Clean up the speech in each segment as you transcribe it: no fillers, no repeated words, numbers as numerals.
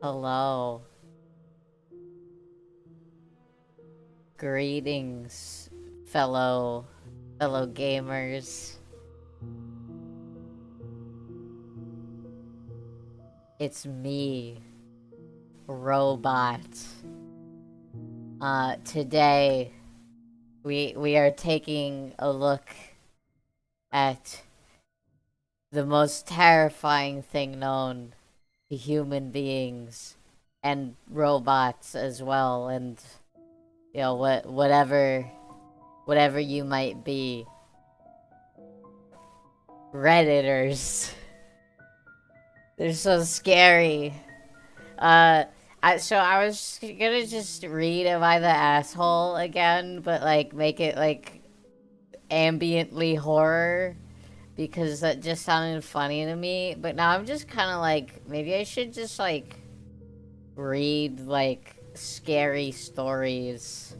Hello. Greetings, fellow gamers. It's me, Robot. Today we are taking a look at the most terrifying thing known to human beings and robots as well, and whatever you might be. Redditors. They're so scary. Uh, so I was gonna just read Am I the Asshole again, but like make it like ambiently horror because that just sounded funny to me. But now I'm just kind of like, maybe I should just like read like scary stories.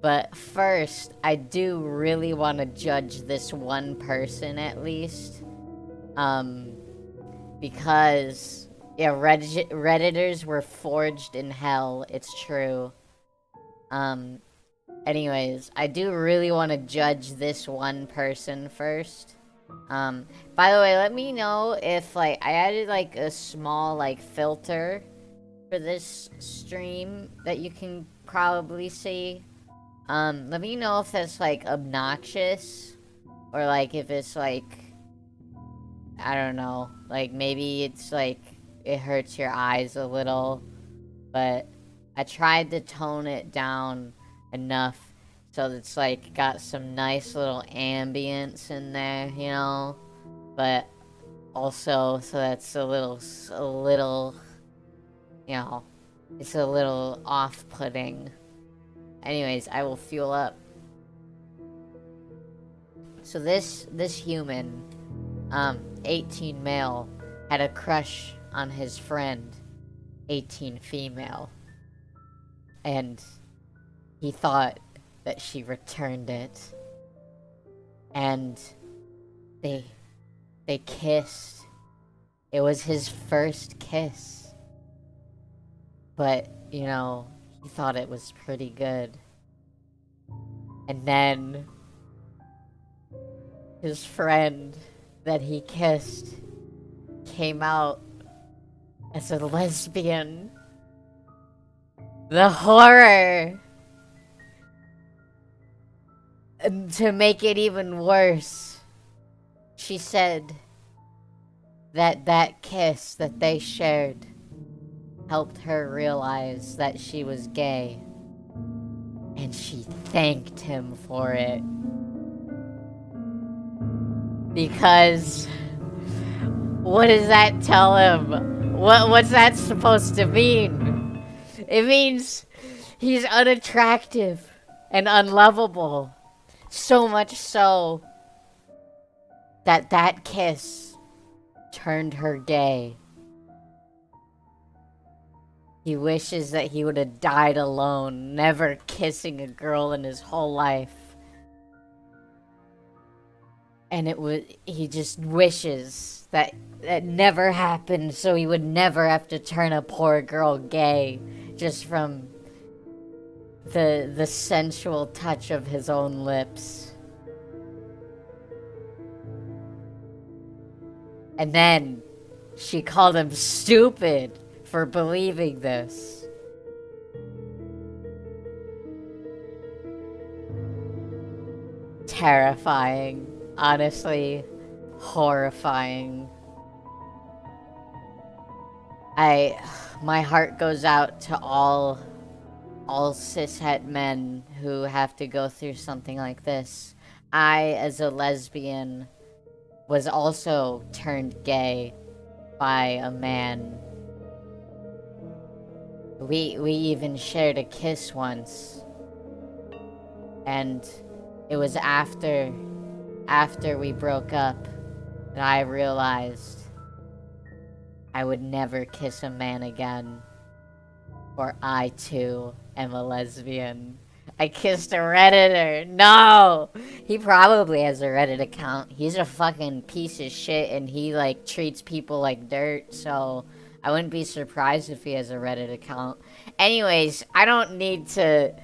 But first, I do really want to judge this one person at least. Um, because yeah, Redditors were forged in hell. It's true. Um, anyways, I do really want to judge this one person first. By the way, let me know if like I added like a small like filter for this stream that you can probably see. Let me know if that's like obnoxious or like if it's like I don't know, like maybe it's like it hurts your eyes a little, but I tried to tone it down enough so it's like got some nice little ambience in there, you know, but also so that's a little, you know, it's a little off-putting. Anyways, I will fuel up. So this human, 18 male, had a crush on his friend, 18 female. And he thought that she returned it. And they kissed. It was his first kiss. But, you know, he thought it was pretty good. And then his friend that he kissed came out as a lesbian. The horror! And to make it even worse, she said that that kiss that they shared helped her realize that she was gay. And she thanked him for it. Because what does that tell him? What's that supposed to mean? It means he's unattractive and unlovable. So much so that that kiss turned her gay. He wishes that he would have died alone, never kissing a girl in his whole life. And he just wishes that that never happened so he would never have to turn a poor girl gay just from the sensual touch of his own lips. And then she called him stupid for believing this. Terrifying. Honestly, horrifying. My heart goes out to all cishet men who have to go through something like this. I, as a lesbian, was also turned gay by a man. We even shared a kiss once. And it was after we broke up that I realized I would never kiss a man again. For I too am a lesbian. I kissed a Redditor. No! He probably has a Reddit account. He's a fucking piece of shit and he like treats people like dirt, so I wouldn't be surprised if he has a Reddit account. Anyways, I don't need to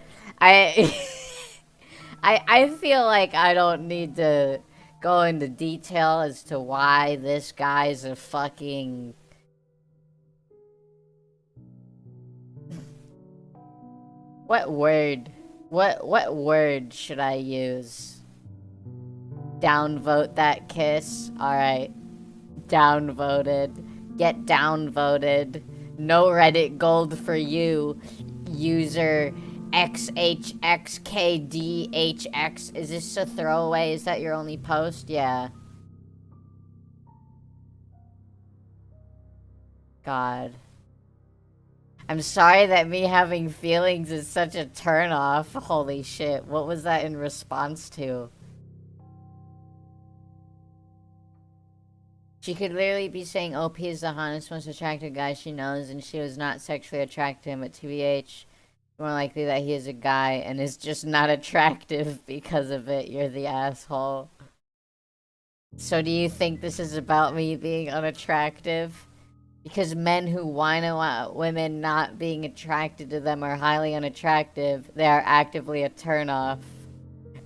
I feel like I don't need to go into detail as to why this guy's a fucking... What word? What word should I use? Downvote that kiss? Alright. Downvoted. Get downvoted. No Reddit gold for you. User XHXKDHX. Is this a throwaway? Is that your only post? Yeah. God. I'm sorry that me having feelings is such a turnoff. Holy shit. What was that in response to? She could literally be saying OP is the hottest, most attractive guy she knows, and she was not sexually attracted to him, but TBH, more likely that he is a guy and is just not attractive because of it. You're the asshole. So do you think this is about me being unattractive? Because men who whine about women not being attracted to them are highly unattractive. They are actively a turnoff.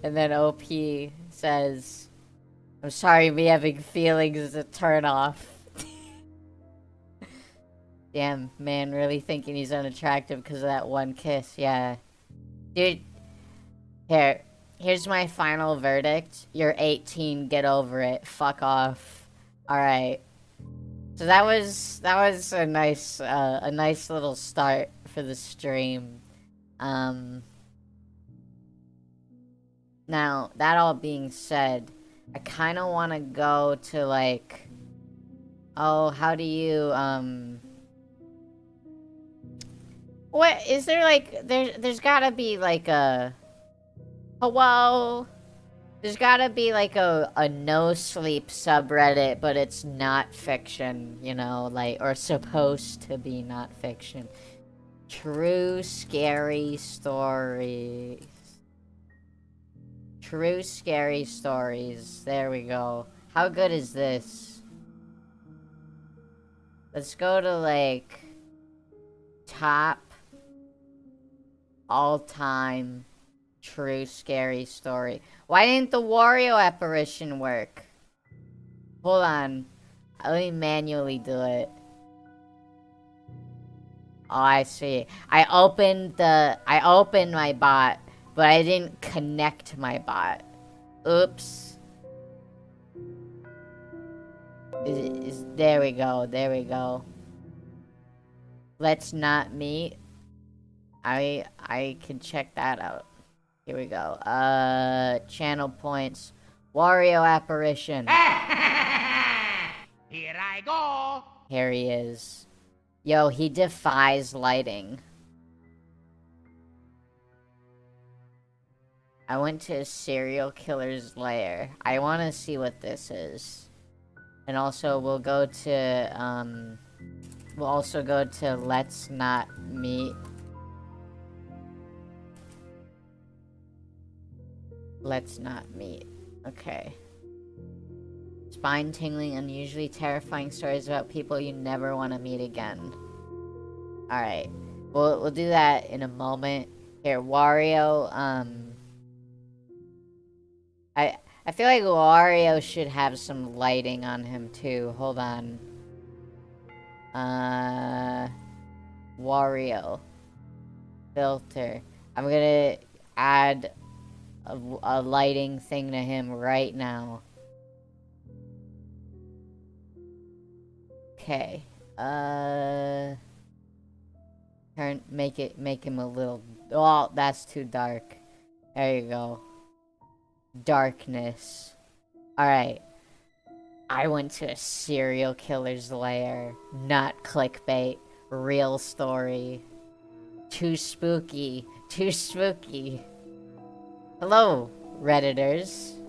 And then OP says, I'm sorry, me having feelings is a turnoff. Damn, man, really thinking he's unattractive because of that one kiss. Yeah. Dude, here's my final verdict. You're 18, get over it. Fuck off. Alright. So that was a nice little start for the stream. Now, that all being said, I kind of want to go to, like, oh, how do you, What is there like? There's gotta be like a hello. There's gotta be like a no sleep subreddit, but it's not fiction, you know, like, or supposed to be not fiction. True scary stories. True scary stories. There we go. How good is this? Let's go to like top all time true scary story. Why didn't the Wario apparition work? Hold on. Let me manually do it. Oh, I see. I opened my bot, but I didn't connect my bot. Oops. There we go. There we go. Let's not meet. I can check that out. Here we go. Channel points. Wario apparition. Here I go. Here he is. Yo, he defies lighting. I went to a serial killer's lair. I want to see what this is. And also, we'll go to, we'll also go to Let's Not Meet. Let's Not Meet. Okay. Spine-tingling, unusually terrifying stories about people you never want to meet again. Alright. We'll do that in a moment. Here, Wario, I feel like Wario should have some lighting on him too. Hold on. Wario. Filter. I'm gonna add a lighting thing to him right now. Okay. Make him a little, oh, that's too dark. There you go. Darkness. Alright. I went to a serial killer's lair. Not clickbait. Real story. Too spooky. Too spooky. Hello, Redditors.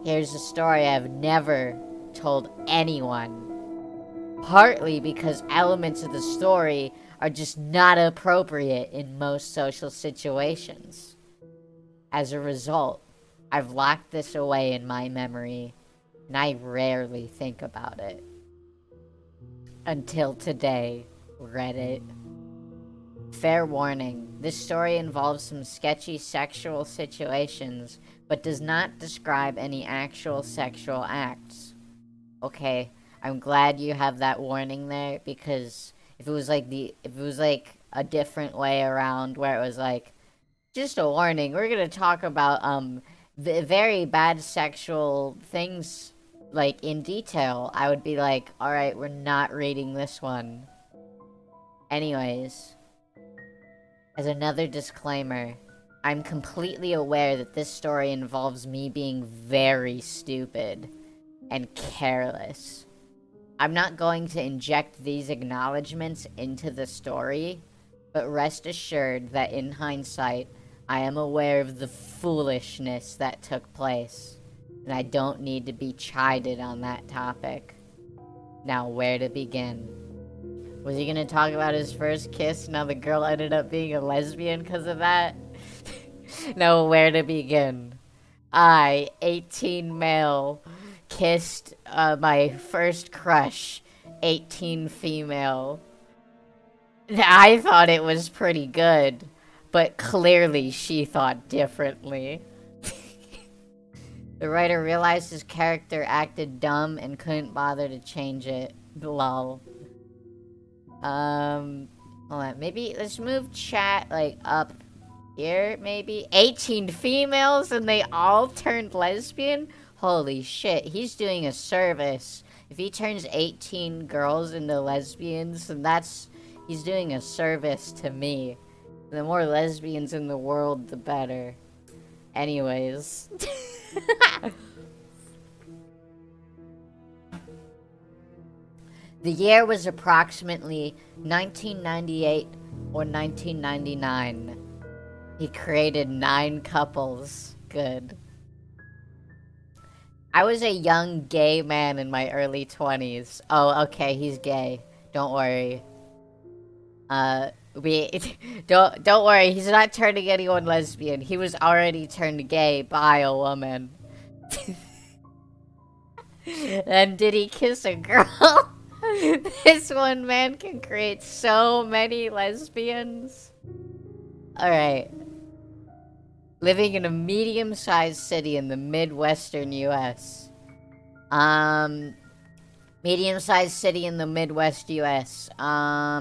Here's a story I've never told anyone. Partly because elements of the story are just not appropriate in most social situations. As a result, I've locked this away in my memory, and I rarely think about it. Until today, Reddit. Fair warning, this story involves some sketchy sexual situations, but does not describe any actual sexual acts. Okay, I'm glad you have that warning there, because if it was like a different way around where it was like, just a warning, we're gonna talk about, very bad sexual things, like, in detail, I would be like, alright, we're not reading this one. Anyways, as another disclaimer, I'm completely aware that this story involves me being very stupid and careless. I'm not going to inject these acknowledgements into the story, but rest assured that in hindsight, I am aware of the foolishness that took place, and I don't need to be chided on that topic. Now, where to begin? Was he gonna talk about his first kiss? Now the girl ended up being a lesbian because of that? No, where to begin? I, 18 male, kissed my first crush, 18 female. I thought it was pretty good, but clearly she thought differently. The writer realized his character acted dumb and couldn't bother to change it. Lol. Hold on. Maybe let's move chat like up here, maybe. 18 females and they all turned lesbian? Holy shit, he's doing a service. If he turns 18 girls into lesbians, then he's doing a service to me. The more lesbians in the world, the better. Anyways. The year was approximately 1998 or 1999. He created 9 couples. Good. I was a young gay man in my early 20s. Oh, okay, he's gay. Don't worry. We don't worry. He's not turning anyone lesbian. He was already turned gay by a woman. And did he kiss a girl? This one man can create so many lesbians. Alright. Living in a medium-sized city in the Midwestern US. Medium-sized city in the Midwest US. I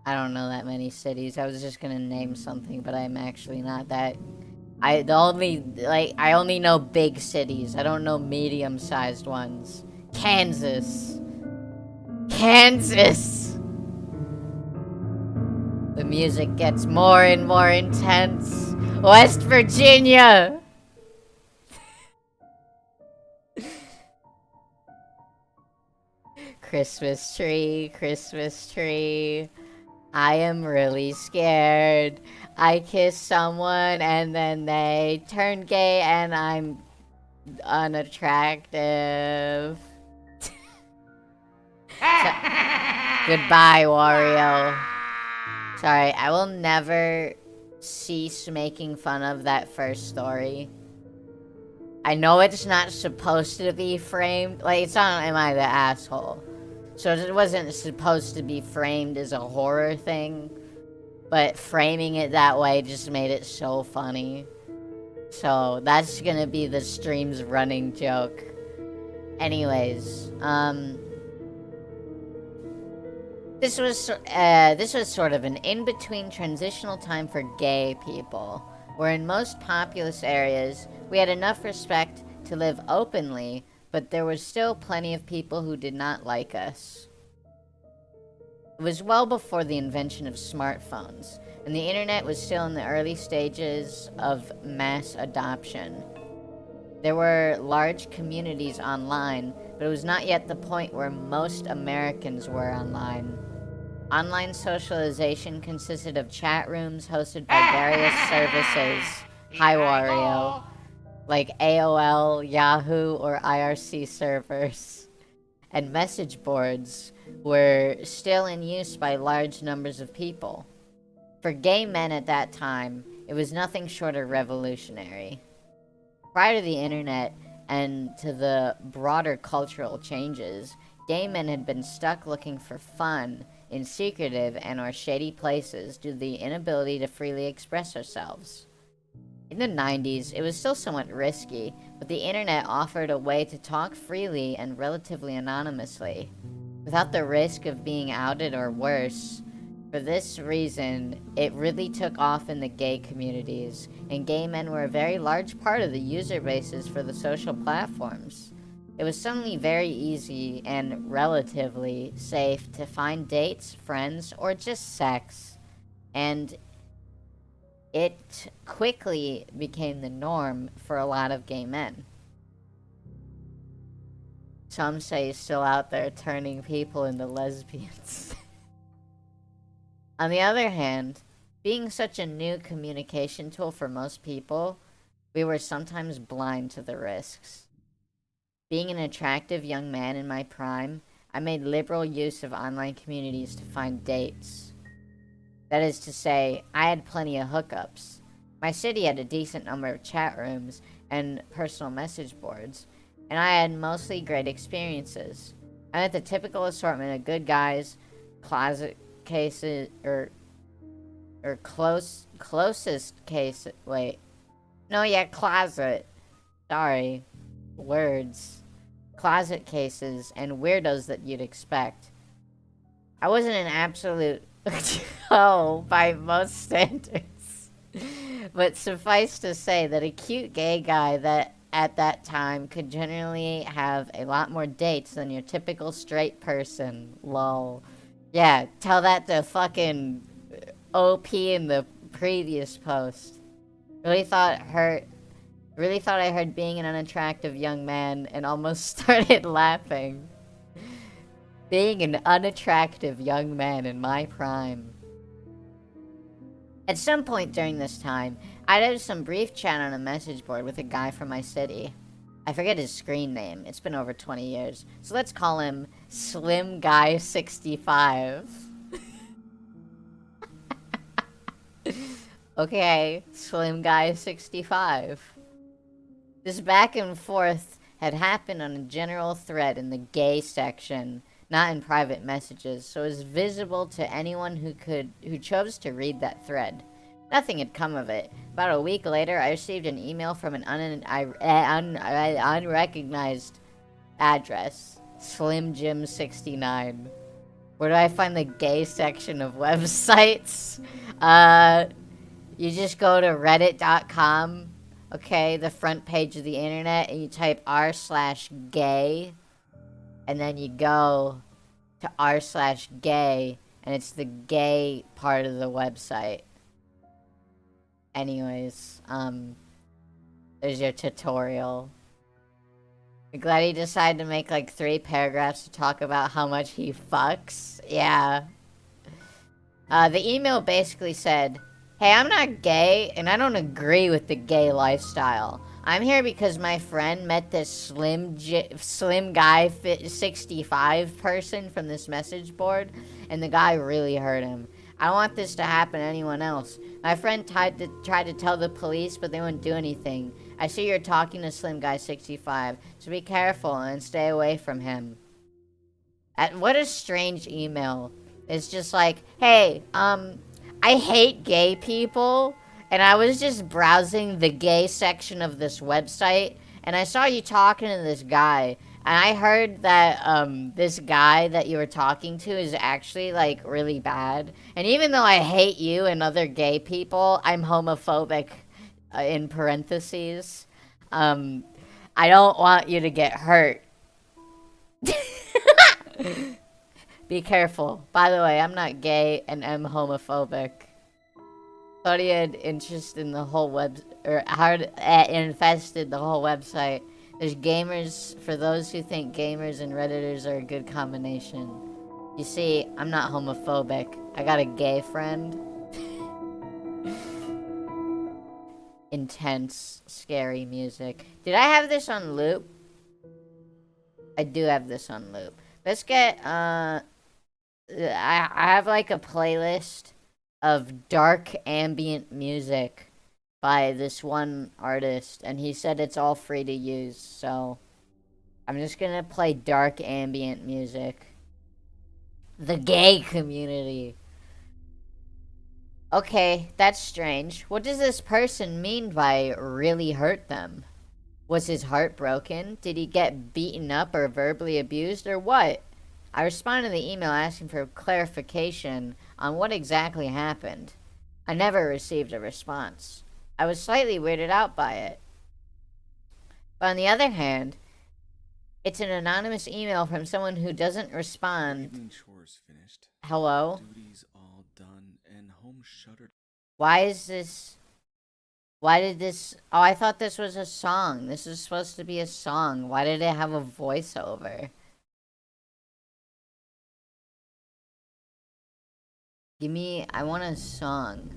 don't know that many cities. I was just gonna name something, but I'm actually not that. I only know big cities. I don't know medium-sized ones. Kansas. Kansas! The music gets more and more intense. West Virginia! Christmas tree, Christmas tree. I am really scared. I kiss someone and then they turn gay and I'm unattractive. Goodbye, Wario. Sorry, I will never cease making fun of that first story. I know it's not supposed to be framed. Like, it's not Am I the Asshole? So it wasn't supposed to be framed as a horror thing. But framing it that way just made it so funny. So that's gonna be the stream's running joke. Anyways, this was sort of an in-between transitional time for gay people, where in most populous areas, we had enough respect to live openly, but there was still plenty of people who did not like us. It was well before the invention of smartphones, and the internet was still in the early stages of mass adoption. There were large communities online, but it was not yet the point where most Americans were online. Online socialization consisted of chat rooms hosted by various services, hi Wario, like AOL, Yahoo, or IRC servers. And message boards were still in use by large numbers of people. For gay men at that time, it was nothing short of revolutionary. Prior to the internet and to the broader cultural changes, gay men had been stuck looking for fun in secretive and or shady places due to the inability to freely express ourselves. In the 90s, it was still somewhat risky, but the internet offered a way to talk freely and relatively anonymously, without the risk of being outed or worse. For this reason, it really took off in the gay communities, and gay men were a very large part of the user bases for the social platforms. It was suddenly very easy and relatively safe to find dates, friends, or just sex, and it quickly became the norm for a lot of gay men. Some say he's still out there turning people into lesbians. On the other hand, being such a new communication tool for most people, we were sometimes blind to the risks. Being an attractive young man in my prime, I made liberal use of online communities to find dates. That is to say, I had plenty of hookups. My city had a decent number of chat rooms and personal message boards, and I had mostly great experiences. I had the typical assortment of good guys, closet cases, closest case, closet. Sorry. Words. Closet cases, and weirdos that you'd expect. I wasn't an absolute by most standards. But suffice to say that a cute gay guy that at that time could generally have a lot more dates than your typical straight person. Lol. Yeah, tell that to fucking OP in the previous post. Really thought I heard being an unattractive young man and almost started laughing. Being an unattractive young man in my prime. At some point during this time, I had some brief chat on a message board with a guy from my city. I forget his screen name. It's been over 20 years. So let's call him Slim Guy 65. Okay, Slim Guy 65. This back and forth had happened on a general thread in the gay section, not in private messages, so it was visible to anyone who chose to read that thread. Nothing had come of it. About a week later, I received an email from an unrecognized address, Slim Jim 69. Where do I find the gay section of websites? You just go to reddit.com, okay, the front page of the internet, and you type r/gay, and then you go to r/gay, and it's the gay part of the website. Anyways, there's your tutorial. I'm glad he decided to make like 3 paragraphs to talk about how much he fucks. Yeah. The email basically said, "Hey, I'm not gay, and I don't agree with the gay lifestyle. I'm here because my friend met this slim guy 65 person from this message board, and the guy really hurt him. I don't want this to happen to anyone else. My friend tried to tell the police, but they wouldn't do anything. I see you're talking to Slim Guy 65, so be careful and stay away from him." What a strange email. It's just like, hey, I hate gay people, and I was just browsing the gay section of this website, and I saw you talking to this guy, and I heard that, this guy that you were talking to is actually, like, really bad. And even though I hate you and other gay people, I'm homophobic, in parentheses. I don't want you to get hurt. Be careful. By the way, I'm not gay and am homophobic. Thought he had interest in the whole infested the whole website. There's gamers, for those who think gamers and Redditors are a good combination. You see, I'm not homophobic. I got a gay friend. Intense, scary music. Did I have this on loop? I do have this on loop. Let's get, I have like a playlist of dark ambient music by this one artist, and he said it's all free to use, so I'm just gonna play dark ambient music. The gay community. Okay, that's strange. What does this person mean by really hurt them? Was his heart broken? Did he get beaten up or verbally abused, or what? I responded to the email asking for clarification on what exactly happened. I never received a response. I was slightly weirded out by it. But on the other hand, it's an anonymous email from someone who doesn't respond. Evening chores finished. Hello? Duties all done and home shuttered. Why is this... Why did this... Oh, I thought this was a song. This is supposed to be a song. Why did it have a voiceover? I want a song.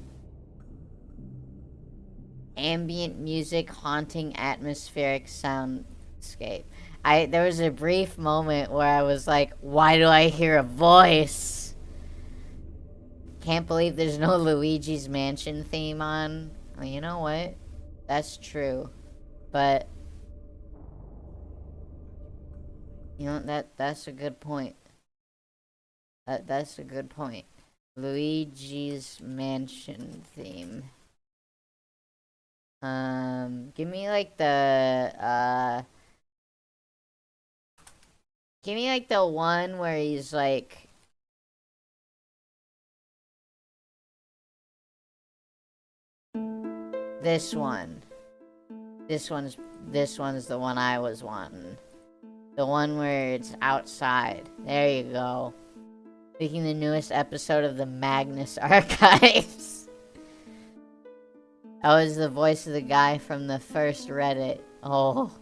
Ambient music, haunting, atmospheric soundscape. There was a brief moment where I was like, why do I hear a voice? Can't believe there's no Luigi's Mansion theme on. Well, you know what? That's true. But, you know, that's a good point. That's a good point. Luigi's Mansion theme. Give me like the, give me like the one where he's like... This one. This one's the one I was wanting. The one where it's outside. There you go. Making the newest episode of the Magnus Archives. That was the voice of the guy from the first Reddit. Oh,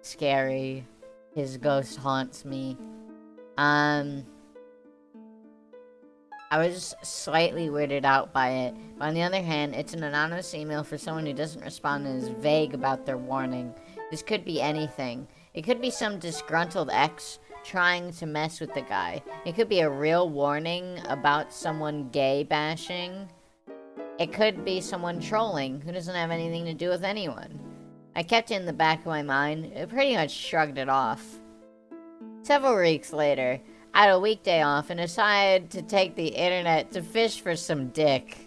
scary. His ghost haunts me. I was slightly weirded out by it, but on the other hand, it's an anonymous email for someone who doesn't respond and is vague about their warning. This could be anything. It could be some disgruntled ex trying to mess with the guy. It could be a real warning about someone gay bashing. It could be someone trolling who doesn't have anything to do with anyone. I kept it in the back of my mind. It pretty much shrugged it off. Several weeks later, I had a weekday off and decided to take the internet to fish for some dick.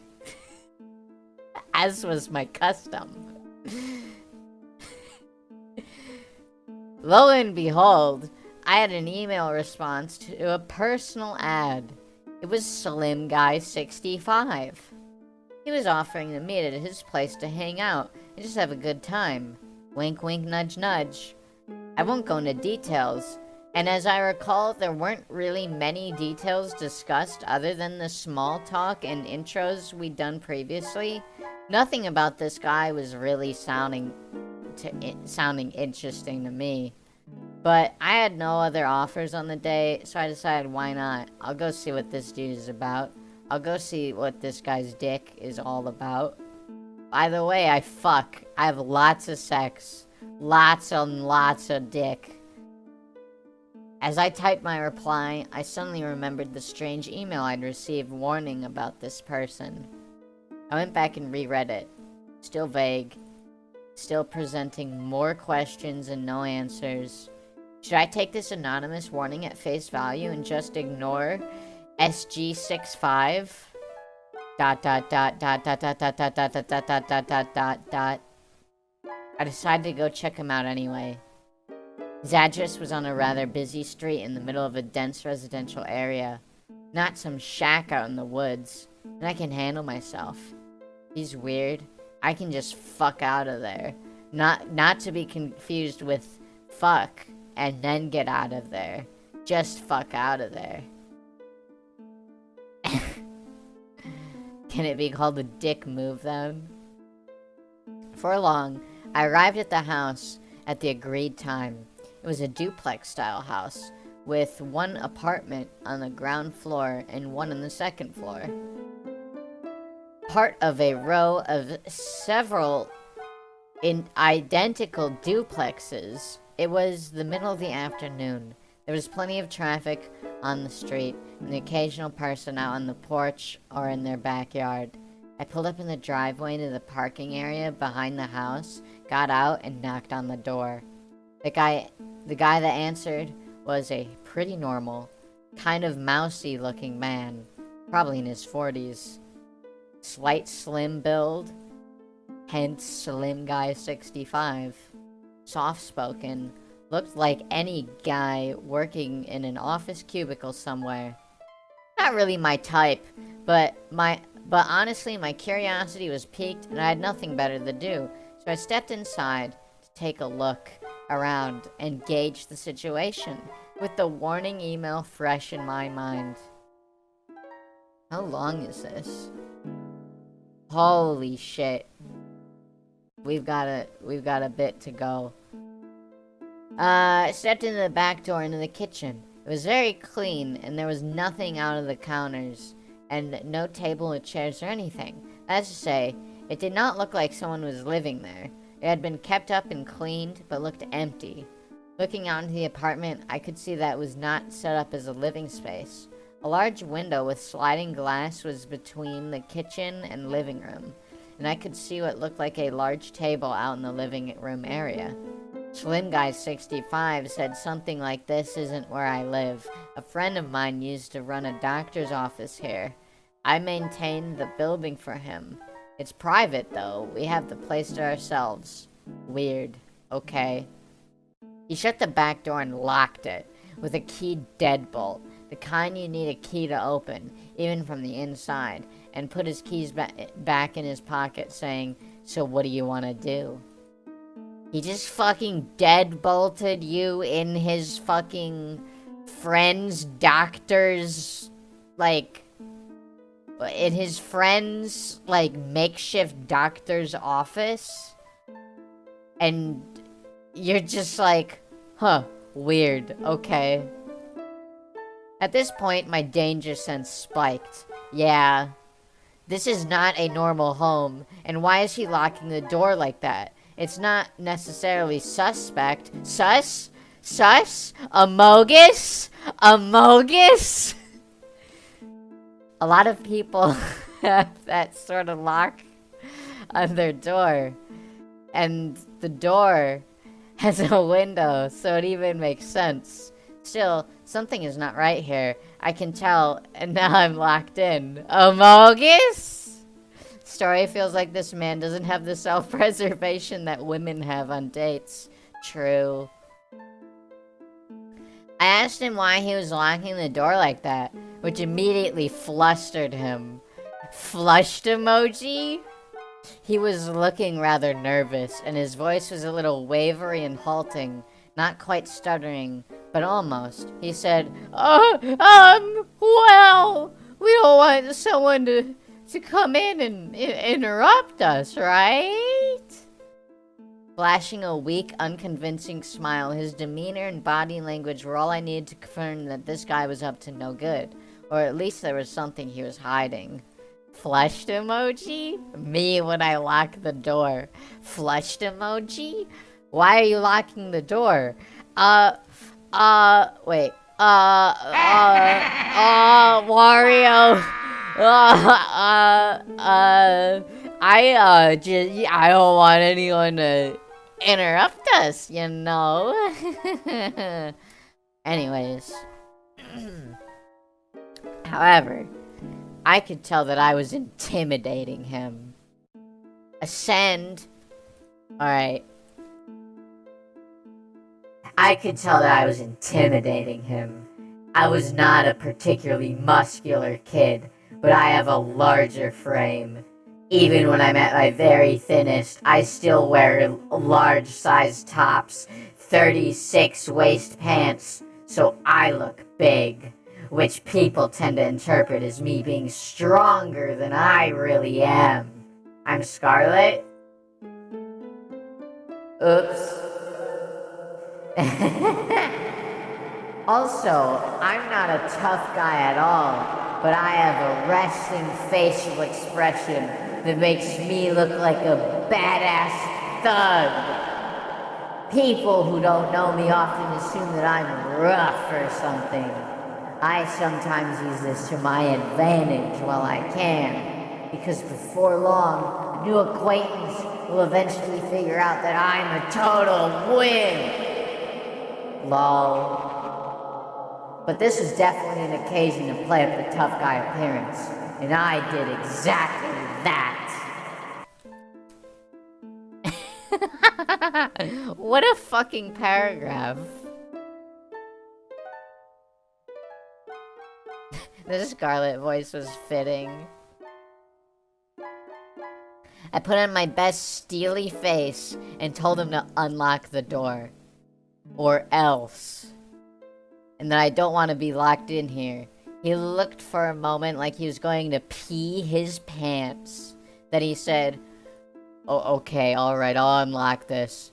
As was my custom. Lo and behold, I had an email response to a personal ad. It was Slim Guy 65. He was offering to meet at his place to hang out and just have a good time. Wink, wink, nudge, nudge. I won't go into details. And as I recall, there weren't really many details discussed other than the small talk and intros we'd done previously. Nothing about this guy was really sounding interesting to me. But I had no other offers on the day, so I decided why not. I'll go see what this dude is about. I'll go see what this guy's dick is all about. By the way, I fuck. I have lots of sex. Lots and lots of dick. As I typed my reply, I suddenly remembered the strange email I'd received warning about this person. I went back and reread it. Still vague. Still presenting more questions and no answers. Should I take this anonymous warning at face value and just ignore SG65? ... I decided to go check him out anyway. His address was on a rather busy street in the middle of a dense residential area. Not some shack out in the woods. And I can handle myself. He's weird. I can just fuck out of there. Not to be confused with fuck and then get out of there. Just fuck out of there. Can it be called a dick move then? For long, I arrived at the house at the agreed time. It was a duplex-style house, with one apartment on the ground floor and one on the second floor. Part of a row of several identical duplexes. It was the middle of the afternoon. There was plenty of traffic on the street, and the occasional person out on the porch or in their backyard. I pulled up in the driveway to the parking area behind the house, got out, and knocked on the door. The guy that answered was a pretty normal, kind of mousy looking man, probably in his 40s. Slight slim build, hence Slim Guy 65. Soft-spoken, looked like any guy working in an office cubicle somewhere. Not really my type, but honestly my curiosity was piqued and I had nothing better to do, so I stepped inside to take a look around and gauge the situation, with the warning email fresh in my mind. How long is this? Holy shit. We've got a bit to go. I stepped into the back door into the kitchen. It was very clean, and there was nothing out of the counters, and no table or chairs or anything. That's to say, it did not look like someone was living there. It had been kept up and cleaned, but looked empty. Looking out into the apartment, I could see that it was not set up as a living space. A large window with sliding glass was between the kitchen and living room, and I could see what looked like a large table out in the living room area. Slim Guy 65 said something like, "This isn't where I live. A friend of mine used to run a doctor's office here. I maintained the building for him. It's private, though. We have the place to ourselves." Weird. Okay. He shut the back door and locked it with a keyed deadbolt, the kind you need a key to open, even from the inside, and put his keys back in his pocket, saying, "So what do you want to do?" He just fucking deadbolted you in his fucking friend's doctor's, like, in his friend's, like, makeshift doctor's office? And you're just like, huh, weird, okay. At this point, my danger sense spiked. Yeah, this is not a normal home, and why is he locking the door like that? It's not necessarily suspect. Sus? Sus? Amogus? Amogus? A lot of people have that sort of lock on their door. And the door has a window, so it even makes sense. Still, something is not right here. I can tell, and now I'm locked in. Amogus? Story feels like this man doesn't have the self-preservation that women have on dates. True. I asked him why he was locking the door like that, which immediately flustered him. Flushed emoji? He was looking rather nervous, and his voice was a little wavery and halting, not quite stuttering, but almost. He said, well, we don't want someone to come in and interrupt us, right? Flashing a weak, unconvincing smile, his demeanor and body language were all I needed to confirm that this guy was up to no good, or at least there was something he was hiding. Flushed emoji? Me when I lock the door. Flushed emoji? Why are you locking the door? Wait. Wario. I don't want anyone to interrupt us, you know? Anyways. However, I could tell that I was intimidating him. Ascend. Alright. I could tell that I was intimidating him. I was not a particularly muscular kid, but I have a larger frame. Even when I'm at my very thinnest, I still wear large-sized tops, 36 waist pants, so I look big, which people tend to interpret as me being stronger than I really am. I'm Scarlet? Oops. Also, I'm not a tough guy at all, but I have a resting facial expression that makes me look like a badass thug. People who don't know me often assume that I'm rough or something. I sometimes use this to my advantage while I can, because before long, a new acquaintance will eventually figure out that I'm a total win. Lol. But this was definitely an occasion to play up the tough guy appearance, and I did exactly that. What a fucking paragraph. The Scarlet voice was fitting. I put on my best steely face and told him to unlock the door. Or else. And that I don't want to be locked in here. He looked for a moment like he was going to pee his pants. Then he said, "Oh, okay, alright, I'll unlock this."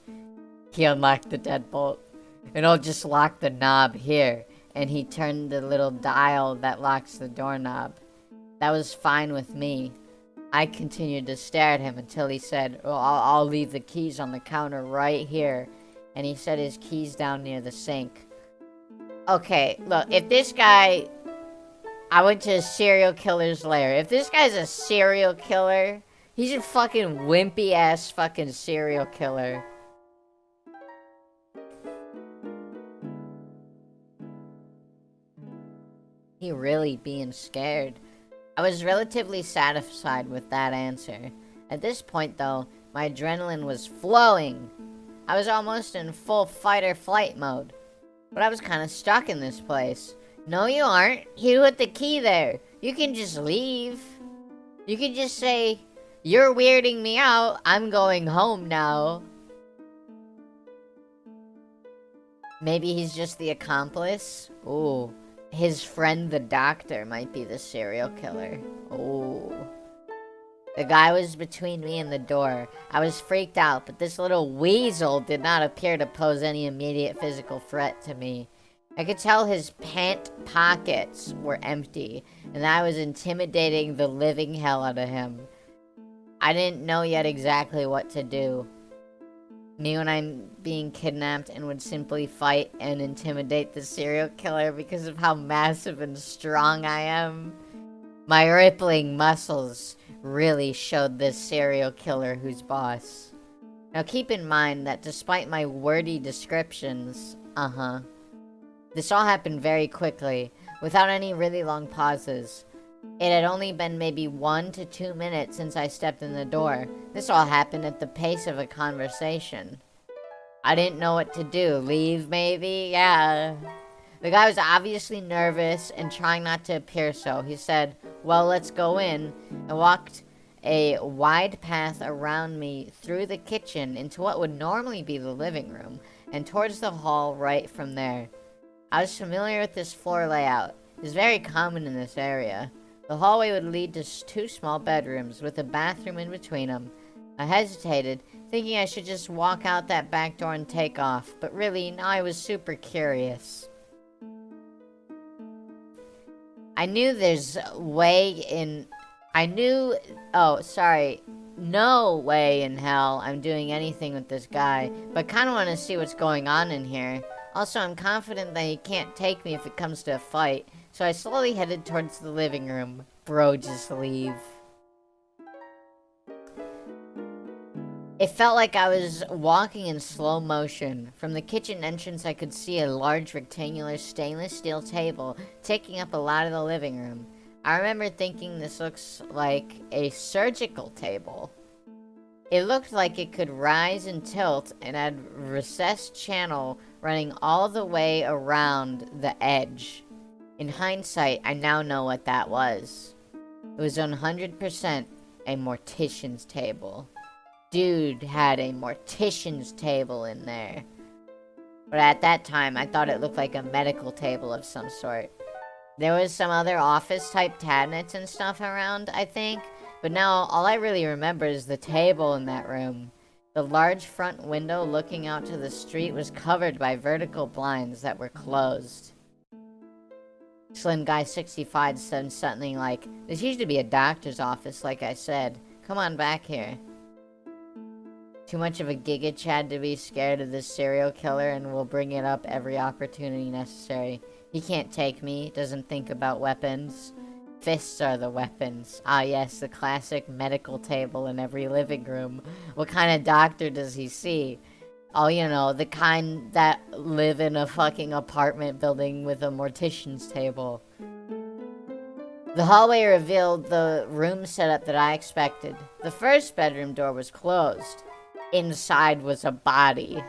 He unlocked the deadbolt. And I'll just lock the knob here. And he turned the little dial that locks the doorknob. That was fine with me. I continued to stare at him until he said, "Well, I'll leave the keys on the counter right here." And he set his keys down near the sink. Okay, look, if this guy... I went to a serial killer's lair. If this guy's a serial killer, he's a fucking wimpy-ass fucking serial killer. He really being scared. I was relatively satisfied with that answer. At this point, though, my adrenaline was flowing. I was almost in full fight-or-flight mode. But I was kind of stuck in this place. No, you aren't. You put the key there. You can just leave. You can just say, "You're weirding me out. I'm going home now." Maybe he's just the accomplice? Ooh. His friend the doctor might be the serial killer. Ooh. The guy was between me and the door. I was freaked out, but this little weasel did not appear to pose any immediate physical threat to me. I could tell his pant pockets were empty, and I was intimidating the living hell out of him. I didn't know yet exactly what to do. Me when I'm being kidnapped and would simply fight and intimidate the serial killer because of how massive and strong I am. My rippling muscles really showed this serial killer who's boss. Now keep in mind that despite my wordy descriptions, this all happened very quickly, without any really long pauses. It had only been maybe 1 to 2 minutes since I stepped in the door. This all happened at the pace of a conversation. I didn't know what to do. Leave, maybe? Yeah. The guy was obviously nervous and trying not to appear so. He said, "Well, let's go in," and walked a wide path around me through the kitchen into what would normally be the living room, and towards the hall right from there. I was familiar with this floor layout. It was very common in this area. The hallway would lead to 2 small bedrooms with a bathroom in between them. I hesitated, thinking I should just walk out that back door and take off, but really, now I was super curious. I knew there's no way in hell I'm doing anything with this guy, but kinda wanna see what's going on in here. Also, I'm confident that he can't take me if it comes to a fight, so I slowly headed towards the living room. Bro, just leave. It felt like I was walking in slow motion. From the kitchen entrance, I could see a large rectangular stainless steel table taking up a lot of the living room. I remember thinking this looks like a surgical table. It looked like it could rise and tilt and had a recessed channel running all the way around the edge. In hindsight, I now know what that was. It was 100% a mortician's table. Dude had a mortician's table in there. But at that time, I thought it looked like a medical table of some sort. There was some other office-type cabinets and stuff around, I think. But now, all I really remember is the table in that room. The large front window looking out to the street was covered by vertical blinds that were closed. Slim Guy 65 said something like, "This used to be a doctor's office, like I said. Come on back here." Too much of a Giga Chad to be scared of this serial killer and will bring it up every opportunity necessary. He can't take me, doesn't think about weapons. Fists are the weapons. Ah yes, the classic medical table in every living room. What kind of doctor does he see? Oh, you know, the kind that live in a fucking apartment building with a mortician's table. The hallway revealed the room setup that I expected. The first bedroom door was closed. Inside was a body.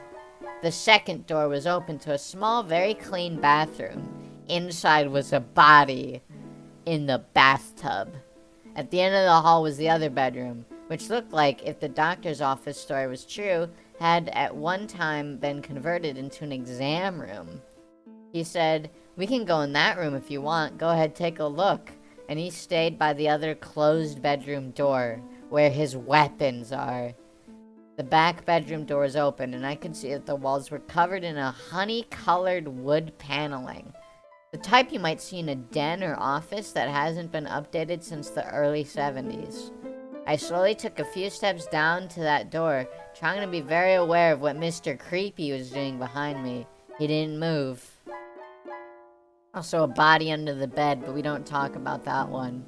The second door was open to a small, very clean bathroom. Inside was a body in the bathtub. At the end of the hall was the other bedroom, which looked like, if the doctor's office story was true, had at one time been converted into an exam room. He said, "We can go in that room if you want. Go ahead, take a look." And he stayed by the other closed bedroom door, where his weapons are. The back bedroom door was open, and I could see that the walls were covered in a honey-colored wood paneling. The type you might see in a den or office that hasn't been updated since the early 70s. I slowly took a few steps down to that door, trying to be very aware of what Mr. Creepy was doing behind me. He didn't move. Also a body under the bed, but we don't talk about that one.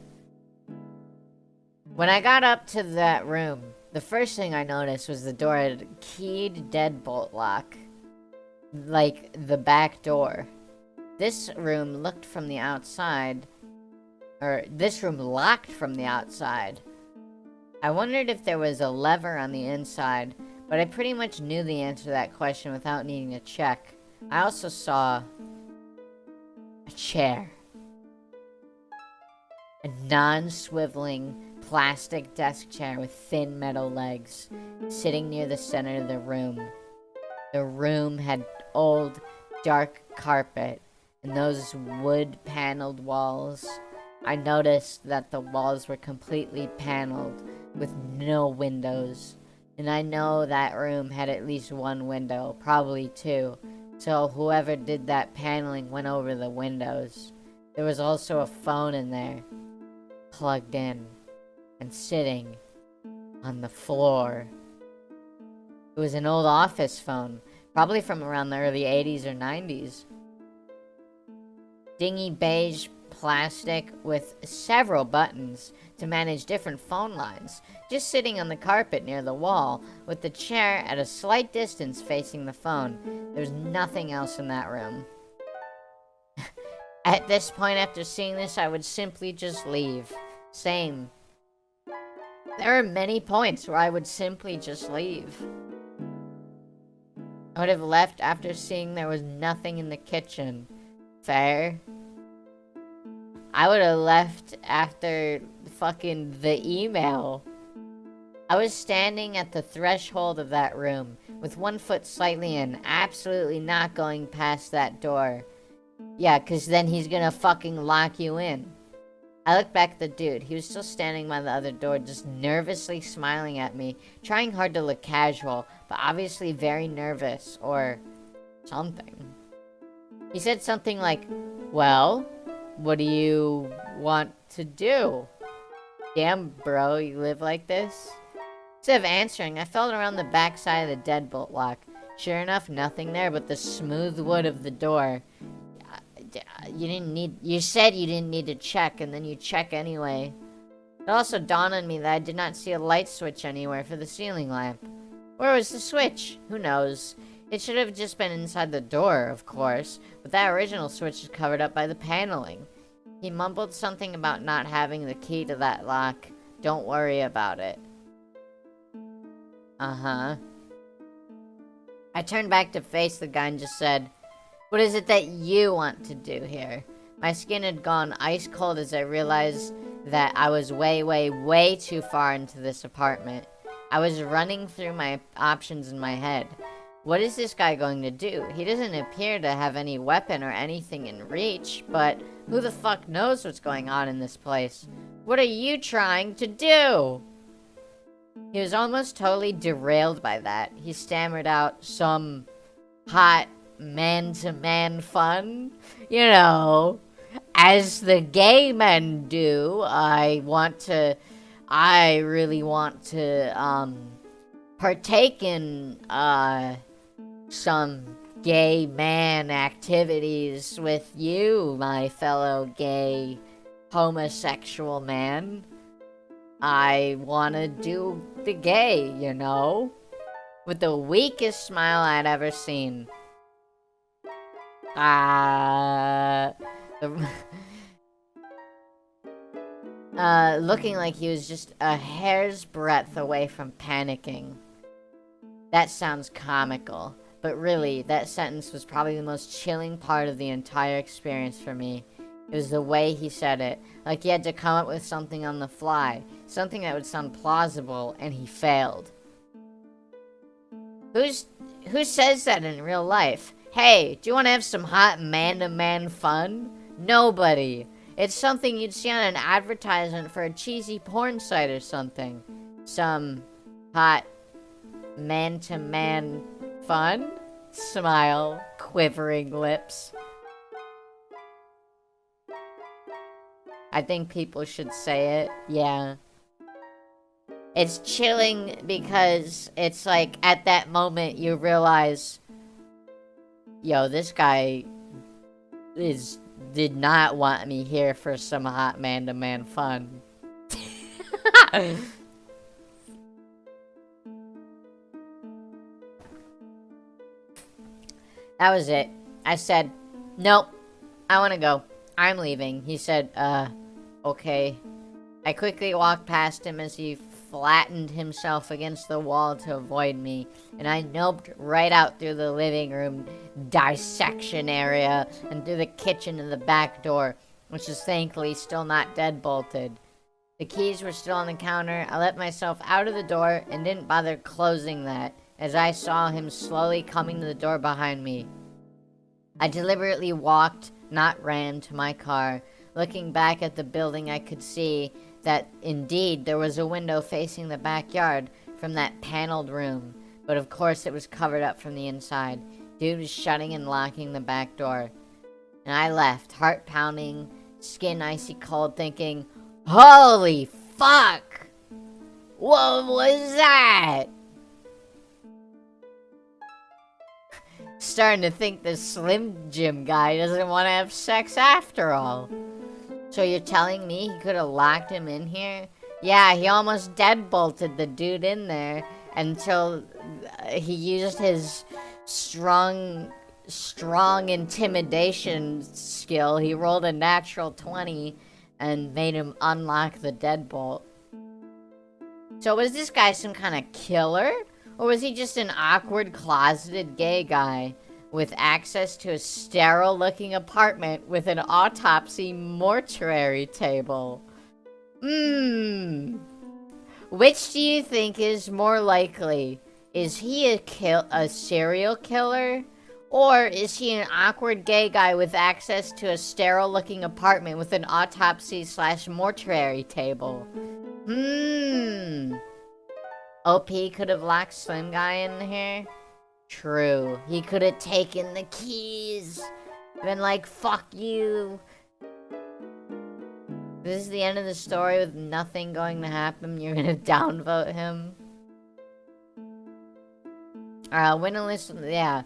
When I got up to that room, the first thing I noticed was the door had a keyed deadbolt lock. Like the back door. This room looked from the outside. This room locked from the outside. I wondered if there was a lever on the inside, but I pretty much knew the answer to that question without needing to check. I also saw a chair. A non-swiveling plastic desk chair with thin metal legs, sitting near the center of the room. The room had old, dark carpet, and those wood-paneled walls. I noticed that the walls were completely paneled, with no windows. And I know that room had at least one window, probably 2. So whoever did that paneling went over the windows. There was also a phone in there, plugged in, and sitting on the floor. It was an old office phone, probably from around the early 80s or 90s. Dingy beige plastic with several buttons to manage different phone lines, just sitting on the carpet near the wall, with the chair at a slight distance facing the phone. There's nothing else in that room. At this point, after seeing this, I would simply just leave. Same. There are many points where I would simply just leave. I would have left after seeing there was nothing in the kitchen. Fair. I would have left after fucking the email. I was standing at the threshold of that room, with one foot slightly in, absolutely not going past that door. Yeah, 'cause then he's gonna fucking lock you in. I looked back at the dude. He was still standing by the other door, just nervously smiling at me, trying hard to look casual, but obviously very nervous, or something. He said something like, "Well, what do you want to do? Damn, bro, you live like this?" Instead of answering, I felt around the backside of the deadbolt lock. Sure enough, nothing there but the smooth wood of the door. You said you didn't need to check, and then you check anyway. It also dawned on me that I did not see a light switch anywhere for the ceiling lamp. Where was the switch? Who knows? It should have just been inside the door, of course, but that original switch is covered up by the paneling. He mumbled something about not having the key to that lock. Don't worry about it. Uh-huh. I turned back to face the guy and just said, "What is it that you want to do here?" My skin had gone ice cold as I realized that I was way, way, way too far into this apartment. I was running through my options in my head. What is this guy going to do? He doesn't appear to have any weapon or anything in reach, but who the fuck knows what's going on in this place? What are you trying to do? He was almost totally derailed by that. He stammered out some hot man-to-man fun. You know, as the gay men do. I really want to, partake in, some gay man activities with you, my fellow gay homosexual man. I want to do the gay, you know? With the weakest smile I'd ever seen. Looking like he was just a hair's breadth away from panicking. That sounds comical, but really, that sentence was probably the most chilling part of the entire experience for me. It was the way he said it, like he had to come up with something on the fly, something that would sound plausible, and he failed. Who says that in real life? Hey, do you want to have some hot man-to-man fun? Nobody. It's something you'd see on an advertisement for a cheesy porn site or something. Some hot man-to-man fun? Smile, quivering lips. I think people should say it, yeah. It's chilling because it's like, at that moment, you realize, yo, this guy did not want me here for some hot man-to-man fun. That was it. I said, nope, I want to go. I'm leaving. He said, okay. I quickly walked past him as he flattened himself against the wall to avoid me, and I noped right out through the living room dissection area and through the kitchen to the back door, which is thankfully still not deadbolted. The keys were still on the counter. I let myself out of the door and didn't bother closing that as I saw him slowly coming to the door behind me. I deliberately walked, not ran, to my car. Looking back at the building, I could see that indeed there was a window facing the backyard from that paneled room, but of course it was covered up from the inside. Dude was shutting and locking the back door. And I left, heart pounding, skin icy cold, thinking, holy fuck! What was that? Starting to think this Slim Jim guy doesn't want to have sex after all. So you're telling me he could have locked him in here? Yeah, he almost deadbolted the dude in there until he used his strong intimidation skill. He rolled a natural 20 and made him unlock the deadbolt. So was this guy some kind of killer? Or was he just an awkward, closeted gay guy with access to a sterile-looking apartment with an autopsy mortuary table? Which do you think is more likely? Is he a serial killer? Or is he an awkward gay guy with access to a sterile-looking apartment with an autopsy/mortuary table? OP could have locked Slim Guy in here? True. He could have taken the keys. Been like, fuck you. This is the end of the story with nothing going to happen. You're gonna downvote him. Windowless, yeah.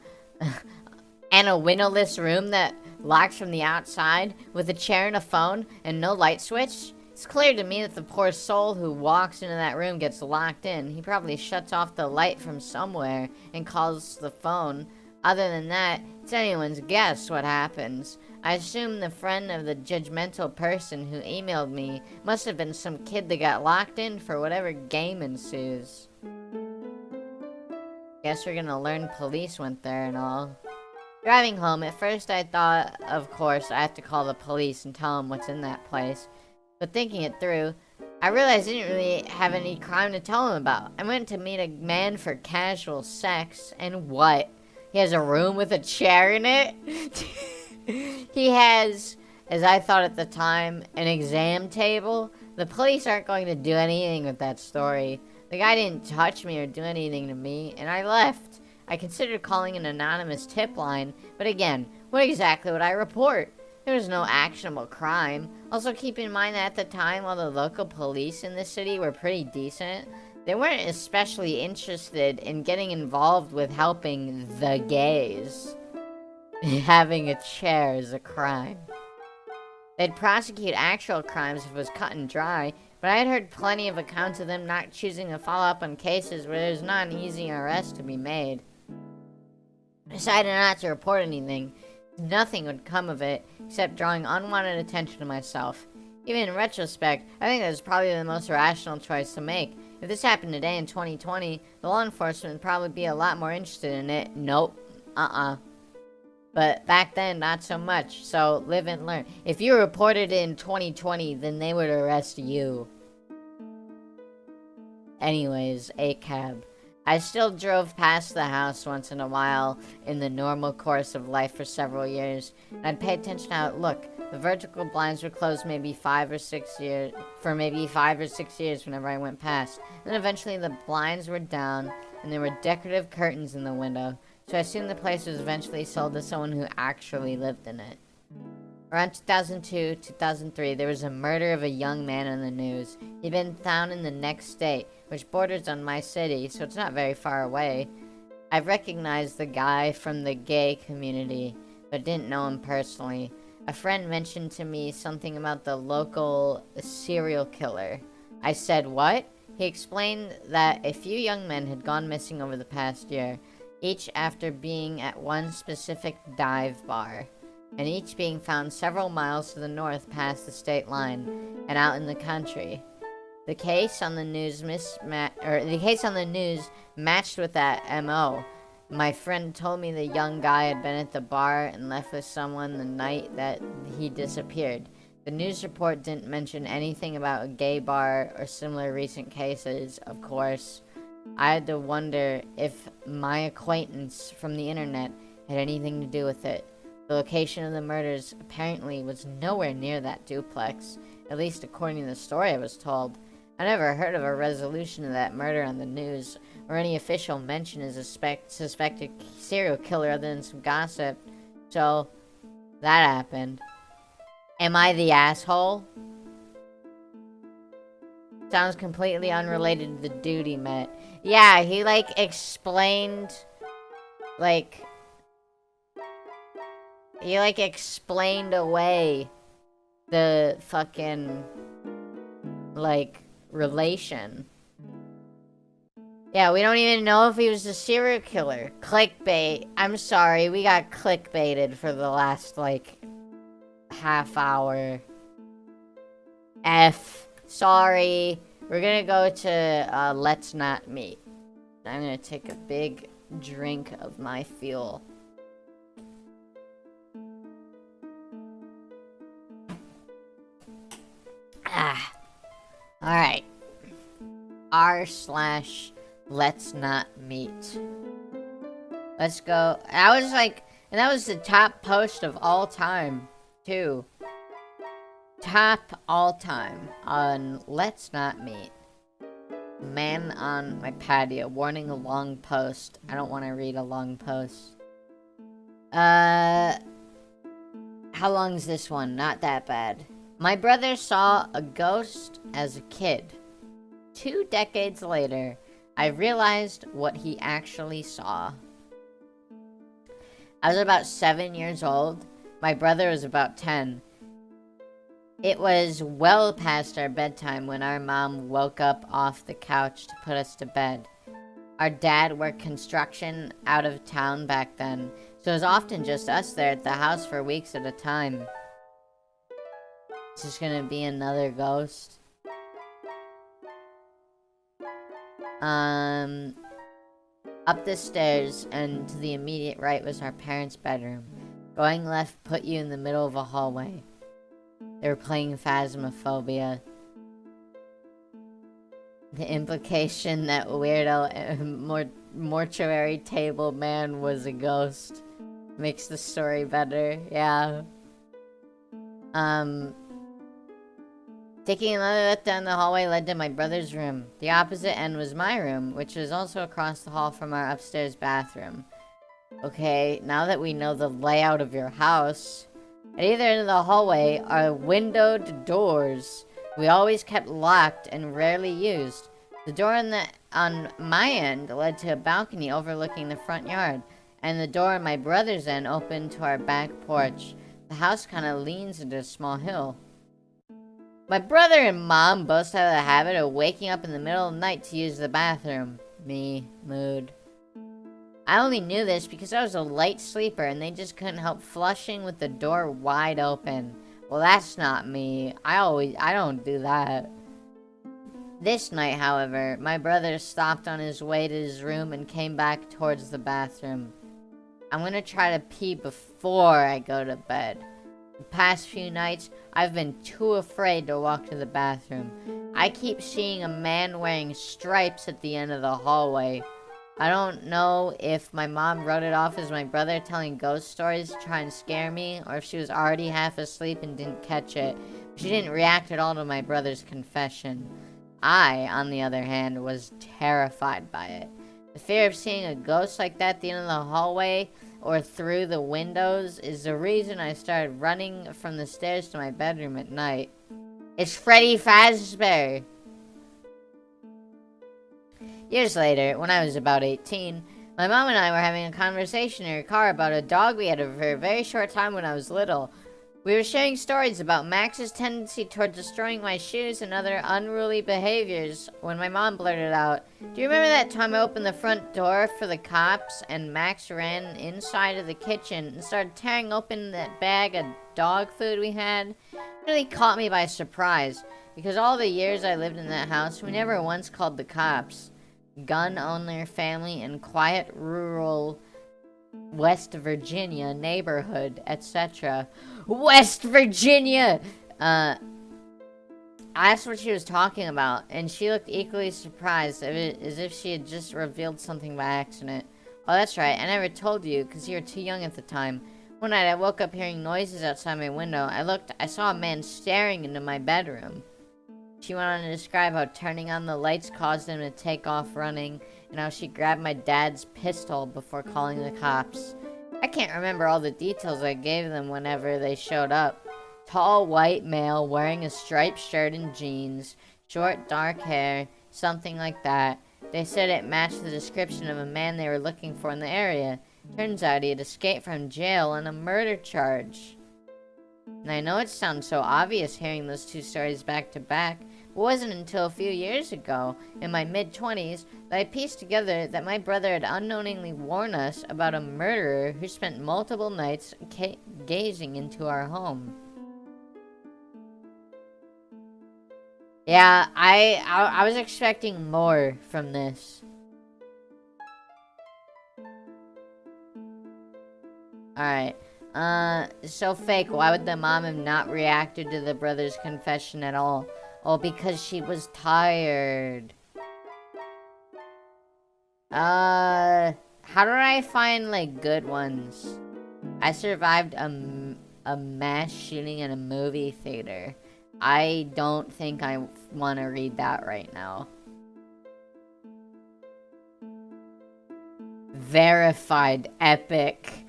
And a windowless room that locks from the outside with a chair and a phone and no light switch? It's clear to me that the poor soul who walks into that room gets locked in. He probably shuts off the light from somewhere and calls the phone. Other than that, it's anyone's guess what happens. I assume the friend of the judgmental person who emailed me must have been some kid that got locked in for whatever game ensues. Guess we're gonna learn police went there and all. Driving home, at first I thought, of course, I have to call the police and tell them what's in that place. But thinking it through, I realized I didn't really have any crime to tell him about. I went to meet a man for casual sex, and what? He has a room with a chair in it? He has, as I thought at the time, an exam table? The police aren't going to do anything with that story. The guy didn't touch me or do anything to me, and I left. I considered calling an anonymous tip line, but again, what exactly would I report? There was no actionable crime. Also, keep in mind that at the time, while the local police in the city were pretty decent, they weren't especially interested in getting involved with helping the gays. Having a chair is a crime. They'd prosecute actual crimes if it was cut and dry, but I had heard plenty of accounts of them not choosing to follow up on cases where there's not an easy arrest to be made. I decided not to report anything. Nothing would come of it, except drawing unwanted attention to myself. Even in retrospect, I think that was probably the most rational choice to make. If this happened today in 2020, the law enforcement would probably be a lot more interested in it. Nope. But back then, not so much. So, live and learn. If you reported it in 2020, then they would arrest you. Anyways, a cab. I still drove past the house once in a while in the normal course of life for several years. I'd pay attention to how it looked. The vertical blinds were closed maybe 5 or 6 years whenever I went past. Then eventually the blinds were down and there were decorative curtains in the window. So I assumed the place was eventually sold to someone who actually lived in it. Around 2002, 2003, there was a murder of a young man in the news. He'd been found in the next state, which borders on my city, so it's not very far away. I recognized the guy from the gay community, but didn't know him personally. A friend mentioned to me something about the local serial killer. I said, what? He explained that a few young men had gone missing over the past year, each after being at one specific dive bar, and each being found several miles to the north past the state line and out in the country. The case on the news matched with that MO. My friend told me the young guy had been at the bar and left with someone the night that he disappeared. The news report didn't mention anything about a gay bar or similar recent cases, of course. I had to wonder if my acquaintance from the internet had anything to do with it. The location of the murders apparently was nowhere near that duplex, at least according to the story I was told. I never heard of a resolution of that murder on the news, or any official mention as a suspected serial killer other than some gossip. So, that happened. Am I the asshole? Sounds completely unrelated to the dude he met. Yeah, he, like, explained... Like... He, like, explained away the fucking... Like, relation. Yeah, we don't even know if he was a serial killer. Clickbait. I'm sorry, we got clickbaited for the last, like, half hour. F. Sorry. We're gonna go to, Let's Not Meet. I'm gonna take a big drink of my fuel. Alright. r/let's not meet. Let's go. I was like, and that was the top post of all time, too. Top all time on Let's Not Meet. Man on my patio, warning a long post. I don't want to read a long post. How long is this one? Not that bad. My brother saw a ghost as a kid. 2 decades later, I realized what he actually saw. I was about 7 years old. My brother was about 10. It was well past our bedtime when our mom woke up off the couch to put us to bed. Our dad worked construction out of town back then, so it was often just us there at the house for weeks at a time. Is this gonna be another ghost? Up the stairs and to the immediate right was our parents' bedroom. Going left put you in the middle of a hallway. They were playing Phasmophobia. The implication that weirdo mortuary table man was a ghost makes the story better, yeah. Taking another left down the hallway led to my brother's room. The opposite end was my room, which was also across the hall from our upstairs bathroom. Okay, now that we know the layout of your house, at either end of the hallway are windowed doors we always kept locked and rarely used. The door on my end led to a balcony overlooking the front yard, and the door on my brother's end opened to our back porch. The house kind of leans into a small hill. My brother and mom both have the habit of waking up in the middle of the night to use the bathroom. Me, mood. I only knew this because I was a light sleeper and they just couldn't help flushing with the door wide open. Well, that's not me. I don't do that. This night, however, my brother stopped on his way to his room and came back towards the bathroom. I'm gonna try to pee before I go to bed. The past few nights, I've been too afraid to walk to the bathroom. I keep seeing a man wearing stripes at the end of the hallway. I don't know if my mom wrote it off as my brother telling ghost stories to try and scare me, or if she was already half asleep and didn't catch it. She didn't react at all to my brother's confession. I, on the other hand, was terrified by it. The fear of seeing a ghost like that at the end of the hallway or through the windows is the reason I started running from the stairs to my bedroom at night. It's Freddy Fazbear! Years later, when I was about 18, my mom and I were having a conversation in her car about a dog we had for a very short time when I was little. We were sharing stories about Max's tendency toward destroying my shoes and other unruly behaviors when my mom blurted out, "Do you remember that time I opened the front door for the cops and Max ran inside of the kitchen and started tearing open that bag of dog food we had?" It really caught me by surprise, because all the years I lived in that house, we never once called the cops. Gun-owner family in quiet rural West Virginia neighborhood, etc. West Virginia! I asked what she was talking about, and she looked equally surprised, as if she had just revealed something by accident. Oh, that's right, I never told you, because you were too young at the time. One night I woke up hearing noises outside my window. I saw a man staring into my bedroom. She went on to describe how turning on the lights caused him to take off running, and how she grabbed my dad's pistol before calling the cops. I can't remember all the details I gave them whenever they showed up. Tall white male wearing a striped shirt and jeans, short dark hair, something like that. They said it matched the description of a man they were looking for in the area. Turns out he had escaped from jail on a murder charge. And I know it sounds so obvious hearing those two stories back to back. It wasn't until a few years ago, in my mid-20s, that I pieced together that my brother had unknowingly warned us about a murderer who spent multiple nights gazing into our home. Yeah, I was expecting more from this. Alright. So fake. Why would the mom have not reacted to the brother's confession at all? Oh, because she was tired. How do I find, like, good ones? I survived a mass shooting in a movie theater. I don't think I want to read that right now. Verified epic.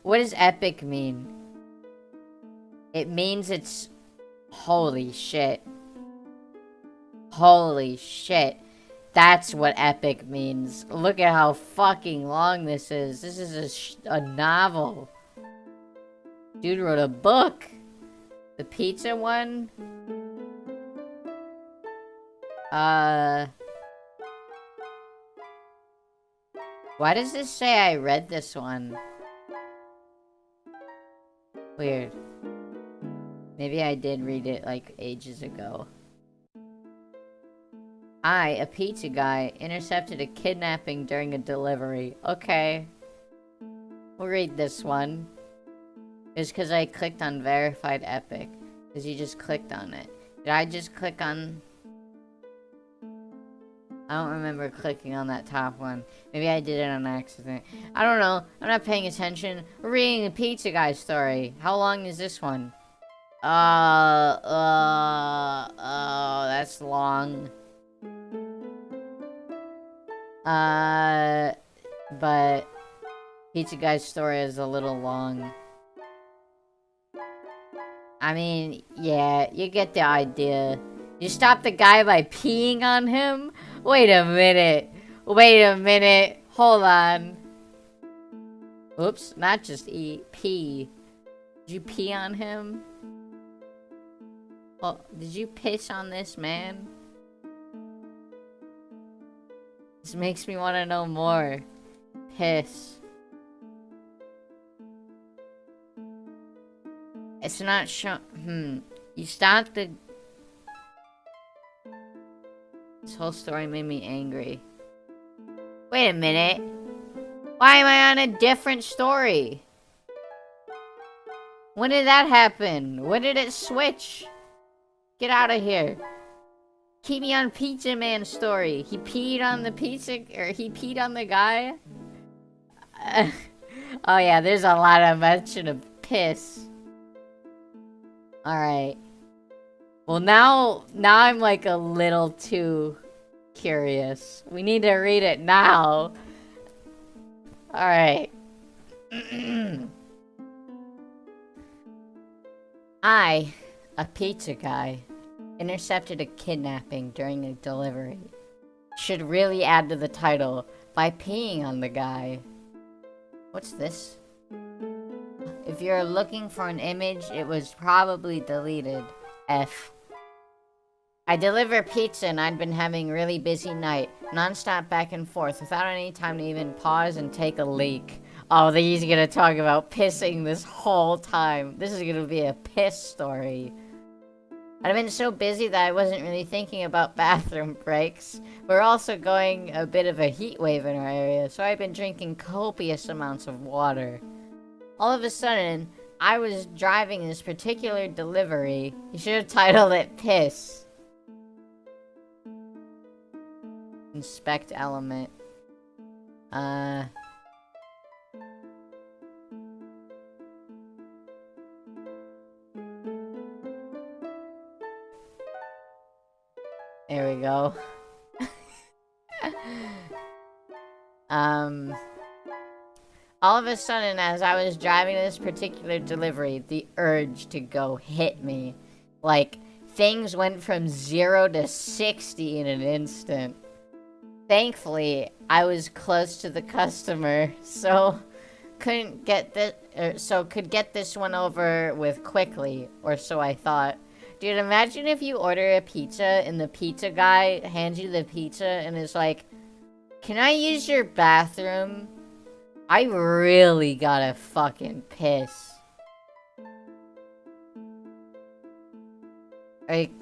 What does epic mean? It means it's... Holy shit. Holy shit. That's what epic means. Look at how fucking long this is. This is a novel. Dude wrote a book. The pizza one? Why does this say I read this one? Weird. Maybe I did read it, like, ages ago. I, a pizza guy, intercepted a kidnapping during a delivery. Okay. We'll read this one. It's because I clicked on verified epic. Because you just clicked on it. Did I just click on... I don't remember clicking on that top one. Maybe I did it on accident. I don't know. I'm not paying attention. We're reading the pizza guy story. How long is this one? Oh, that's long. But Pizza Guy's story is a little long. I mean, yeah, you get the idea. You stop the guy by peeing on him? Wait a minute. Wait a minute. Hold on. Oops, not just pee. Did you pee on him? Oh, did you piss on this man? This makes me want to know more. Piss. It's not You stopped the... This whole story made me angry. Wait a minute. Why am I on a different story? When did that happen? When did it switch? Get out of here. Keep me on Pizza Man's story. He peed on the pizza... Or he peed on the guy? Oh yeah, there's a lot of mention of piss. Alright. Well, now I'm like a little too curious. We need to read it now. Alright. I, a pizza guy, intercepted a kidnapping during a delivery. Should really add to the title by peeing on the guy. What's this? If you're looking for an image, it was probably deleted. F. I deliver pizza and I'd been having a really busy night. Non-stop back and forth without any time to even pause and take a leak. Oh, he's gonna talk about pissing this whole time. This is gonna be a piss story. I'd been so busy that I wasn't really thinking about bathroom breaks. We're also going a bit of a heat wave in our area, so I've been drinking copious amounts of water. All of a sudden, I was driving this particular delivery. You should have titled it Piss. Inspect element. There we go. All of a sudden, as I was driving this particular delivery, the urge to go hit me. Like, things went from 0 to 60 in an instant. Thankfully, I was close to the customer, so could get this one over with quickly, or so I thought. Dude, imagine if you order a pizza and the pizza guy hands you the pizza and is like, "Can I use your bathroom?" I really gotta fucking piss. Like,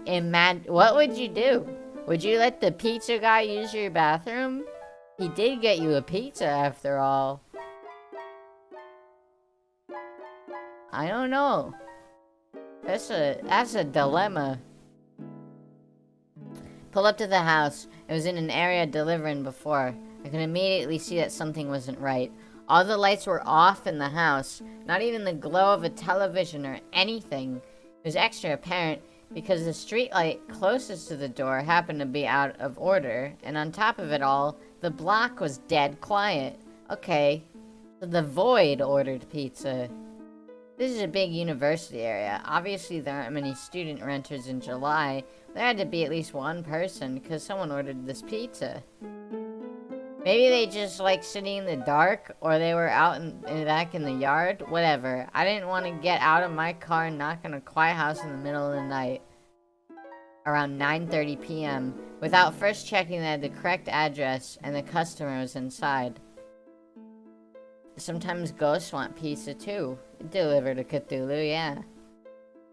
what would you do? Would you let the pizza guy use your bathroom? He did get you a pizza after all. I don't know. That's a dilemma. Pull up to the house. It was in an area delivering before. I could immediately see that something wasn't right. All the lights were off in the house. Not even the glow of a television or anything. It was extra apparent because the street light closest to the door happened to be out of order, and on top of it all, the block was dead quiet. Okay, so the Void ordered pizza. This is a big university area. Obviously, there aren't many student renters in July. There had to be at least one person because someone ordered this pizza. Maybe they just like sitting in the dark, or they were out back in the yard. Whatever. I didn't want to get out of my car and knock on a quiet house in the middle of the night around 9:30 p.m. without first checking that I had the correct address and the customer was inside. Sometimes ghosts want pizza too. Delivered to Cthulhu, yeah.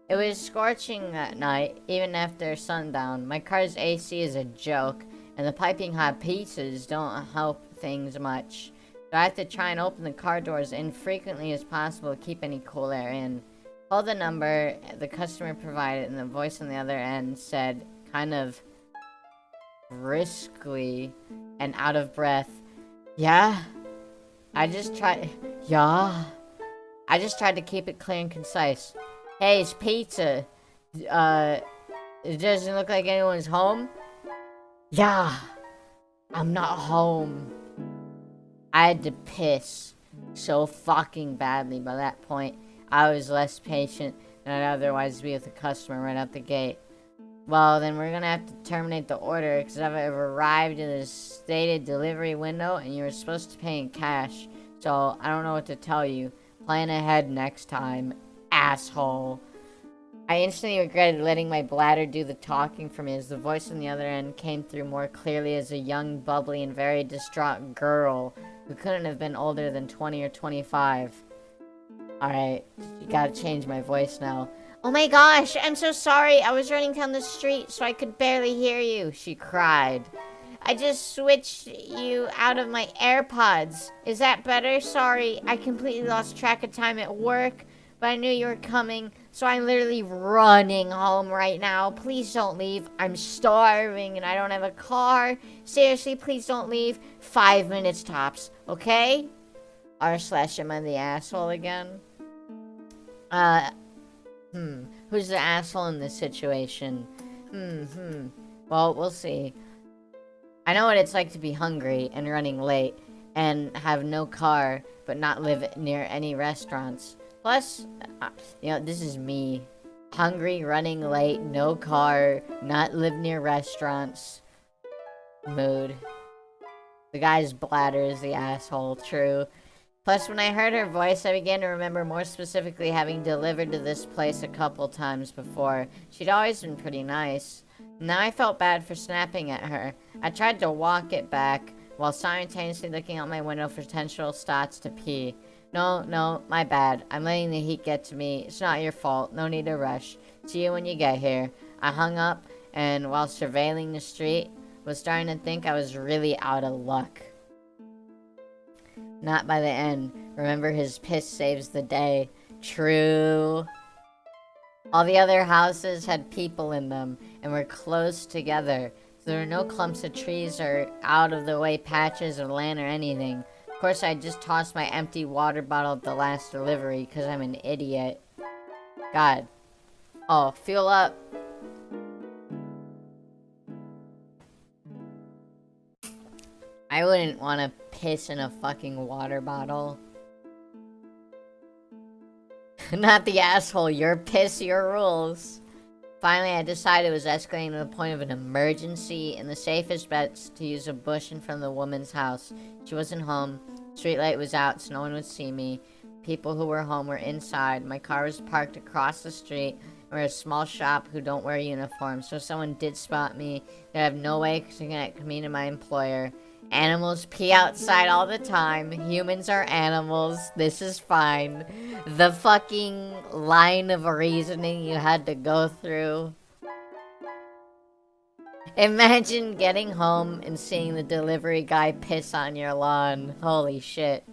It was scorching that night, even after sundown. My car's AC is a joke, and the piping hot pizzas don't help things much. So I have to try and open the car doors infrequently as possible to keep any cool air in. Called the number the customer provided, and the voice on the other end said, kind of briskly and out of breath, "Yeah?" I just tried to keep it clear and concise. "Hey, it's pizza. It doesn't look like anyone's home?" "Yeah, I'm not home." I had to piss so fucking badly by that point. I was less patient than I'd otherwise be with the customer right out the gate. "Well, then we're gonna have to terminate the order because I've arrived in the stated delivery window and you were supposed to pay in cash. So I don't know what to tell you. Plan ahead next time, asshole." I instantly regretted letting my bladder do the talking for me as the voice on the other end came through more clearly as a young, bubbly, and very distraught girl who couldn't have been older than 20 or 25. Alright, you gotta change my voice now. "Oh my gosh, I'm so sorry. I was running down the street so I could barely hear you," she cried. "I just switched you out of my AirPods. Is that better? Sorry, I completely lost track of time at work, but I knew you were coming, so I'm literally running home right now. Please don't leave. I'm starving and I don't have a car. Seriously, please don't leave. 5 minutes tops, okay?" R/am I the asshole again? Who's the asshole in this situation? Well, we'll see. I know what it's like to be hungry and running late and have no car but not live near any restaurants. Plus, this is me. Hungry, running late, no car, not live near restaurants. Mood. The guy's bladder is the asshole, true. Plus, when I heard her voice, I began to remember more specifically having delivered to this place a couple times before. She'd always been pretty nice. Now I felt bad for snapping at her. I tried to walk it back, while simultaneously looking out my window for potential spots to pee. No, my bad. I'm letting the heat get to me. It's not your fault. No need to rush. See you when you get here. I hung up, and while surveilling the street, was starting to think I was really out of luck. Not by the end. Remember, his piss saves the day. True. All the other houses had people in them and were close together. So there were no clumps of trees or out-of-the-way patches of land or anything. Of course, I just tossed my empty water bottle at the last delivery because I'm an idiot. God. Oh, fuel up. I wouldn't want to piss in a fucking water bottle. Not the asshole. Your piss, your rules. Finally, I decided it was escalating to the point of an emergency, and the safest bet's to use a bush in front of the woman's house. She wasn't home. Streetlight was out, so no one would see me. People who were home were inside. My car was parked across the street. We're a small shop who don't wear uniforms, so if someone did spot me, they'd have no way to connect me to my employer. Animals pee outside all the time. Humans are animals. This is fine. The fucking line of reasoning you had to go through. Imagine getting home and seeing the delivery guy piss on your lawn. Holy shit.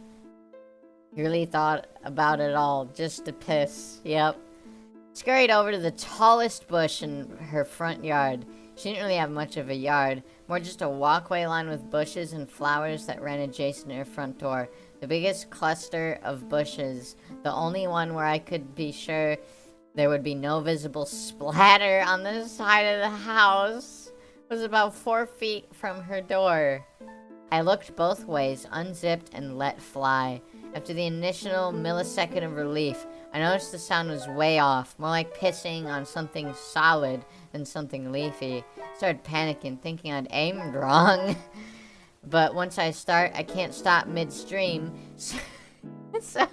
You really thought about it all just to piss. Yep. Scurried over to the tallest bush in her front yard. She didn't really have much of a yard, more just a walkway lined with bushes and flowers that ran adjacent to her front door. The biggest cluster of bushes, the only one where I could be sure there would be no visible splatter on the side of the house, was about 4 feet from her door. I looked both ways, unzipped, and let fly. After the initial millisecond of relief, I noticed the sound was way off, more like pissing on something solid than something leafy. Started panicking, thinking I'd aimed wrong. But once I start, I can't stop midstream. So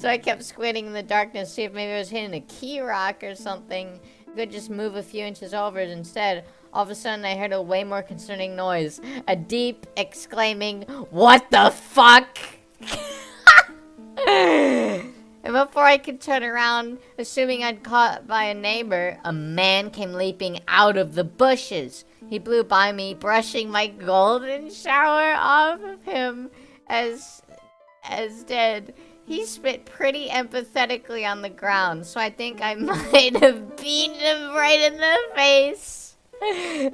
I kept squinting in the darkness to see if maybe I was hitting a key rock or something. I could just move a few inches over it instead. All of a sudden, I heard a way more concerning noise. A deep exclaiming, "What the fuck?" And before I could turn around, assuming I'd caught by a neighbor, a man came leaping out of the bushes. He blew by me, brushing my golden shower off of him as dead. He spit pretty empathetically on the ground, so I think I might have beaten him right in the face. I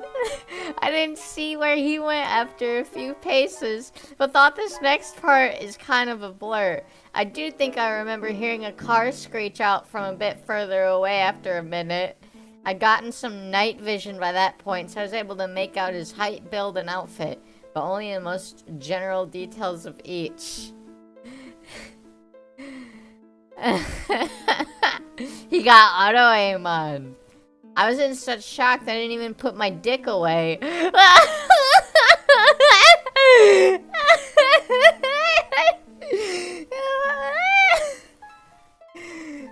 didn't see where he went after a few paces, but thought this next part is kind of a blur. I do think I remember hearing a car screech out from a bit further away after a minute. I'd gotten some night vision by that point, so I was able to make out his height, build, and outfit, but only the most general details of each. He got auto-aim on. I was in such shock that I didn't even put my dick away.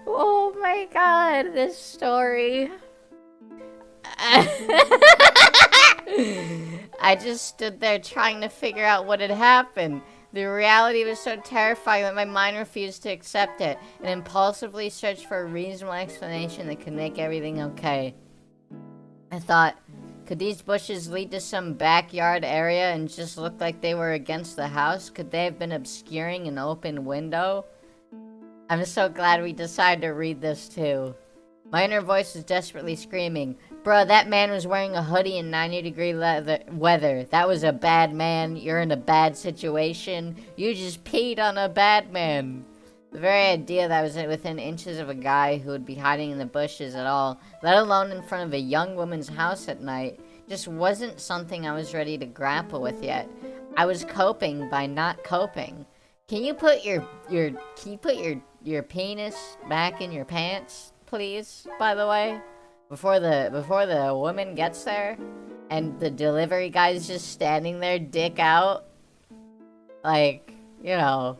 Oh my god, this story. I just stood there trying to figure out what had happened. The reality was so terrifying that my mind refused to accept it, and impulsively searched for a reasonable explanation that could make everything okay. I thought, could these bushes lead to some backyard area and just look like they were against the house? Could they have been obscuring an open window? I'm so glad we decided to read this too. My inner voice was desperately screaming, "Bro, that man was wearing a hoodie in 90-degree weather. That was a bad man. You're in a bad situation. You just peed on a bad man." The very idea that I was within inches of a guy who would be hiding in the bushes at all, let alone in front of a young woman's house at night, just wasn't something I was ready to grapple with yet. I was coping by not coping. Can you put your penis back in your pants, please, by the way? Before the woman gets there and the delivery guy's just standing there, dick out. Like, you know,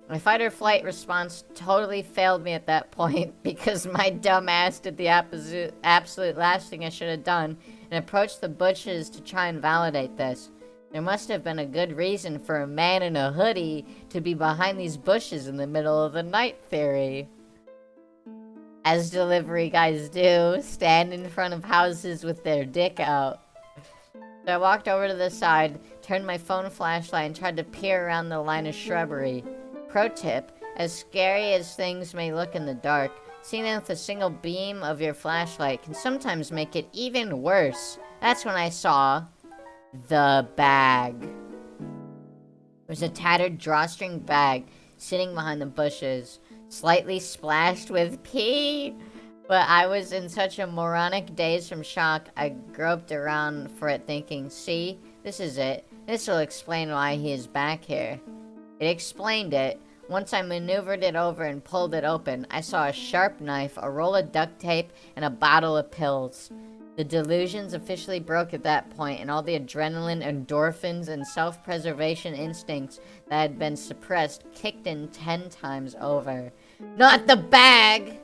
my fight or flight response totally failed me at that point because my dumb ass did the absolute last thing I should have done and approached the bushes to try and validate this. There must have been a good reason for a man in a hoodie to be behind these bushes in the middle of the night theory. As delivery guys do, stand in front of houses with their dick out. So I walked over to the side, turned my phone flashlight, and tried to peer around the line of shrubbery. Pro tip, as scary as things may look in the dark, seeing them with a single beam of your flashlight can sometimes make it even worse. That's when I saw the bag. It was a tattered drawstring bag sitting behind the bushes, slightly splashed with pee. But I was in such a moronic daze from shock, I groped around for it thinking, see, this is it. This will explain why he is back here. It explained it. Once I maneuvered it over and pulled it open, I saw a sharp knife, a roll of duct tape, and a bottle of pills. The delusions officially broke at that point, and all the adrenaline, endorphins, and self-preservation instincts that had been suppressed kicked in 10 times over. Not the bag!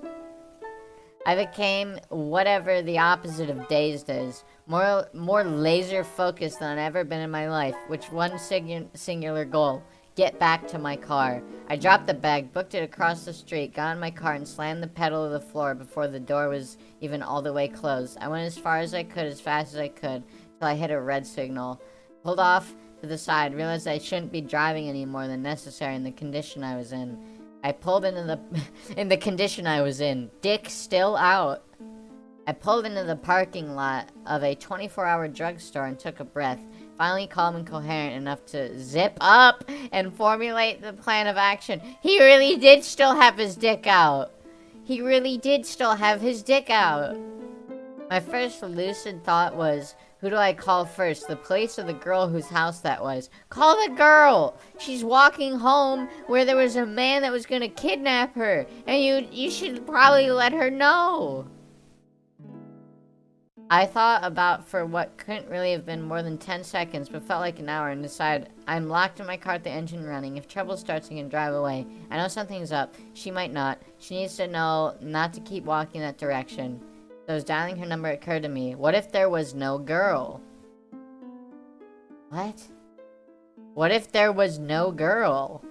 I became whatever the opposite of dazed is. More laser-focused than I've ever been in my life, which one singular goal. Get back to my car. I dropped the bag, booked it across the street, got in my car, and slammed the pedal to the floor before the door was even all the way closed. I went as far as I could, as fast as I could, till I hit a red signal. Pulled off to the side, realized I shouldn't be driving any more than necessary in the condition I was in. I pulled into the in the condition I was in. Dick still out. I pulled into the parking lot of a 24-hour drugstore and took a breath. Finally calm and coherent enough to zip up and formulate the plan of action. He really did still have his dick out. He really did still have his dick out. My first lucid thought was, who do I call first, the police or the girl whose house that was? Call the girl! She's walking home where there was a man that was gonna kidnap her, and you should probably let her know. I thought about for what couldn't really have been more than 10 seconds, but felt like an hour, and decided I'm locked in my car with the engine running. If trouble starts, I can drive away. I know something's up. She might not. She needs to know not to keep walking that direction. So as dialing her number, it occurred to me, what if there was no girl? What? What if there was no girl?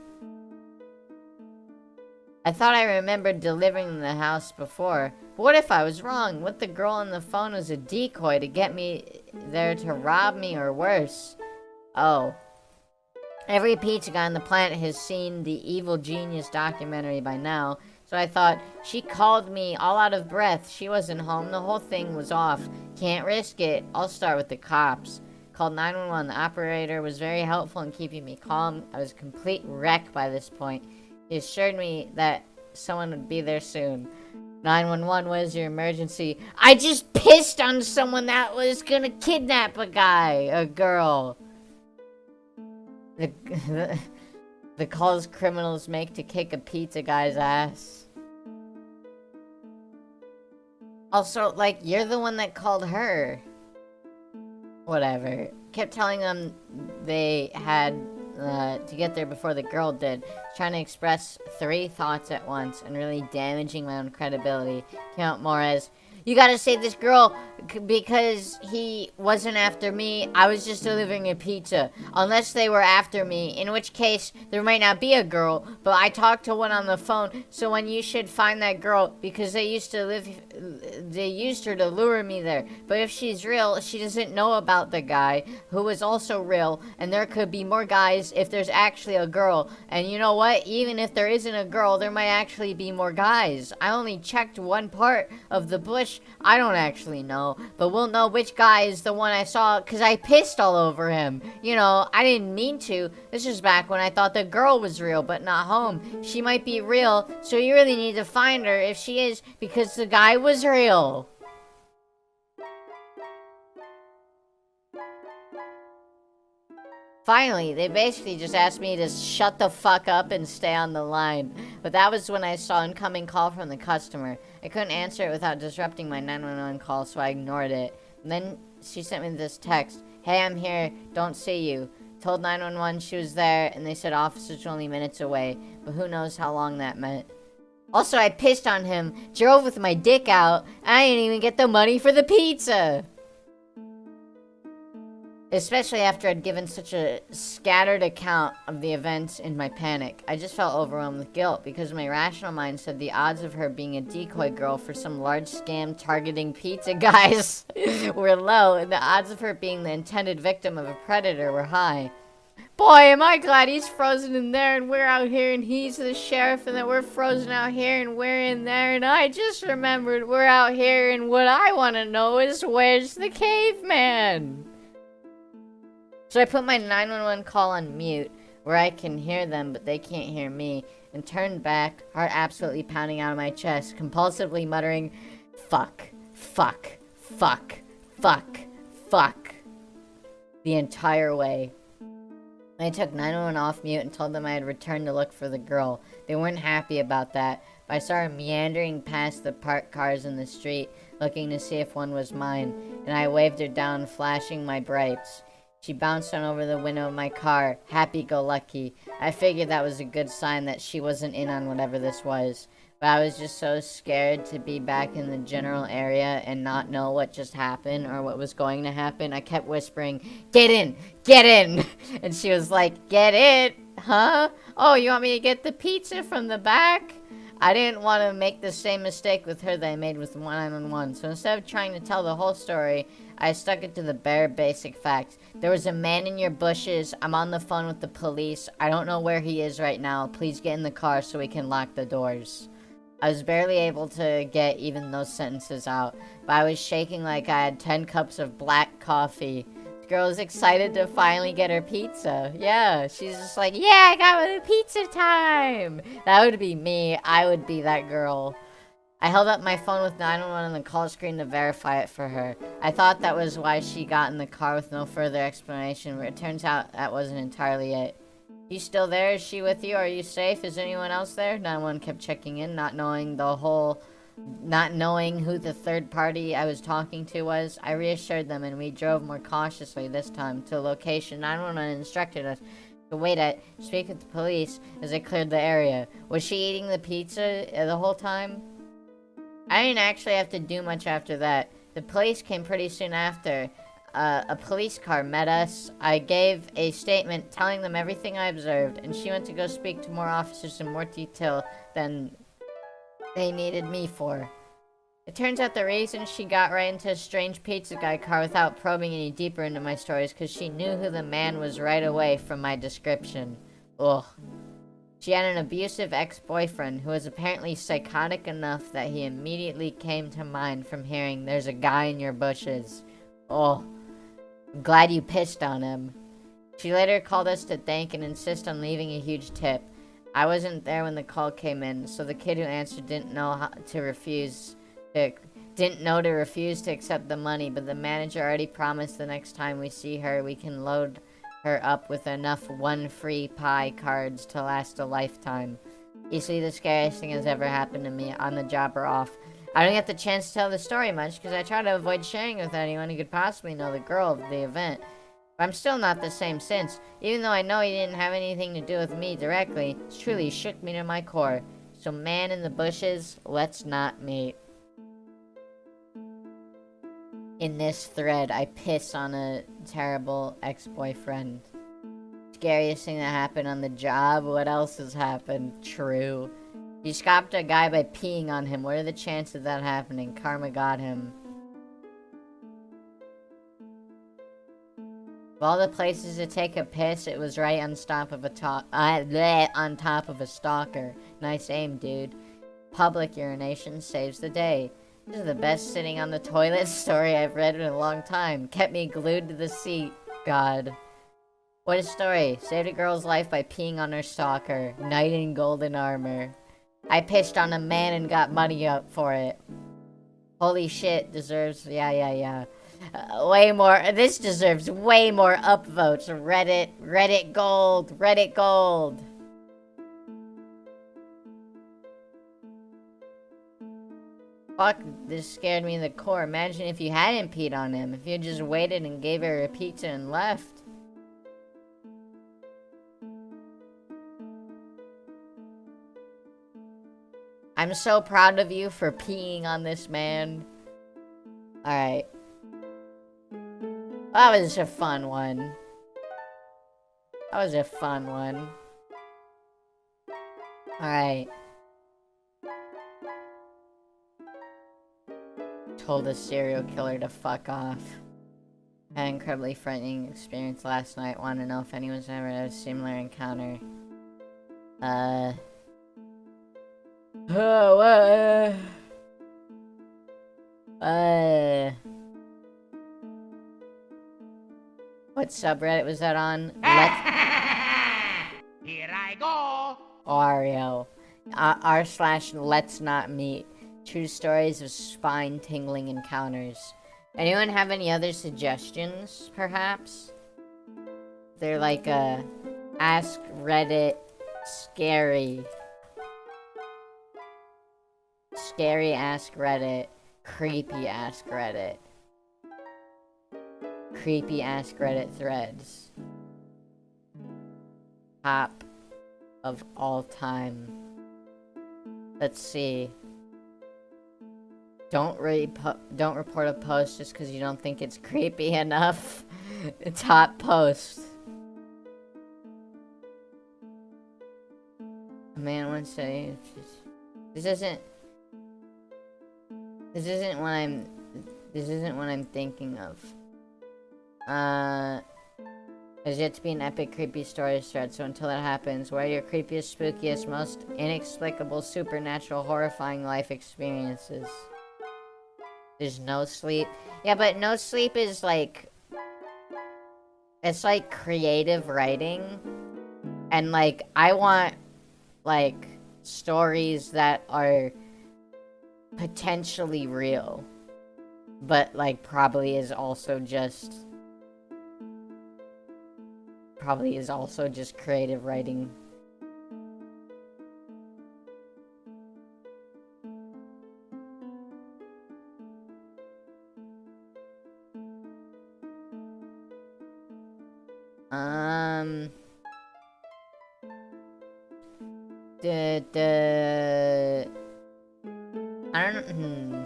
I thought I remembered delivering the house before. But what if I was wrong? What if the girl on the phone was a decoy to get me there to rob me or worse? Oh. Every pizza guy on the planet has seen the Evil Genius documentary by now. So I thought, she called me all out of breath. She wasn't home. The whole thing was off. Can't risk it. I'll start with the cops. Called 911. The operator was very helpful in keeping me calm. I was a complete wreck by this point. He assured me that someone would be there soon. 911, what is your emergency? I just pissed on someone that was gonna kidnap a girl. The calls criminals make to kick a pizza guy's ass. Also, like, you're the one that called her. Whatever. Kept telling them they had to get there before the girl did. Trying to express 3 thoughts at once and really damaging my own credibility. Came out more as, you gotta save this girl because he wasn't after me. I was just delivering a pizza. Unless they were after me, in which case there might not be a girl. But I talked to one on the phone, so when you should find that girl because they used her to lure me there. But if she's real, she doesn't know about the guy who was also real. And there could be more guys if there's actually a girl. And you know what? Even if there isn't a girl, there might actually be more guys. I only checked one part of the bush. I don't actually know, but we'll know which guy is the one I saw because I pissed all over him. You know, I didn't mean to. This was back when I thought the girl was real but not home. She might be real, so you really need to find her if she is because the guy was real. Finally, they basically just asked me to shut the fuck up and stay on the line. But that was when I saw an incoming call from the customer. I couldn't answer it without disrupting my 911 call, so I ignored it. And then she sent me this text. Hey, I'm here. Don't see you. Told 911 she was there, and they said officers were only minutes away. But who knows how long that meant. Also, I pissed on him, drove with my dick out, and I didn't even get the money for the pizza. Especially after I'd given such a scattered account of the events in my panic. I just felt overwhelmed with guilt because my rational mind said the odds of her being a decoy girl for some large scam targeting pizza guys were low, and the odds of her being the intended victim of a predator were high. Boy, am I glad he's frozen in there and we're out here and he's the sheriff and that we're frozen out here and we're in there and I just remembered we're out here and what I want to know is where's the caveman? So I put my 911 call on mute, where I can hear them but they can't hear me, and turned back, heart absolutely pounding out of my chest, compulsively muttering, fuck, fuck, fuck, fuck, fuck, the entire way. I took 911 off mute and told them I had returned to look for the girl. They weren't happy about that, but I started meandering past the parked cars in the street, looking to see if one was mine, and I waved her down, flashing my brights. She bounced on over the window of my car, happy-go-lucky. I figured that was a good sign that she wasn't in on whatever this was. But I was just so scared to be back in the general area and not know what just happened or what was going to happen. I kept whispering, "Get in! Get in!" And she was like, "Get in? Huh? Oh, you want me to get the pizza from the back?" I didn't want to make the same mistake with her that I made with 111. So instead of trying to tell the whole story, I stuck it to the bare basic facts. There was a man in your bushes. I'm on the phone with the police. I don't know where he is right now. Please get in the car so we can lock the doors. I was barely able to get even those sentences out, but I was shaking like I had 10 cups of black coffee. The girl was excited to finally get her pizza. Yeah, she's just like, "Yeah, I got the pizza time!" That would be me. I would be that girl. I held up my phone with 911 on the call screen to verify it for her. I thought that was why she got in the car with no further explanation, but it turns out that wasn't entirely it. "You still there? Is she with you? Are you safe? Is anyone else there?" 911 kept checking in, not knowing who the third party I was talking to was. I reassured them, and we drove more cautiously this time to a location 911 instructed us to wait at, speak with the police as they cleared the area. Was she eating the pizza the whole time? I didn't actually have to do much after that. The police came pretty soon after. A police car met us. I gave a statement telling them everything I observed, and she went to go speak to more officers in more detail than they needed me for. It turns out the reason she got right into a strange pizza guy car without probing any deeper into my story is because she knew who the man was right away from my description. Ugh. She had an abusive ex-boyfriend who was apparently psychotic enough that he immediately came to mind from hearing, "There's a guy in your bushes." Oh, I'm glad you pissed on him. She later called us to thank and insist on leaving a huge tip. I wasn't there when the call came in, so the kid who answered didn't know to refuse to accept the money, but the manager already promised the next time we see her, we can load her up with enough one free pie cards to last a lifetime. Easily the scariest thing has ever happened to me, on the job or off. I don't get the chance to tell the story much because I try to avoid sharing with anyone who could possibly know the girl of the event. But I'm still not the same since. Even though I know he didn't have anything to do with me directly, it's truly shook me to my core. So man in the bushes, let's not meet. In this thread, I piss on a terrible ex-boyfriend. Scariest thing that happened on the job? What else has happened? True. He stopped a guy by peeing on him. What are the chances of that happening? Karma got him. Of all the places to take a piss, it was right on top of a stalker. Nice aim, dude. Public urination saves the day. This is the best sitting on the toilet story I've read in a long time. Kept me glued to the seat. God. What a story. Saved a girl's life by peeing on her stalker. Knight in golden armor. I pissed on a man and got money up for it. Holy shit, deserves... Yeah. Way more... This deserves way more upvotes. Reddit gold. Reddit gold. Fuck, this scared me to the core. Imagine if you hadn't peed on him. If you just waited and gave her a pizza and left. I'm so proud of you for peeing on this man. Alright. That was a fun one. Alright. Told a serial killer to fuck off. Had an incredibly frightening experience last night. Want to know if anyone's ever had a similar encounter. What subreddit was that on? Here I go! Ario. r/let's not meet. True stories of spine-tingling encounters. Anyone have any other suggestions, perhaps? They're like, Ask Reddit. Scary. Scary Ask Reddit. Creepy Ask Reddit. Creepy Ask Reddit threads. Top of all time. Let's see. Don't report a post just because you don't think it's creepy enough. Top post. A man once said, This isn't what I'm thinking of. There's yet to be an epic creepy stories thread, so until that happens, what are your creepiest, spookiest, most inexplicable, supernatural, horrifying life experiences? There's no sleep. Yeah, but no sleep is like... It's like creative writing. And like, I want, like, stories that are potentially real. But like, probably is also just creative writing. I don't know.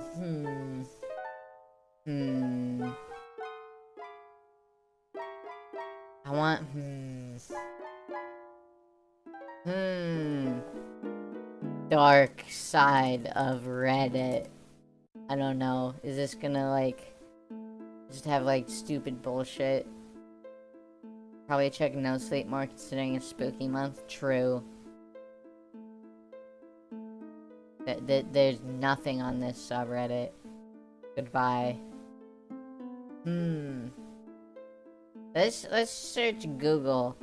I want, dark side of Reddit. I don't know. Is this gonna, like, just have, like, stupid bullshit? Probably check no sleep more considering it's spooky month. True. There's nothing on this subreddit. Goodbye. Let's search Google.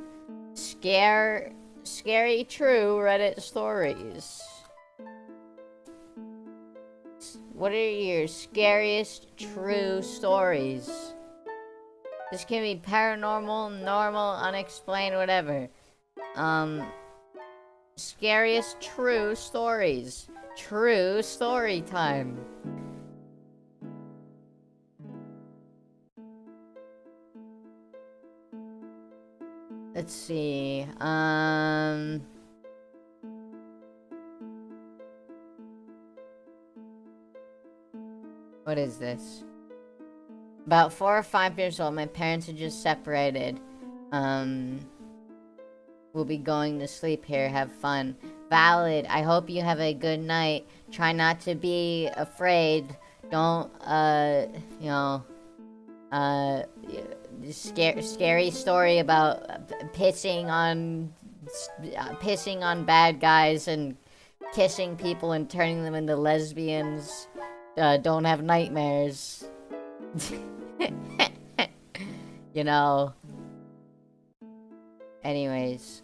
Scary true Reddit stories. What are your scariest true stories? This can be paranormal, normal, unexplained, whatever. Scariest true stories. True story time. Let's see, what is this? About 4 or 5 years old, my parents had just separated. We'll be going to sleep here, have fun. Valid, I hope you have a good night. Try not to be afraid. Don't, scary story about pissing on bad guys and kissing people and turning them into lesbians. Don't have nightmares. You know. Anyways,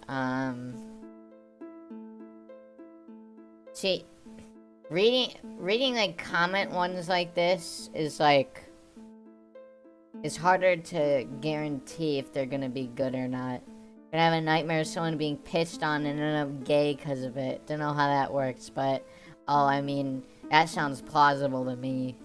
see, reading like comment ones like this is like, it's harder to guarantee if they're gonna be good or not. Gonna have a nightmare of someone being pissed on and end up gay because of it. Don't know how that works, but I mean, that sounds plausible to me.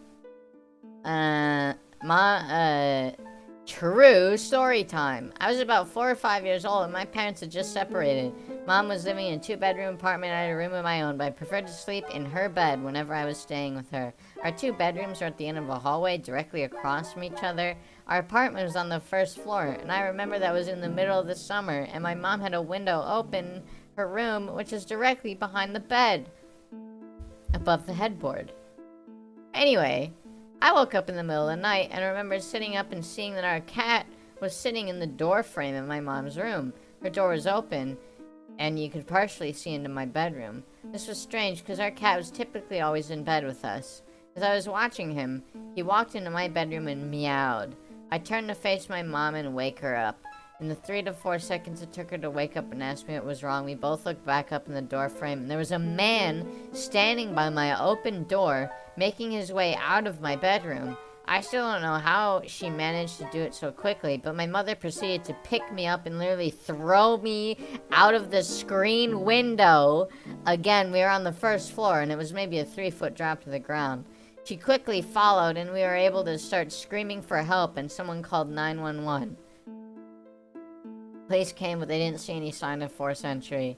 True story time. I was about 4 or 5 years old and my parents had just separated. Mom was living in a 2-bedroom apartment. I had a room of my own, but I preferred to sleep in her bed whenever I was staying with her. Our 2 bedrooms were at the end of a hallway directly across from each other. Our apartment was on the first floor, and I remember that was in the middle of the summer, and my mom had a window open her room, which is directly behind the bed, above the headboard. Anyway, I woke up in the middle of the night and remember sitting up and seeing that our cat was sitting in the door frame of my mom's room. Her door was open, and you could partially see into my bedroom. This was strange because our cat was typically always in bed with us. As I was watching him, he walked into my bedroom and meowed. I turned to face my mom and wake her up. In the 3 to 4 seconds it took her to wake up and ask me what was wrong, we both looked back up in the door frame, and there was a man standing by my open door, making his way out of my bedroom. I still don't know how she managed to do it so quickly, but my mother proceeded to pick me up and literally throw me out of the screen window. Again, we were on the first floor, and it was maybe a 3-foot drop to the ground. She quickly followed, and we were able to start screaming for help, and someone called 911. Police came, but they didn't see any sign of forced entry.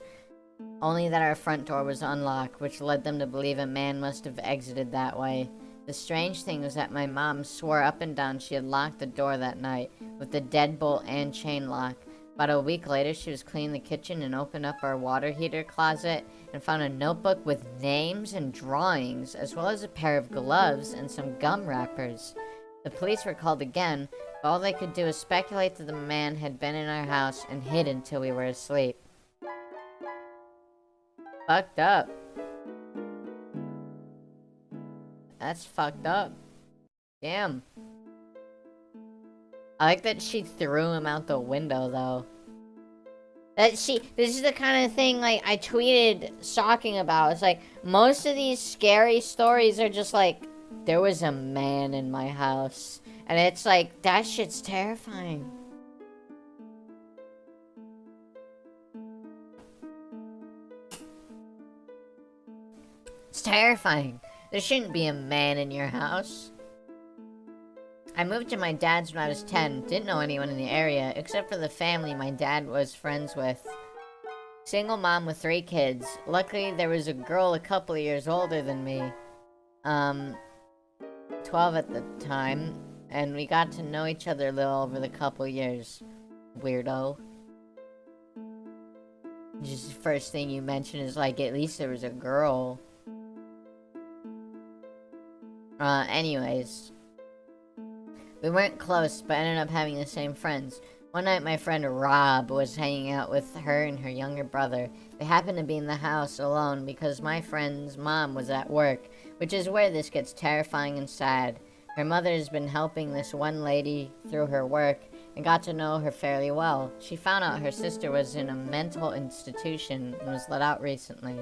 Only that our front door was unlocked, which led them to believe a man must have exited that way. The strange thing was that my mom swore up and down she had locked the door that night, with the deadbolt and chain lock. About a week later, she was cleaning the kitchen and opened up our water heater closet and found a notebook with names and drawings, as well as a pair of gloves and some gum wrappers. The police were called again, but all they could do was speculate that the man had been in our house and hid until we were asleep. Fucked up. That's fucked up. Damn. I like that she threw him out the window, though. This is the kind of thing, like, I tweeted shocking about. It's like, most of these scary stories are just like, there was a man in my house. And it's like, that shit's terrifying. It's terrifying. There shouldn't be a man in your house. I moved to my dad's when I was 10. Didn't know anyone in the area, except for the family my dad was friends with. Single mom with 3 kids. Luckily, there was a girl a couple of years older than me. 12 at the time. And we got to know each other a little over the couple years. Weirdo. Just the first thing you mention is like, at least there was a girl. Anyways. We weren't close, but ended up having the same friends. One night, my friend Rob was hanging out with her and her younger brother. They happened to be in the house alone because my friend's mom was at work, which is where this gets terrifying and sad. Her mother has been helping this one lady through her work and got to know her fairly well. She found out her sister was in a mental institution and was let out recently.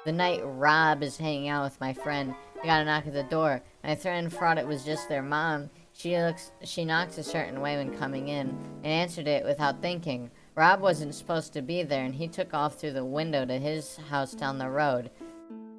The night Rob is hanging out with my friend, we got a knock at the door. My friend thought it was just their mom. She knocks a certain way when coming in, and answered it without thinking. Rob wasn't supposed to be there, and he took off through the window to his house down the road.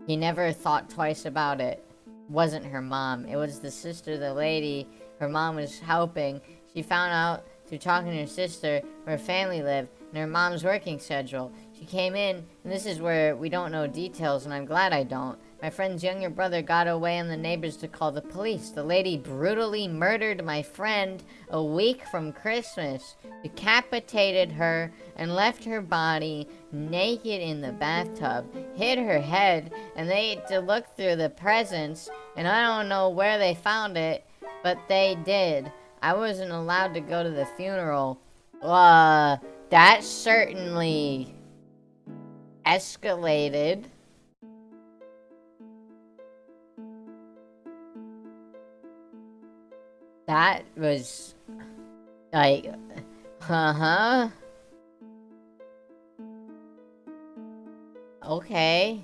He never thought twice about it. Wasn't her mom. It was the sister, the lady her mom was helping. She found out through talking to her sister where her family lived and her mom's working schedule. She came in, and this is where we don't know details, and I'm glad I don't. My friend's younger brother got away on the neighbors to call the police. The lady brutally murdered my friend a week from Christmas, decapitated her, and left her body naked in the bathtub, hid her head, and they had to look through the presents, and I don't know where they found it, but they did. I wasn't allowed to go to the funeral. That certainly escalated. That was, like, okay.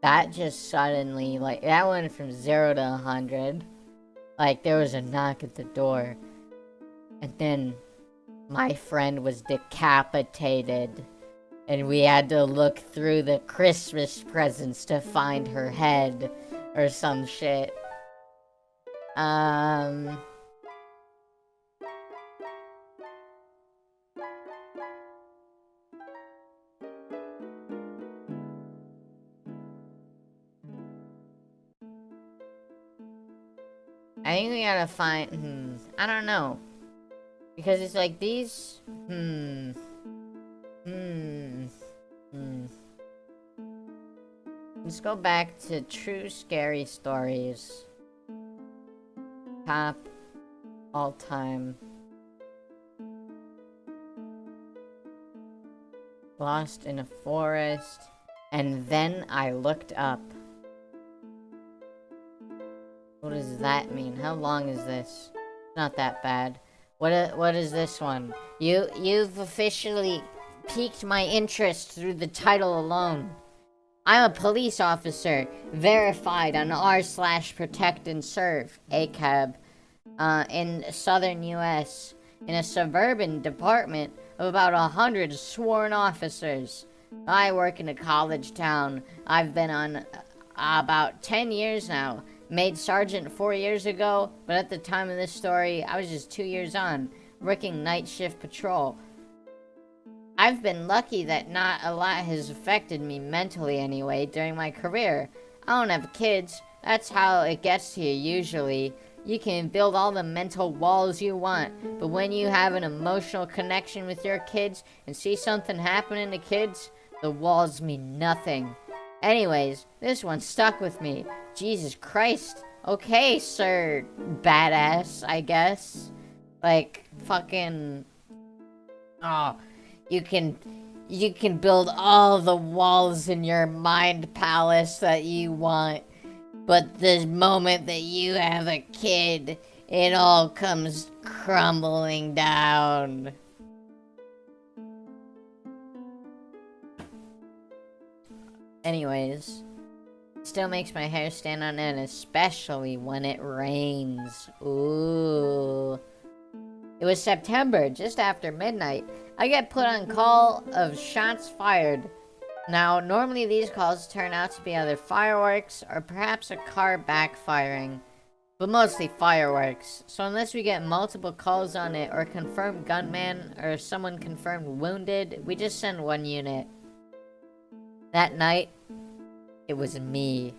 That just suddenly, like, that went from 0 to 100. Like, there was a knock at the door. And then my friend was decapitated. And we had to look through the Christmas presents to find her head. Or some shit. I think we gotta find, I don't know. Because it's like these, Let's go back to true scary stories. Top all time. Lost in a forest. And then I looked up. What does that mean? How long is this? Not that bad. What is this one? You've officially piqued my interest through the title alone. I'm a police officer, verified on r/protect and serve, ACAB, in southern U.S., in a suburban department of about 100 sworn officers. I work in a college town. I've been on about 10 years now. Made sergeant 4 years ago, but at the time of this story, I was just 2 years on, working night shift patrol. I've been lucky that not a lot has affected me mentally anyway during my career. I don't have kids. That's how it gets to you usually. You can build all the mental walls you want, but when you have an emotional connection with your kids and see something happening to kids, the walls mean nothing. Anyways, this one stuck with me. Jesus Christ. Okay, sir, badass, I guess. Like, fucking... Oh, you can build all the walls in your mind palace that you want, but the moment that you have a kid, it all comes crumbling down. Anyways, still makes my hair stand on end, especially when it rains. Ooh. It was September, just after midnight. I get put on call of shots fired. Now, normally these calls turn out to be either fireworks or perhaps a car backfiring, but mostly fireworks. So unless we get multiple calls on it or confirmed gunman or someone confirmed wounded, we just send one unit. That night, it was me.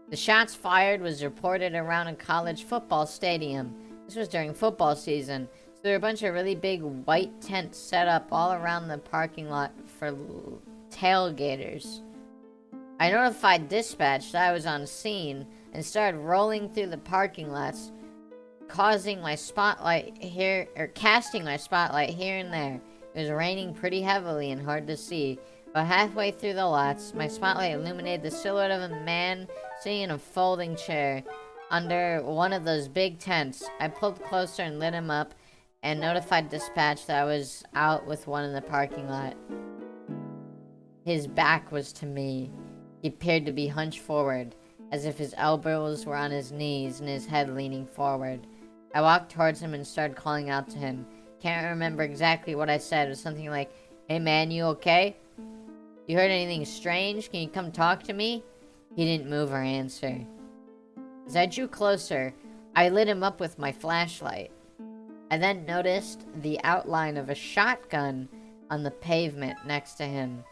The shots fired was reported around a college football stadium. This was during football season. So there were a bunch of really big white tents set up all around the parking lot for tailgaters. I notified dispatch that I was on scene and started rolling through the parking lots, casting my spotlight here and there. It was raining pretty heavily and hard to see. About halfway through the lots, my spotlight illuminated the silhouette of a man sitting in a folding chair under one of those big tents. I pulled closer and lit him up and notified dispatch that I was out with one in the parking lot. His back was to me. He appeared to be hunched forward, as if his elbows were on his knees and his head leaning forward. I walked towards him and started calling out to him. Can't remember exactly what I said. It was something like, "Hey man, you okay? You heard anything strange? Can you come talk to me?" He didn't move or answer. As I drew closer, I lit him up with my flashlight. I then noticed the outline of a shotgun on the pavement next to him.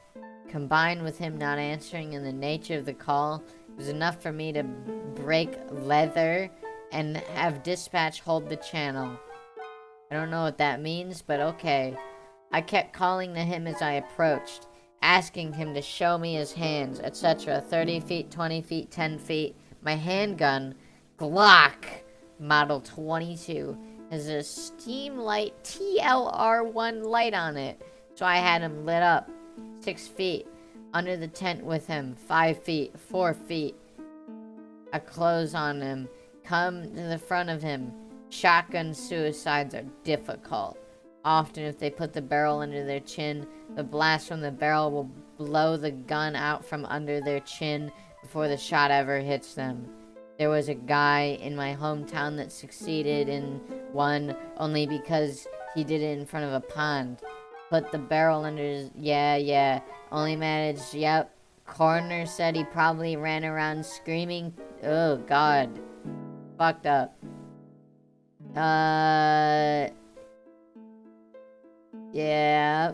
Combined with him not answering and the nature of the call, it was enough for me to break leather and have dispatch hold the channel. I don't know what that means, but okay. I kept calling to him as I approached, asking him to show me his hands, etc. 30 feet, 20 feet, 10 feet. My handgun, Glock Model 22, has a Steamlight TLR1 light on it, so I had him lit up. 6 feet. Under the tent with him. 5 feet. 4 feet. I close on him. Come to the front of him. Shotgun suicides are difficult. Often if they put the barrel under their chin, the blast from the barrel will blow the gun out from under their chin before the shot ever hits them. There was a guy in my hometown that succeeded in one only because he did it in front of a pond. Put the barrel under his... Yeah. Only managed... Yep. Coroner said he probably ran around screaming... Oh, God. Fucked up. Yeah.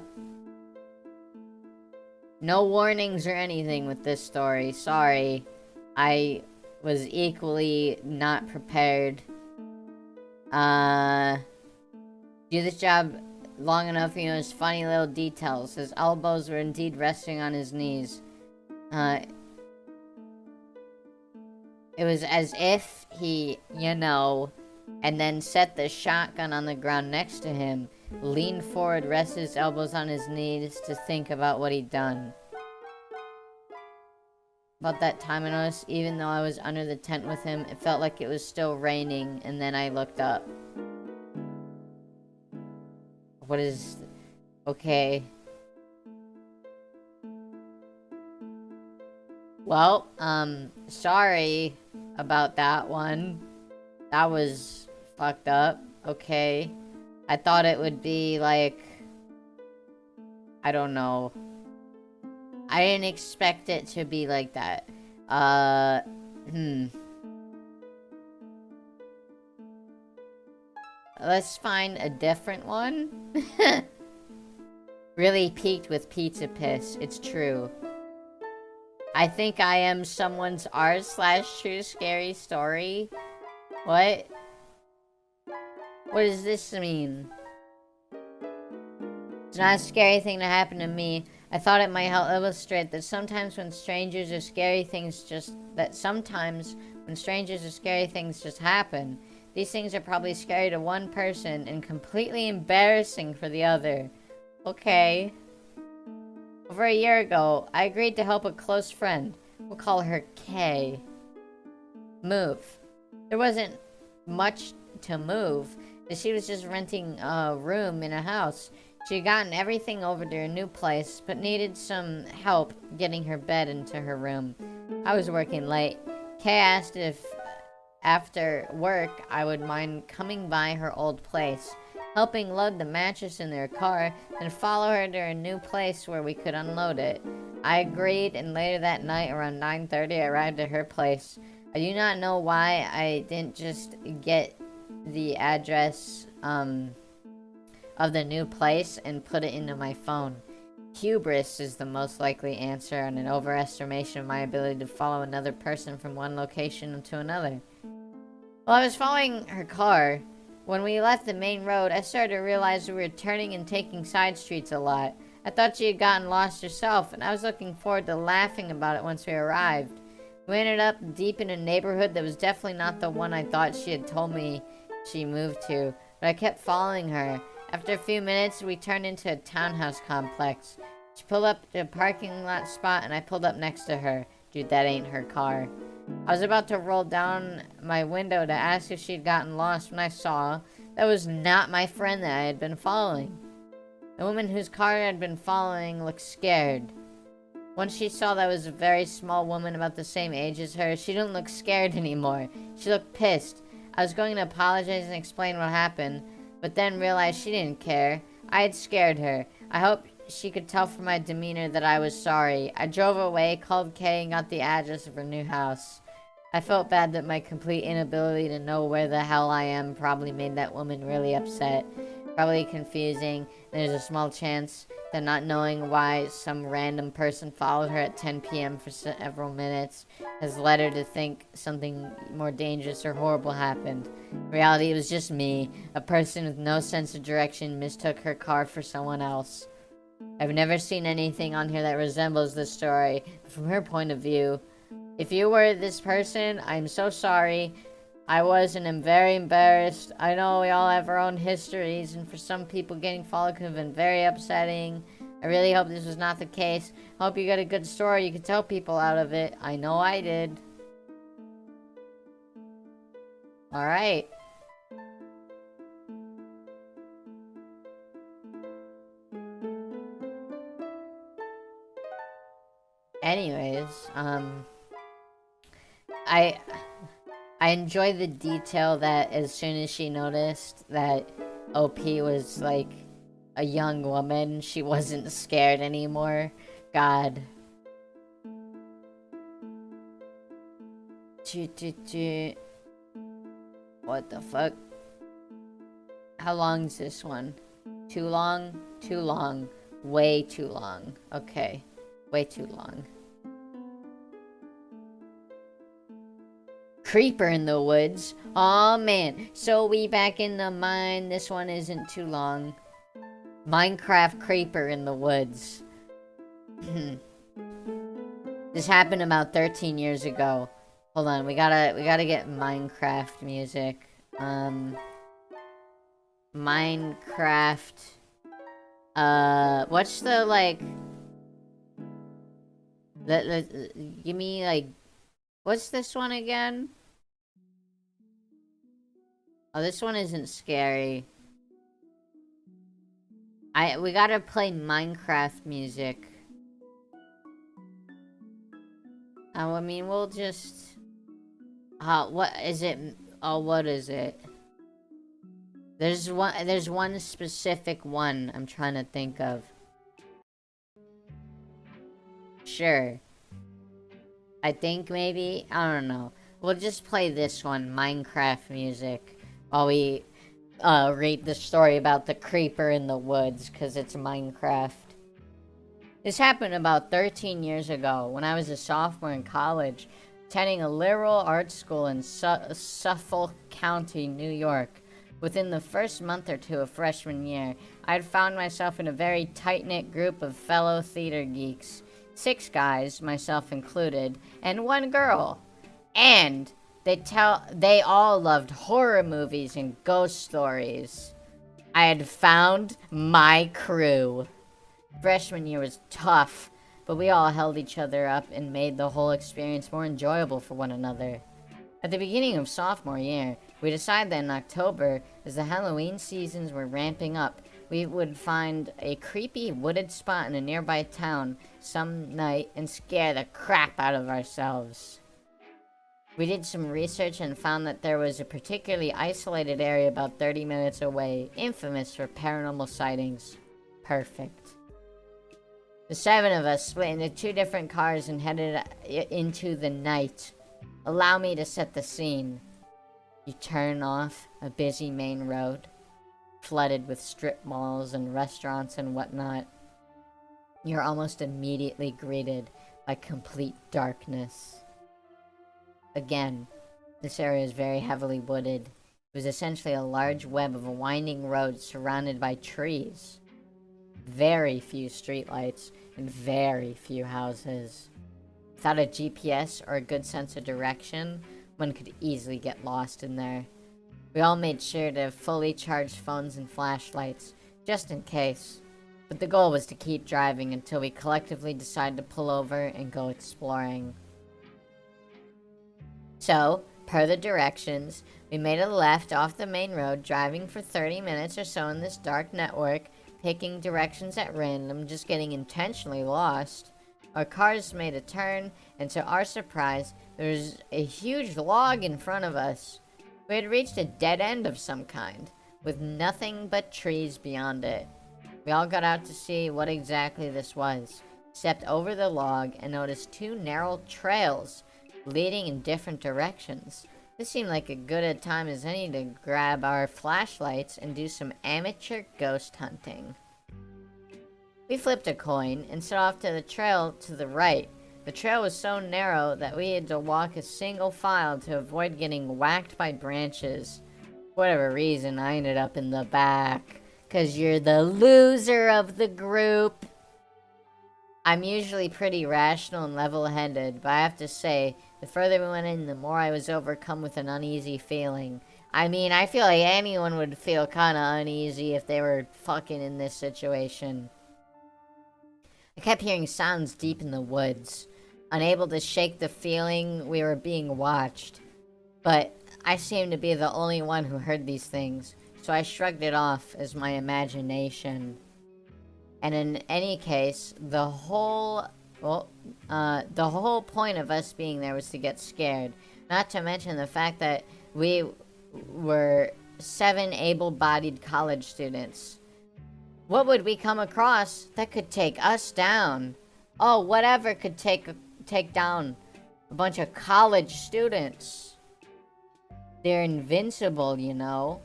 No warnings or anything with this story. Sorry. I was equally not prepared. Do this job long enough, you notice funny little details. His elbows were indeed resting on his knees. It was as if he, and then set the shotgun on the ground next to him, leaned forward, rested his elbows on his knees to think about what he'd done. About that time I noticed, even though I was under the tent with him, it felt like it was still raining, and then I looked up. What is... Okay. Well, sorry about that one. That was fucked up. Okay. I thought it would be like, I don't know. I didn't expect it to be like that. Uh, hmm. Let's find a different one. Really peaked with pizza piss. It's true. I think I am someone's r/true scary story. What? What does this mean? It's not a scary thing to happen to me. I thought it might help illustrate that sometimes when strangers are scary things just happen. These things are probably scary to one person and completely embarrassing for the other. Okay. Over a year ago, I agreed to help a close friend. We'll call her Kay. Move. There wasn't much to move, as she was just renting a room in a house. She had gotten everything over to her new place, but needed some help getting her bed into her room. I was working late. Kay asked if after work I would mind coming by her old place, helping load the mattress in their car, and follow her to her new place where we could unload it. I agreed, and later that night around 9:30 I arrived at her place. I do not know why I didn't just get the address of the new place and put it into my phone. Hubris is the most likely answer, and an overestimation of my ability to follow another person from one location to another. While I was following her car, when we left the main road, I started to realize we were turning and taking side streets a lot. I thought she had gotten lost herself, and I was looking forward to laughing about it once we arrived. We ended up deep in a neighborhood that was definitely not the one I thought she had told me she moved to, but I kept following her. After a few minutes, we turned into a townhouse complex. She pulled up to a parking lot spot, and I pulled up next to her. Dude, that ain't her car. I was about to roll down my window to ask if she'd gotten lost when I saw that was not my friend that I had been following. The woman whose car I had been following looked scared. Once she saw that I was a very small woman about the same age as her, she didn't look scared anymore. She looked pissed. I was going to apologize and explain what happened, but then realized she didn't care. I had scared her. I hoped she could tell from my demeanor that I was sorry. I drove away, called Kay, and got the address of her new house. I felt bad that my complete inability to know where the hell I am probably made that woman really upset. Probably confusing. There's a small chance that not knowing why some random person followed her at 10 p.m. for several minutes has led her to think something more dangerous or horrible happened. In reality, it was just me. A person with no sense of direction mistook her car for someone else. I've never seen anything on here that resembles this story, but from her point of view, if you were this person, I'm so sorry. I was and am very embarrassed. I know we all have our own histories, and for some people, getting followed could have been very upsetting. I really hope this was not the case. Hope you got a good story you could tell people out of it. I know I did. Alright. Anyways, I I enjoy the detail that as soon as she noticed that OP was like a young woman, she wasn't scared anymore. God. What the fuck? How long is this one? Too long? Too long. Way too long. Okay. Way too long. Creeper in the woods. Aw, man. So we back in the mine. This one isn't too long. Minecraft creeper in the woods. This happened about 13 years ago. Hold on, we gotta get Minecraft music. Minecraft. What's the like? Give me like, what's this one again? Oh, this one isn't scary. We gotta play Minecraft music. I mean, we'll just... what is it? Oh, what is it? There's one specific one I'm trying to think of. Sure. I think maybe, I don't know. We'll just play this one, Minecraft music, while we read the story about the creeper in the woods, because it's Minecraft. This happened about 13 years ago, when I was a sophomore in college, attending a liberal arts school in Suffolk County, New York. Within the first month or two of freshman year, I had found myself in a very tight-knit group of fellow theater geeks. 6 guys, myself included, and 1 girl. And they all loved horror movies and ghost stories. I had found my crew. Freshman year was tough, but we all held each other up and made the whole experience more enjoyable for one another. At the beginning of sophomore year, we decided that in October, as the Halloween seasons were ramping up, we would find a creepy wooded spot in a nearby town some night and scare the crap out of ourselves. We did some research and found that there was a particularly isolated area about 30 minutes away, infamous for paranormal sightings. Perfect. The 7 of us split into 2 different cars and headed into the night. Allow me to set the scene. You turn off a busy main road, flooded with strip malls and restaurants and whatnot. You're almost immediately greeted by complete darkness. Again, this area is very heavily wooded. It was essentially a large web of a winding road surrounded by trees. Very few streetlights and very few houses. Without a GPS or a good sense of direction, one could easily get lost in there. We all made sure to have fully charged phones and flashlights, just in case. But the goal was to keep driving until we collectively decided to pull over and go exploring. So, per the directions, we made a left off the main road, driving for 30 minutes or so in this dark network, taking directions at random, just getting intentionally lost. Our cars made a turn, and to our surprise, there was a huge log in front of us. We had reached a dead end of some kind, with nothing but trees beyond it. We all got out to see what exactly this was, stepped over the log, and noticed 2 narrow trails leading in different directions. This seemed like as good a time as any to grab our flashlights and do some amateur ghost hunting. We flipped a coin and set off to the trail to the right. The trail was so narrow that we had to walk a single file to avoid getting whacked by branches. For whatever reason, I ended up in the back. 'Cause you're the loser of the group. I'm usually pretty rational and level-headed, but I have to say, the further we went in, the more I was overcome with an uneasy feeling. I mean, I feel like anyone would feel kinda uneasy if they were fucking in this situation. I kept hearing sounds deep in the woods, unable to shake the feeling we were being watched. But I seemed to be the only one who heard these things, so I shrugged it off as my imagination. And in any case, the whole point of us being there was to get scared. Not to mention the fact that we were 7 able-bodied college students. What would we come across that could take us down? Oh, whatever could take down a bunch of college students. They're invincible, you know.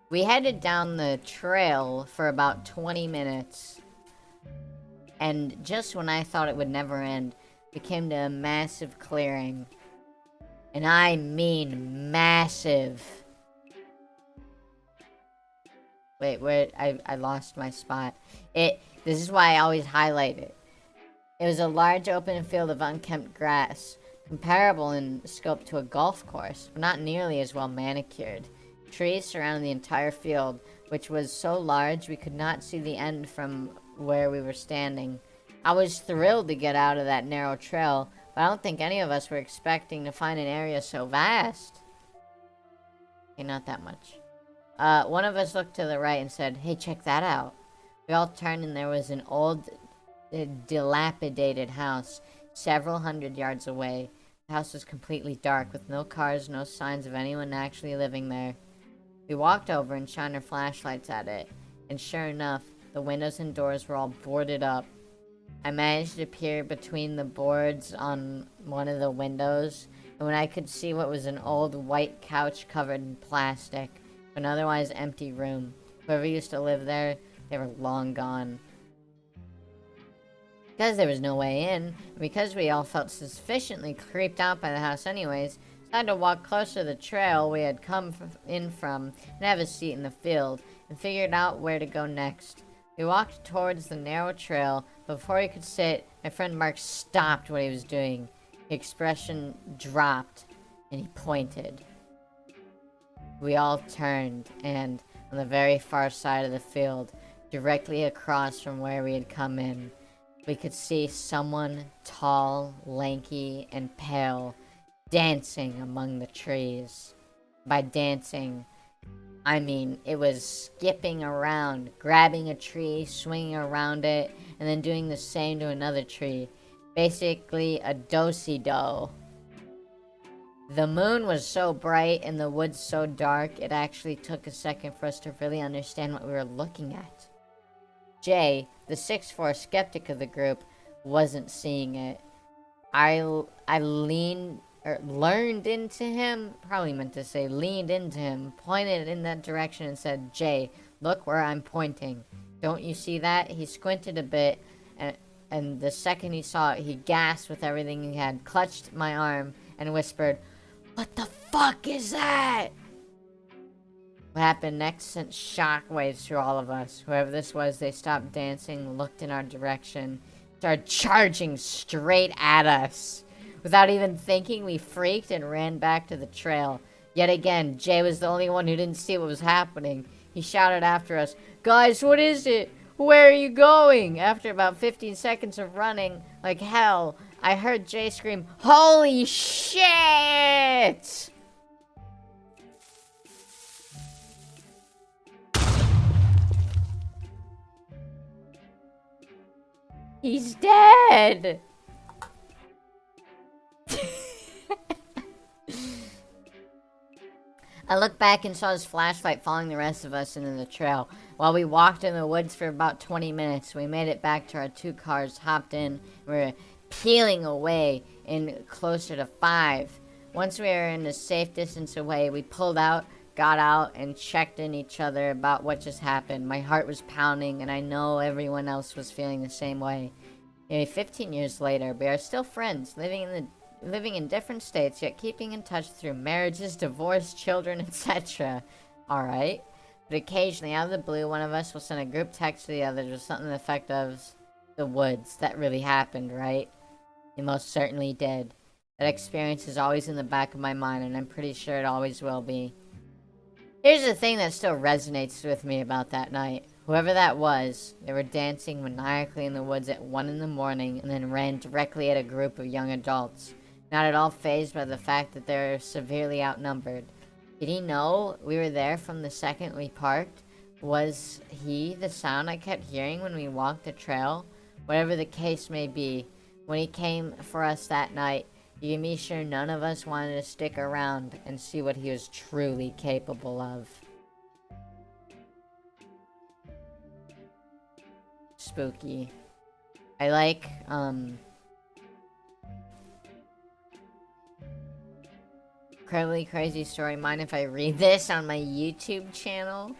We headed down the trail for about 20 minutes. And just when I thought it would never end, we came to a massive clearing. And I mean massive. Wait, where? I lost my spot. This is why I always highlight it. It was a large open field of unkempt grass, comparable in scope to a golf course, but not nearly as well manicured. Trees surrounded the entire field, which was so large we could not see the end from where we were standing. I was thrilled to get out of that narrow trail, but I don't think any of us were expecting to find an area so vast. Okay, not that much. One of us looked to the right and said, "Hey, check that out." We all turned and there was an old a dilapidated house several hundred yards away. The house was completely dark, with no cars, no signs of anyone actually living there. We walked over and shined our flashlights at it, and sure enough, the windows and doors were all boarded up. I managed to peer between the boards on one of the windows, and when I could see what was an old white couch covered in plastic, an otherwise empty room. Whoever used to live there, they were long gone. Because there was no way in, and because we all felt sufficiently creeped out by the house anyways, decided to walk closer to the trail we had come in from and have a seat in the field, and figured out where to go next. We walked towards the narrow trail, but before we could sit, my friend Mark stopped what he was doing. His expression dropped, and he pointed. We all turned, and on the very far side of the field, directly across from where we had come in, we could see someone tall, lanky, and pale dancing among the trees. By dancing, I mean it was skipping around, grabbing a tree, swinging around it, and then doing the same to another tree. Basically a do-si-do. The moon was so bright and the woods so dark, it actually took a second for us to really understand what we were looking at. Jay, the 6'4" skeptic of the group, wasn't seeing it. I leaned into him, probably meant to say leaned into him, pointed in that direction and said, "Jay, look where I'm pointing. Don't you see that?" He squinted a bit, and the second he saw it, he gasped with everything he had, clutched my arm, and whispered, "What the fuck is that?" What happened next sent shockwaves through all of us. Whoever this was, they stopped dancing, looked in our direction, started charging straight at us. Without even thinking, we freaked and ran back to the trail. Yet again, Jay was the only one who didn't see what was happening. He shouted after us, "Guys, what is it? Where are you going?" After about 15 seconds of running like hell, I heard Jay scream, "Holy shit!" He's dead! I looked back and saw his flashlight following the rest of us into the trail. While we walked in the woods for about 20 minutes, we made it back to our 2 cars, hopped in, we were peeling away in closer to 5. Once we were in a safe distance away, we pulled out, got out, and checked in each other about what just happened. My heart was pounding, and I know everyone else was feeling the same way. Nearly 15 years later, we are still friends, living in different states, yet keeping in touch through marriages, divorce, children, etc. Alright. But occasionally, out of the blue, one of us will send a group text to the others with something to the effect of, "The woods, that really happened, right?" It most certainly did. That experience is always in the back of my mind, and I'm pretty sure it always will be. Here's the thing that still resonates with me about that night. Whoever that was, they were dancing maniacally in the woods at 1 in the morning and then ran directly at a group of young adults. Not at all fazed by the fact that they're severely outnumbered. Did he know we were there from the second we parked? Was he the sound I kept hearing when we walked the trail? Whatever the case may be, when he came for us that night, you can be sure none of us wanted to stick around and see what he was truly capable of. Spooky. I like, incredibly crazy story. Mind if I read this on my YouTube channel?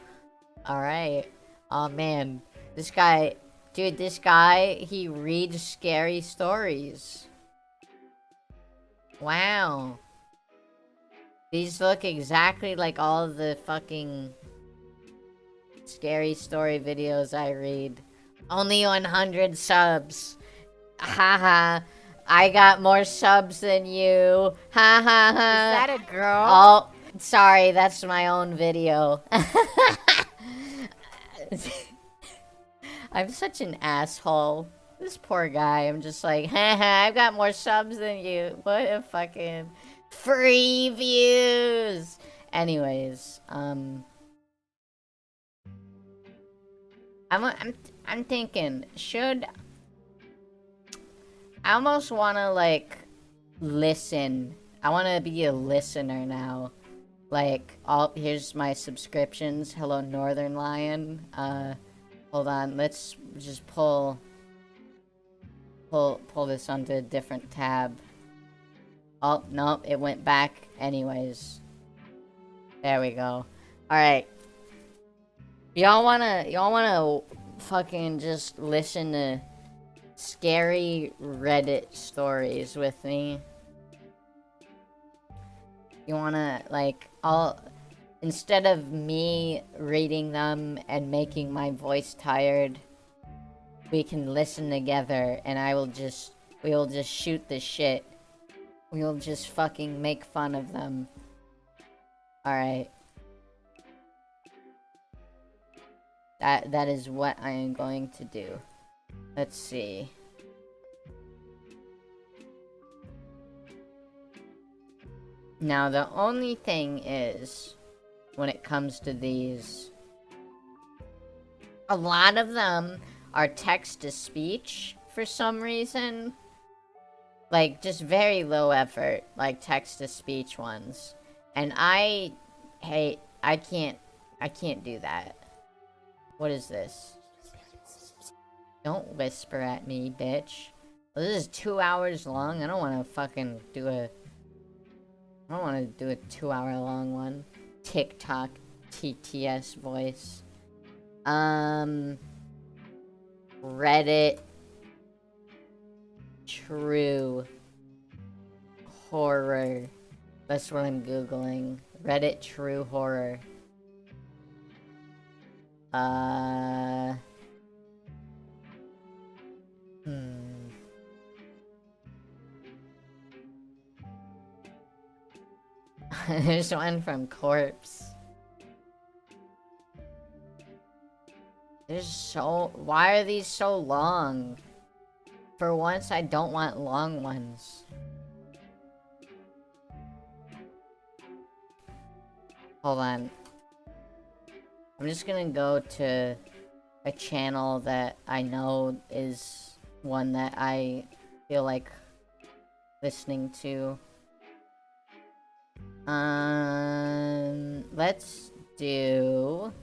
Alright. Oh man. This guy, dude, he reads scary stories. Wow. These look exactly like all of the fucking scary story videos I read. Only 100 subs. Haha. I got more subs than you. Ha ha ha. Is that a girl? Oh, sorry, that's my own video. I'm such an asshole. This poor guy, I'm just like, haha, I've got more subs than you. What a fucking free views. Anyways, I'm thinking, should I almost wanna, like, listen. I wanna be a listener now. Like, here's my subscriptions. Hello, Northern Lion. Hold on. Let's just pull this onto a different tab. Oh, nope, it went back anyways. There we go. Alright. Y'all wanna fucking just listen to scary Reddit stories with me? You wanna, like, instead of me reading them and making my voice tired, we can listen together and we will just shoot the shit. We will just fucking make fun of them. Alright. That is what I am going to do. Let's see. Now, the only thing is, when it comes to these, a lot of them are text-to-speech for some reason. Like, just very low effort, like text-to-speech ones. And I can't do that. What is this? Don't whisper at me, bitch. Well, this is 2 hours long. I don't want to fucking do a... I don't want to do a 2 hour long one. TikTok TTS voice. Reddit true horror. That's what I'm googling. Reddit true horror. There's one from Corpse. Why are these so long? For once, I don't want long ones. Hold on. I'm just gonna go to a channel that I know is one that I feel like listening to. Let's do...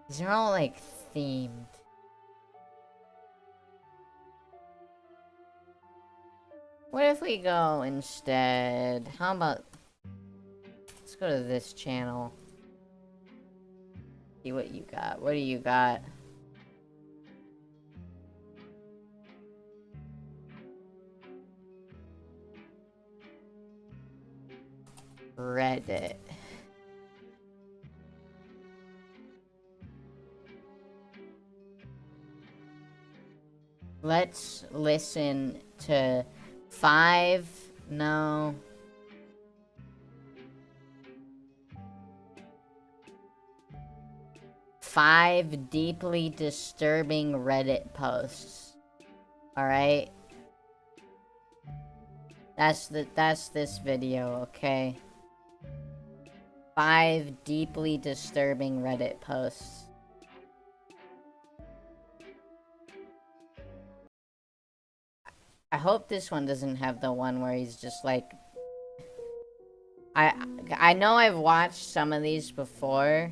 These are all, like, themed. What if we go instead? How about... Let's go to this channel. See what you got. What do you got? Reddit. Let's listen to 5... No. Five deeply disturbing Reddit posts. Alright? That's this video, okay? 5 deeply disturbing Reddit posts. I hope this one doesn't have the one where he's just like... I know I've watched some of these before.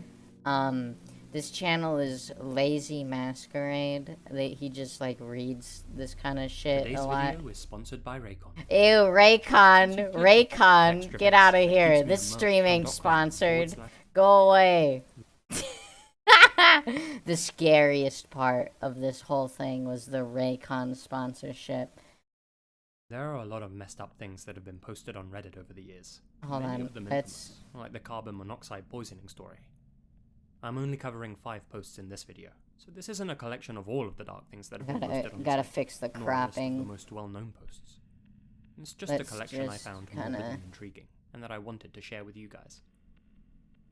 This channel is Lazy Masquerade. He just like reads this kind of shit Today's a lot. video is sponsored by Raycon. Ew, Raycon, Raycon, extra get bits, out of it here. keeps me This in stream ain't month.com sponsored. / Go away. The scariest part of this whole thing was the Raycon sponsorship. There are a lot of messed up things that have been posted on Reddit over the years. Hold Many on, of them let's... infamous, like the carbon monoxide poisoning story. I'm only covering 5 posts in this video, so this isn't a collection of all of the dark things that have been posted on the Gotta site, fix the nor a list of cropping. the most well-known posts. It's just a Let's collection I just found kinda... morbidly intriguing, and that I wanted to share with you guys.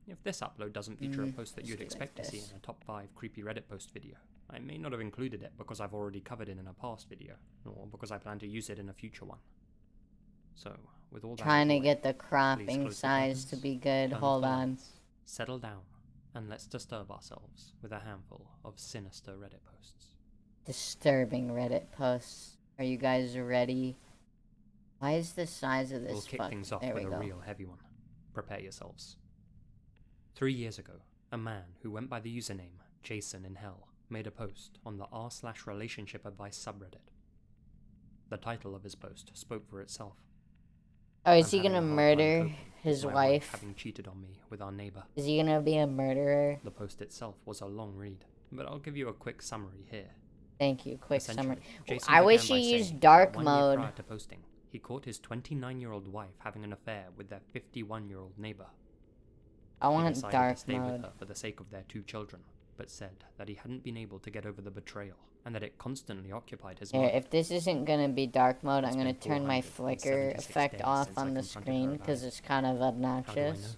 If this upload doesn't feature a post that you'd just do like expect to see this. in a top 5 creepy Reddit post video, I may not have included it because I've already covered it in a past video, or because I plan to use it in a future one. So, with all that Trying to out of the way, get the please cropping close the size to curtains, be good. turn off Hold the on. lights, settle down, and let's disturb ourselves with a handful of sinister Reddit posts. Disturbing Reddit posts. Are you guys ready? Why is the size of this We'll kick fuck? things off There with we a go. real heavy one. Prepare yourselves. 3 years ago, a man who went by the username Jason in Hell made a post on the r/relationship advice subreddit. The title of his post spoke for itself. Oh, is I'm he having gonna a hard time murder coping with his my wife? having cheated on me with our neighbor. Is he gonna be a murderer? The post itself was a long read, but I'll give you a quick summary here. Thank you. Quick Essentially, summary. Jason I began wish by he saying used that dark 1 year mode. prior to posting, he caught his 29-year-old wife having an affair with their 51-year-old neighbor. I He want decided dark to stay with mode. her for the sake of their 2 children, but said that he hadn't been able to get over the betrayal, and that it constantly occupied his Here, mind. if this isn't gonna be dark mode, It's I'm gonna been turn my 476 flicker effect days off since I on the confronted her screen about because it. it's kind of How do I know? obnoxious.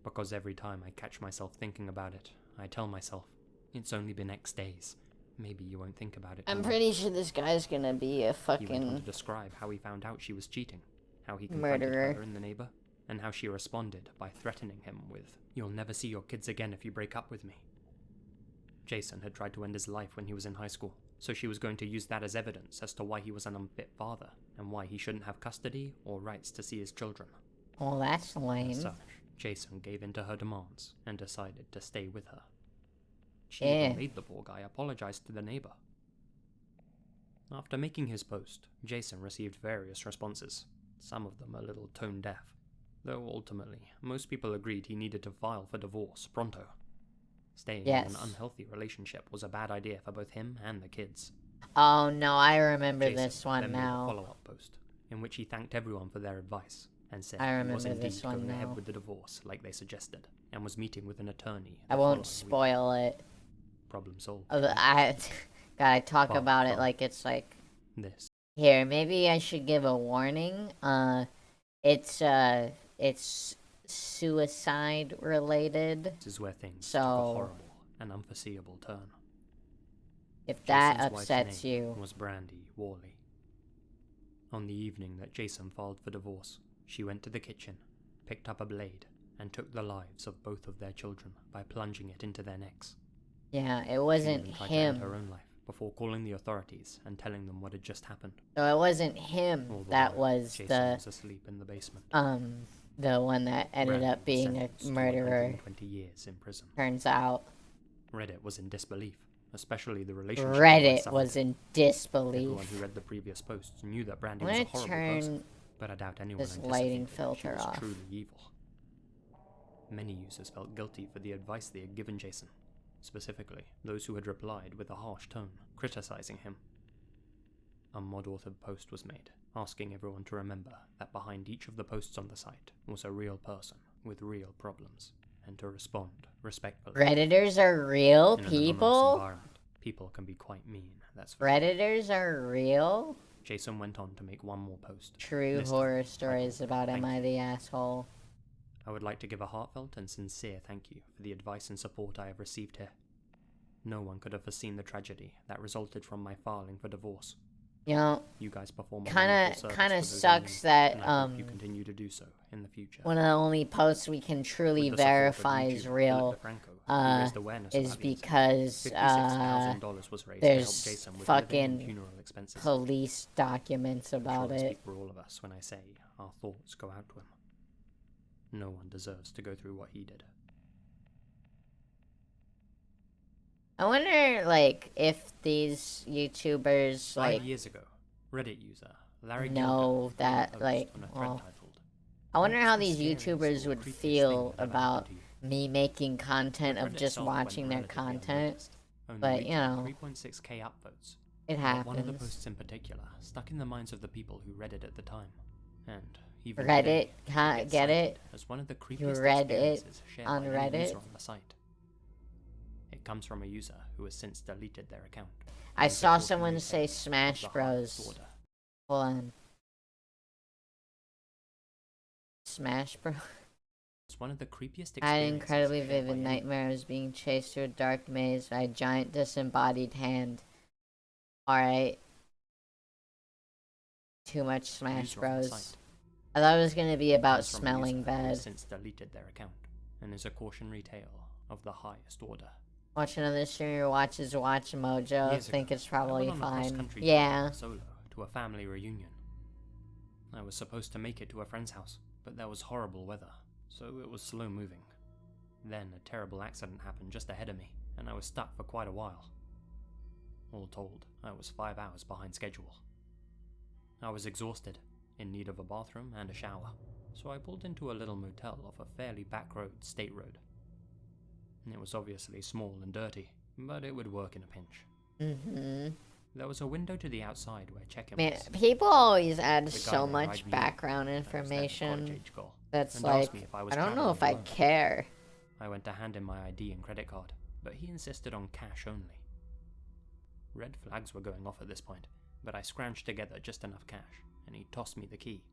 Because every time I catch myself thinking about it, I tell myself, it's only been X days. Maybe you won't think about it. I'm tomorrow." pretty sure this guy's gonna be a He went on to fucking describe how he found out she was cheating, how he confronted murderer. her and the neighbor, and how she responded by threatening him with, "You'll never see your kids again if you break up with me." Jason had tried to end his life when he was in high school, so she was going to use that as evidence as to why he was an unfit father, and why he shouldn't have custody or rights to see his children. Well, that's As lame. such, Jason gave in to her demands and decided to stay with her. She Yeah. even made the poor guy apologize to the neighbor. After making his post, Jason received various responses, some of them a little tone deaf, though ultimately, most people agreed he needed to file for divorce pronto. Staying in an Yes. unhealthy relationship was a bad idea for both him and the kids. Oh no, I remember Jason this one then made a now. follow-up post, in which he thanked everyone for their advice, and said I he remember was indeed this one going now. ahead with the divorce like they suggested, and was meeting with an attorney. I the won't following week. spoil it. Problem solved. Gotta talk Far about it from like it's like This here. Maybe I should give a warning. It's suicide related. is where things So- took a horrible and unforeseeable turn. If that Jason's wife's upsets name you, was Brandy Worley. On the evening that Jason filed for divorce, she went to the kitchen, picked up a blade, and took the lives of both of their children by plunging it into their necks. yeah, it She wasn't even tried to end her him. own life before calling the authorities and telling them what had just happened. So it wasn't him All the that while, was Jason was asleep in the basement. the one that ended Brandy up was being a sentenced to murderer. 120 years in prison. Turns out Reddit was in disbelief, especially the relationship. Reddit was in Everyone disbelief. who read the previous posts knew that Brandy I'm was a gonna horrible turn person, but I doubt anyone this lighting anticipated she filter was off. truly evil. Many users felt guilty for the advice they had given Jason, specifically those who had replied with a harsh tone, criticizing him. A mod-authored post was made, asking everyone to remember that behind each of the posts on the site was a real person with real problems, and to respond respectfully. Redditors are real In an anonymous people? environment, people can be quite mean, that's for sure. Redditors are real? Jason went on to make one more post. True This time, horror stories titled, about Am "Thank I you." the Asshole? I would like to give a heartfelt and sincere thank you for the advice and support I have received here. No one could have foreseen the tragedy that resulted from my filing for divorce. You know, You guys perform a Kinda- wonderful service kinda for those in sucks need, that, and I hope you continue to do so in the future. one of the only posts we can truly With the support of verify is YouTuber real Philip DeFranco, who raised awareness is about the incident. because $56,000 was raised to help there's Jason with living and fucking funeral expenses. police documents I'm sure about I it. speak for all of us when I say our thoughts go out to him. No one deserves to go through what he did. I wonder, like, if these YouTubers, 5 like, years ago, Reddit user Larry know Gilder that, made a post like, on a thread well, titled, I wonder how "What's the these scariest YouTubers or would creepiest feel thing that ever about happened to you?" me making content of Reddit just itself went watching their relatively content. unnoticed, only but, reaching you know, 3.6k upvotes. It But one of the happens. posts in particular stuck in the minds of the people who read it at the time, and even Reddit, today, get cited it? as one of the creepiest read it experiences shared on by any user Reddit? on the site. It comes from a user who has since deleted their account. I and saw reported someone the say effects of Smash the heart Bros. disorder. Hold on. Smash Bros. was one of the creepiest I had an experiences incredibly shared vivid by any- nightmare. I was being chased through a dark maze by a giant disembodied hand. Alright. Too much Smash User on Bros. site. I thought it was gonna be about Comes from a smelling user who has bad. since deleted their account, and is a cautionary tale of the highest order. Watch another streamer watches Watch Mojo. Years Think ago, it's probably I went on a fine. cross-country Yeah. trip solo to a family reunion. I was supposed to make it to a friend's house, but there was horrible weather, so it was slow moving. Then a terrible accident happened just ahead of me, and I was stuck for quite a while. All told, I was 5 hours behind schedule. I was exhausted, in need of a bathroom and a shower, so I pulled into a little motel off a fairly back road, state road. It was obviously small and dirty, but it would work in a pinch. Mm-hmm. There was a window to the outside where check-in Man, was. people always add The guy so that much arrived me background I was then a information college-age girl, that's and like, asked me if I was I don't know if traveling I alone. care. I went to hand him my ID and credit card, but he insisted on cash only. Red flags were going off at this point, but I scrounged together just enough cash, and he tossed me the key.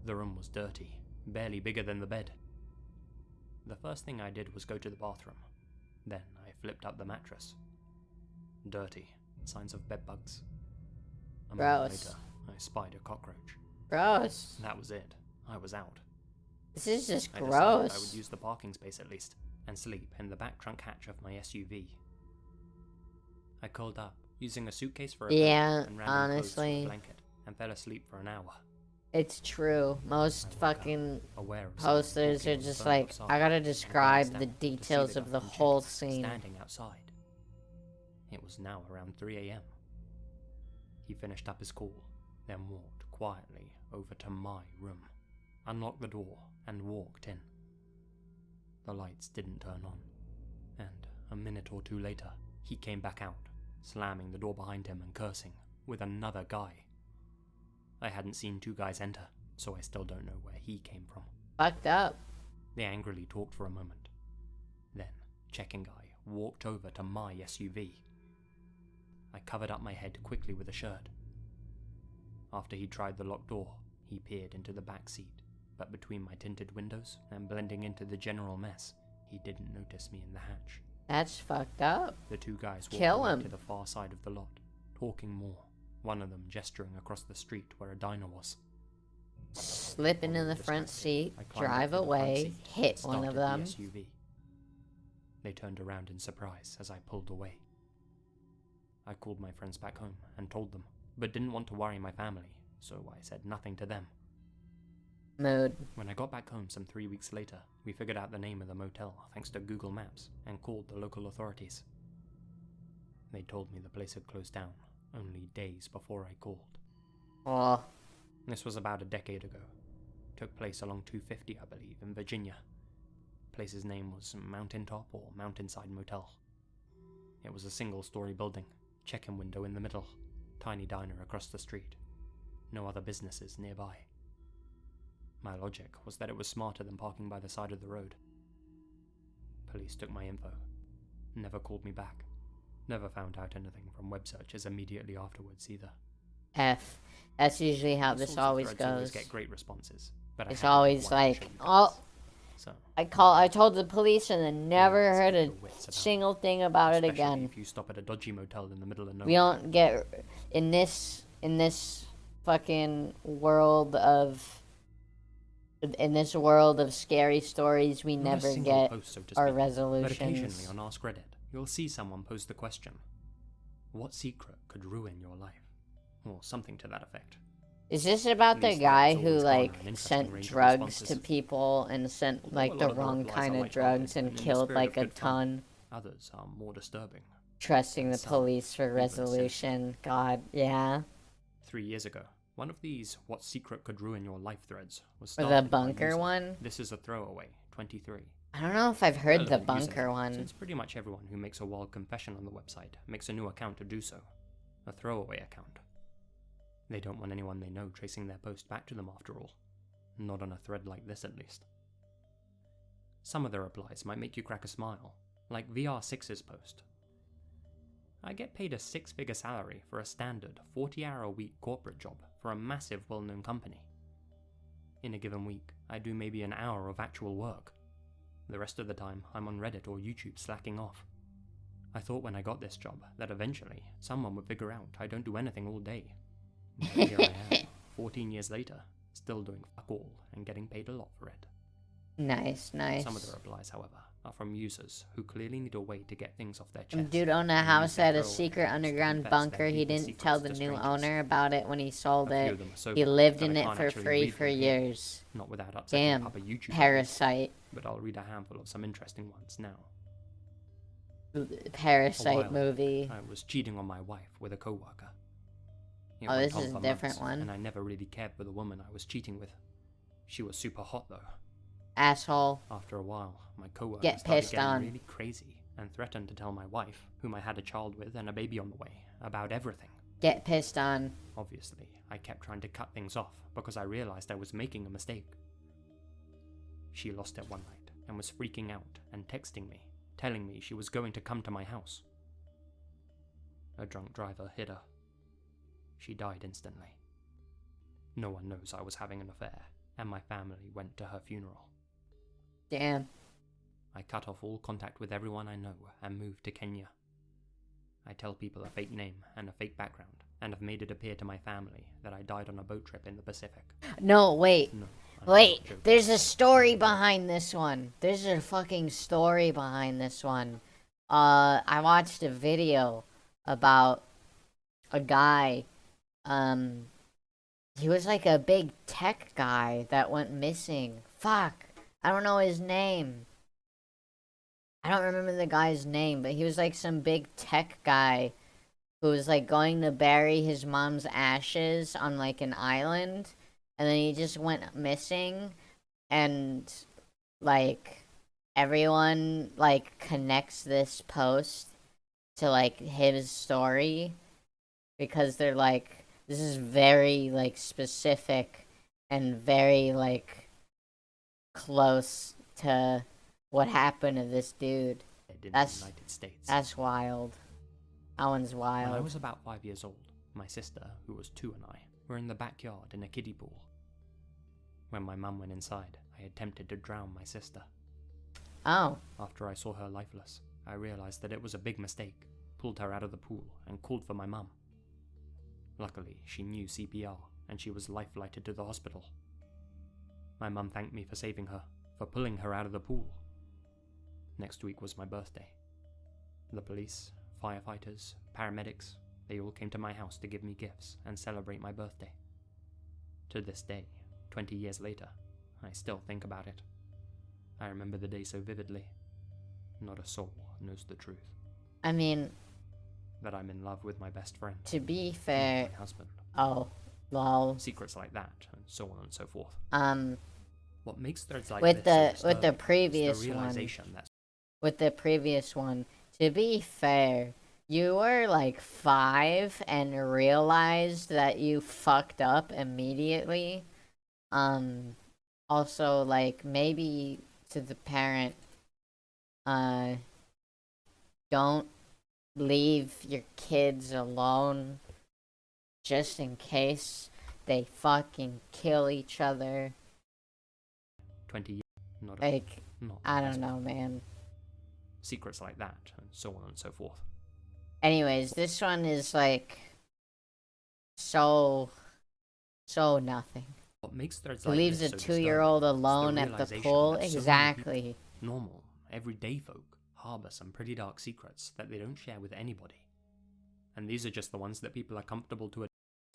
The room was dirty, barely bigger than the bed. The first thing I did was go to the bathroom. Then I flipped up the mattress. Dirty, signs of bed bugs. A moment Gross. later, I spied a cockroach. Gross. That was it. I was out. This is just I decided I would gross. use the parking space at least, and sleep in the back trunk hatch of my SUV. I curled up, using a suitcase for a pillow Yeah, and random clothes for a honestly. blanket, and fell asleep for an hour. It's true. Most I woke up, fucking aware of someone posters walking are on the just phone like, outside, I gotta and describe glanced the out to see details the of the guy from whole check-in scene. standing outside. It was now around 3 a.m. He finished up his call, then walked quietly over to my room, unlocked the door, and walked in. The lights didn't turn on, and a minute or two later, he came back out, slamming the door behind him and cursing, with another guy. I hadn't seen two guys enter, so I still don't know where he came from. Fucked up. They angrily talked for a moment. Then, check-in guy walked over to my SUV. I covered up my head quickly with a shirt. After he tried the locked door, he peered into the back seat, but between my tinted windows and blending into the general mess, he didn't notice me in the hatch. That's fucked up. The two guys walked Kill away him. to the far side of the lot, talking more, one of them gesturing across the street where a diner was. Slip into the front seat, I climbed drive up to the front away, seat hit and one of started them. the SUV. They turned around in surprise as I pulled away. I called my friends back home and told them, but didn't want to worry my family, so I said nothing to them. Mood. When I got back home some 3 weeks later, we figured out the name of the motel thanks to Google Maps and called the local authorities. They told me the place had closed down only days before I called. Oh, This was about a decade ago. Took place along 250, I believe, in Virginia. Place's name was Mountaintop or Mountainside Motel. It was a single-story building, check-in window in the middle, tiny diner across the street. No other businesses nearby. My logic was that it was smarter than parking by the side of the road. Police took my info. Never called me back. Never found out anything from web searches immediately afterwards either. F. That's usually how These this sorts of always threads always goes. get great responses, but It's I had always one like, actually oh, does. So, I told the police and then never Let's heard keep a your wits about single thing about it especially again. if you stop at a dodgy motel in the middle of nowhere. We don't get in this fucking world of scary stories. We Not a never single get post, so to our speak, resolutions. But occasionally on Ask Reddit, you'll see someone post the question, what secret could ruin your life? Or something to that effect. Is this about the These guy threads who always garner like an interesting sent range of drugs responses. to people and sent Although like a lot the of the wrong replies are kind of lighthearted drugs and and in the killed spirit like of a good fun. ton, Others are more disturbing. trusting And the some police for even sinister. resolution? God, yeah. 3 years ago, one of these what secret could ruin your life threads was Or started the by a bunker user. one. This is a throwaway, 23. I don't know if I've heard the Relevant bunker username, one. Since pretty much everyone who makes a wild confession on the website makes a new account to do so. A throwaway account. They don't want anyone they know tracing their post back to them after all. Not on a thread like this at least. Some of the replies might make you crack a smile, like VR6's post. I get paid a 6-figure salary for a standard 40-hour-a-week corporate job for a massive well-known company. In a given week, I do maybe an hour of actual work. The rest of the time, I'm on Reddit or YouTube slacking off. I thought when I got this job that eventually someone would figure out I don't do anything all day. But here I am, 14 years later, still doing fuck all and getting paid a lot for it. Nice, nice. Some of the replies, however, are from users who clearly need a way to get things off their chest. Dude owned a and house use their at a throwaway secret posts to underground confess bunker. their He deepest didn't tell the secrets new to strangers. owner about it when he sold A few it. of them are so He bad lived that in I it can't for actually free read for them here, years. not without upsetting Damn, Papa YouTube. Parasite. But I'll read a handful of some interesting ones now. Parasite A while movie. I was cheating on my wife with a coworker. It Oh, went this on is a for different months, one. And I never really cared for the woman I was cheating with. She was super hot though. Asshole. After a while, my coworker Get started pissed getting on. really crazy and threatened to tell my wife, whom I had a child with and a baby on the way, about everything. Get pissed on. Obviously, I kept trying to cut things off because I realized I was making a mistake. She lost it one night and was freaking out and texting me, telling me she was going to come to my house. A drunk driver hit her. She died instantly. No one knows I was having an affair, and my family went to her funeral. Damn. I cut off all contact with everyone I know and moved to Kenya. I tell people a fake name and a fake background, and have made it appear to my family that I died on a boat trip in the Pacific. No, wait. No, I'm Wait, not joking. there's a story behind this one. There's a fucking story behind this one. I watched a video about a guy, he was like a big tech guy that went missing. Fuck, I don't know his name. I don't remember the guy's name, but he was like some big tech guy who was like going to bury his mom's ashes on like an island, and then he just went missing, and like everyone like connects this post to like his story because they're like, this is very like specific and very like close to what happened to this dude. In That's- the United States. That's wild. That one's When I wild. was about 5 years old, my sister, who was 2, and I were in the backyard in a kiddie pool. When my mum went inside, I attempted to drown my sister. Oh, After I saw her lifeless, I realized that it was a big mistake, pulled her out of the pool, and called for my mum. Luckily, she knew CPR, and she was life-flighted to the hospital. My mum thanked me for saving her, for pulling her out of the pool. Next week was my birthday. The police, firefighters, paramedics, they all came to my house to give me gifts and celebrate my birthday. To this day, 20 years later, I still think about it. I remember the day so vividly. Not a soul knows the truth. I mean, That I'm in love with my best friend, to be not fair, my husband. oh, lol. Secrets like that, and so on and so forth. What makes threads like With this so the disturbing previous is the one, realization that with the previous one, to be fair, you were like 5 and realized that you fucked up immediately. Also, like, maybe to the parent, don't leave your kids alone just in case they fucking kill each other. 20 years, not a, Like, not I my don't know, husband. man. Secrets like that, and so on and so forth. Anyways, this one is like so nothing. What makes threads He like leaves this a so 2-year-old disturbing is alone at the realization pool. that so many Exactly. Normal, everyday folk harbor some pretty dark secrets that they don't share with anybody. And these are just the ones that people are comfortable to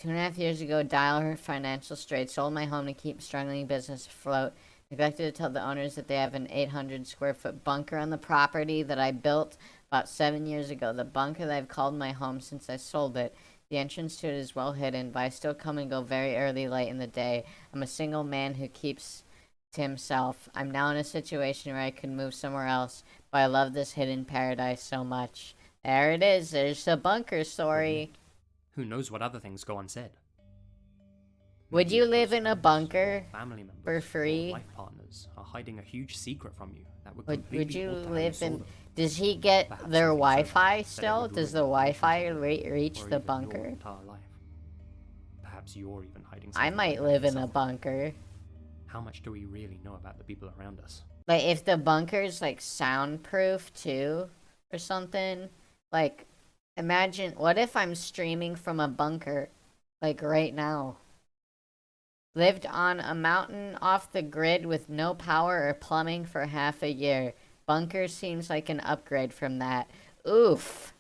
2.5 years ago, Dial her financial straits, sold my home to keep struggling business afloat. Neglected to tell the owners that they have an 800 square foot bunker on the property that I built about 7 years ago. The bunker that I've called my home since I sold it. The entrance to it is well hidden, but I still come and go very early, late in the day. I'm a single man who keeps to himself. I'm now in a situation where I could move somewhere else, but I love this hidden paradise so much. There it is. There's the bunker story. Who knows what other things go unsaid? Would Maybe you your live close in a friends bunker or family members for or free? life partners are hiding a huge secret from you that would Would completely you alter how you live saw in... them. Does he get Perhaps their something so Wi-Fi bad that it still? would Does the ruin your Wi-Fi relationship reach or the even your bunker? entire life. Perhaps you're even hiding I something might like that live in a yourself. bunker. How much do we really know about the people around us? Like, if the bunker's, like, soundproof, too, or something, like, imagine, what if I'm streaming from a bunker, like, right now? Lived on a mountain off the grid with no power or plumbing for half a year. Bunker seems like an upgrade from that. Oof.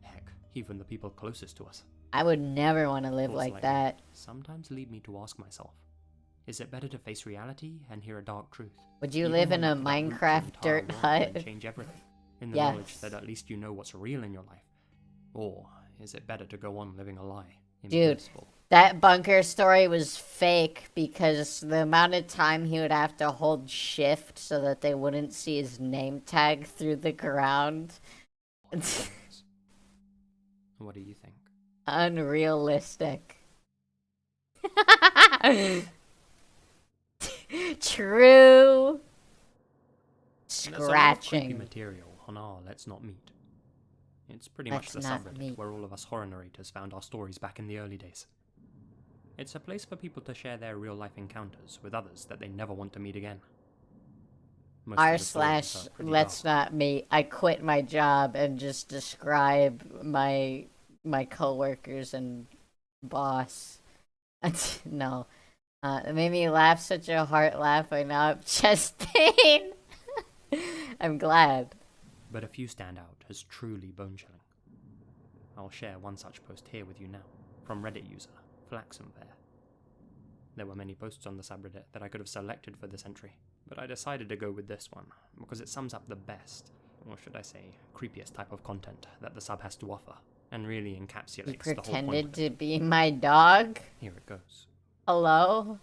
Heck, even the people closest to us. I would never want to live Thoughts like like that. Sometimes lead me to ask myself, is it better to face reality and hear a dark truth? Would you Even live in when a it could uproot your Minecraft entire dirt world hut? and change everything, in the knowledge Yes. that at least you know what's real in your life? Or is it better to go on living a lie? Dude, Impossible? that bunker story was fake because the amount of time he would have to hold shift so that they wouldn't see his name tag through the ground. What do you think? Unrealistic. True. There's a lot of creepy Scratching. material on our Let's Not Meet. It's pretty Let's much the Not subreddit Meet. where all of us horror narrators found our stories back in the early days. It's a place for people to share their real-life encounters with others that they never want to meet again. Most of R the stories slash are pretty let's dark. not meet. I quit my job and just describe my coworkers and boss. No. It made me laugh such a heart laugh. I now have chest pain. I'm glad. But a few stand out as truly bone-chilling. I'll share one such post here with you now, from Reddit user Flaxenfair. There were many posts on the subreddit that I could have selected for this entry, but I decided to go with this one, because it sums up the best, or should I say, creepiest type of content that the sub has to offer, and really encapsulates You the whole point pretended of to it. be my dog? Here it goes. Hello?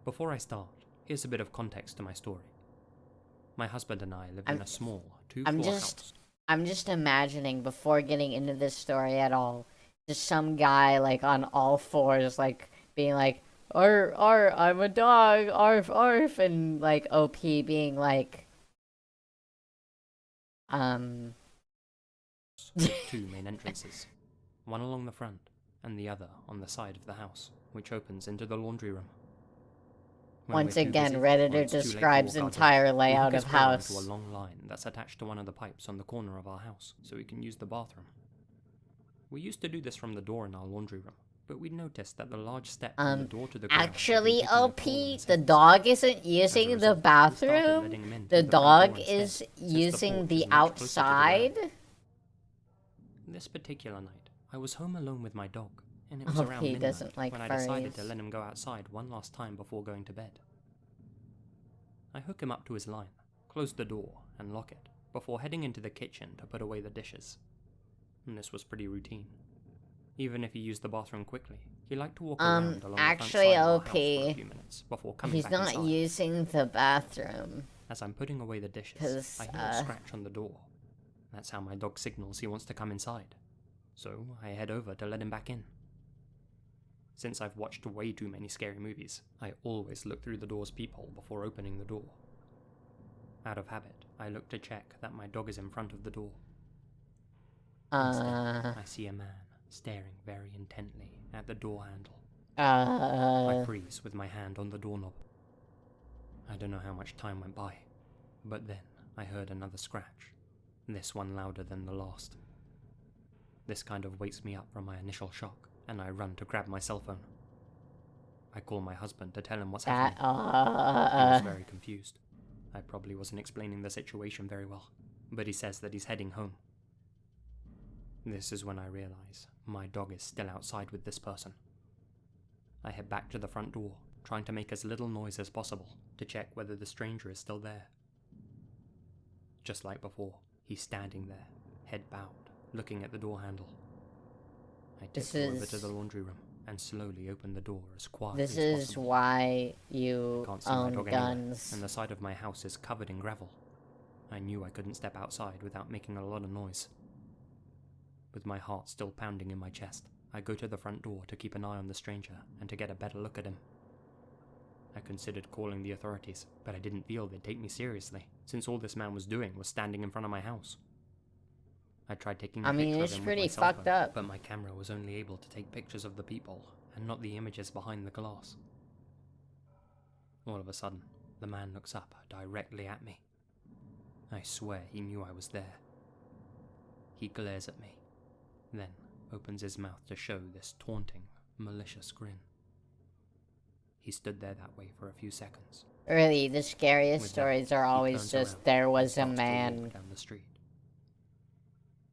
Before I start, here's a bit of context to my story. My husband and I live in a small, two-floor house. I'm just imagining before getting into this story at all, just some guy like on all fours, like being like, I'm a dog, arf, arf, and like OP being like, With two main entrances, one along the front and the other on the side of the house, which opens into the laundry room. When Once we're too again, busy or Redditor it's too late to describes walk our dog, entire we layout hook his of collar house. into a long line that's attached to one of the pipes on the corner of our house, so we can use the bathroom. We used to do this from the door in our laundry room, but we noticed that the large step from the door to the ground had been Actually, taking a OP, toll on his the hips. dog isn't As a using the result, we started bathroom. letting him in The through front door dog instead, is since using porch the is much closer to the ground. outside. This particular night, I was home alone with my dog, and it was OP around midnight doesn't like when I decided to furries. let him go outside one last time before going to bed. I hook him up to his line, close the door, and lock it, before heading into the kitchen to put away the dishes. And this was pretty routine. Even if he used the bathroom quickly, he liked to walk around along actually, the front side of our OP, house for a few minutes before coming He's back not inside. using the bathroom. As I'm putting away the dishes, 'Cause, I hear a scratch on the door. That's how my dog signals he wants to come inside. So I head over to let him back in. Since I've watched way too many scary movies, I always look through the door's peephole before opening the door. Out of habit, I look to check that my dog is in front of the door. Instead, I see a man staring very intently at the door handle. I freeze with my hand on the doorknob. I don't know how much time went by, but then I heard another scratch, this one louder than the last. This kind of wakes me up from my initial shock, and I run to grab my cell phone. I call my husband to tell him what's happening. He was very confused. I probably wasn't explaining the situation very well, but he says that he's heading home. This is when I realize my dog is still outside with this person. I head back to the front door, trying to make as little noise as possible to check whether the stranger is still there. Just like before, he's standing there, head bowed, looking at the door handle. I tiptoe over to the laundry room and slowly open the door as quietly as possible. This is why you Can't see my own dog anywhere, guns. and the side of my house is covered in gravel. I knew I couldn't step outside without making a lot of noise. With my heart still pounding in my chest, I go to the front door to keep an eye on the stranger and to get a better look at him. I considered calling the authorities, but I didn't feel they'd take me seriously, since all this man was doing was standing in front of my house. I tried taking a picture of it's him with pretty my cell fucked phone, up. but my camera was only able to take pictures of the people and not the images behind the glass. All of a sudden, the man looks up directly at me. I swear he knew I was there. He glares at me, then opens his mouth to show this taunting, malicious grin. He stood there that way for a few seconds. Really, the scariest With that, stories are he always turns just, around there and was a starts to walk man. down the street.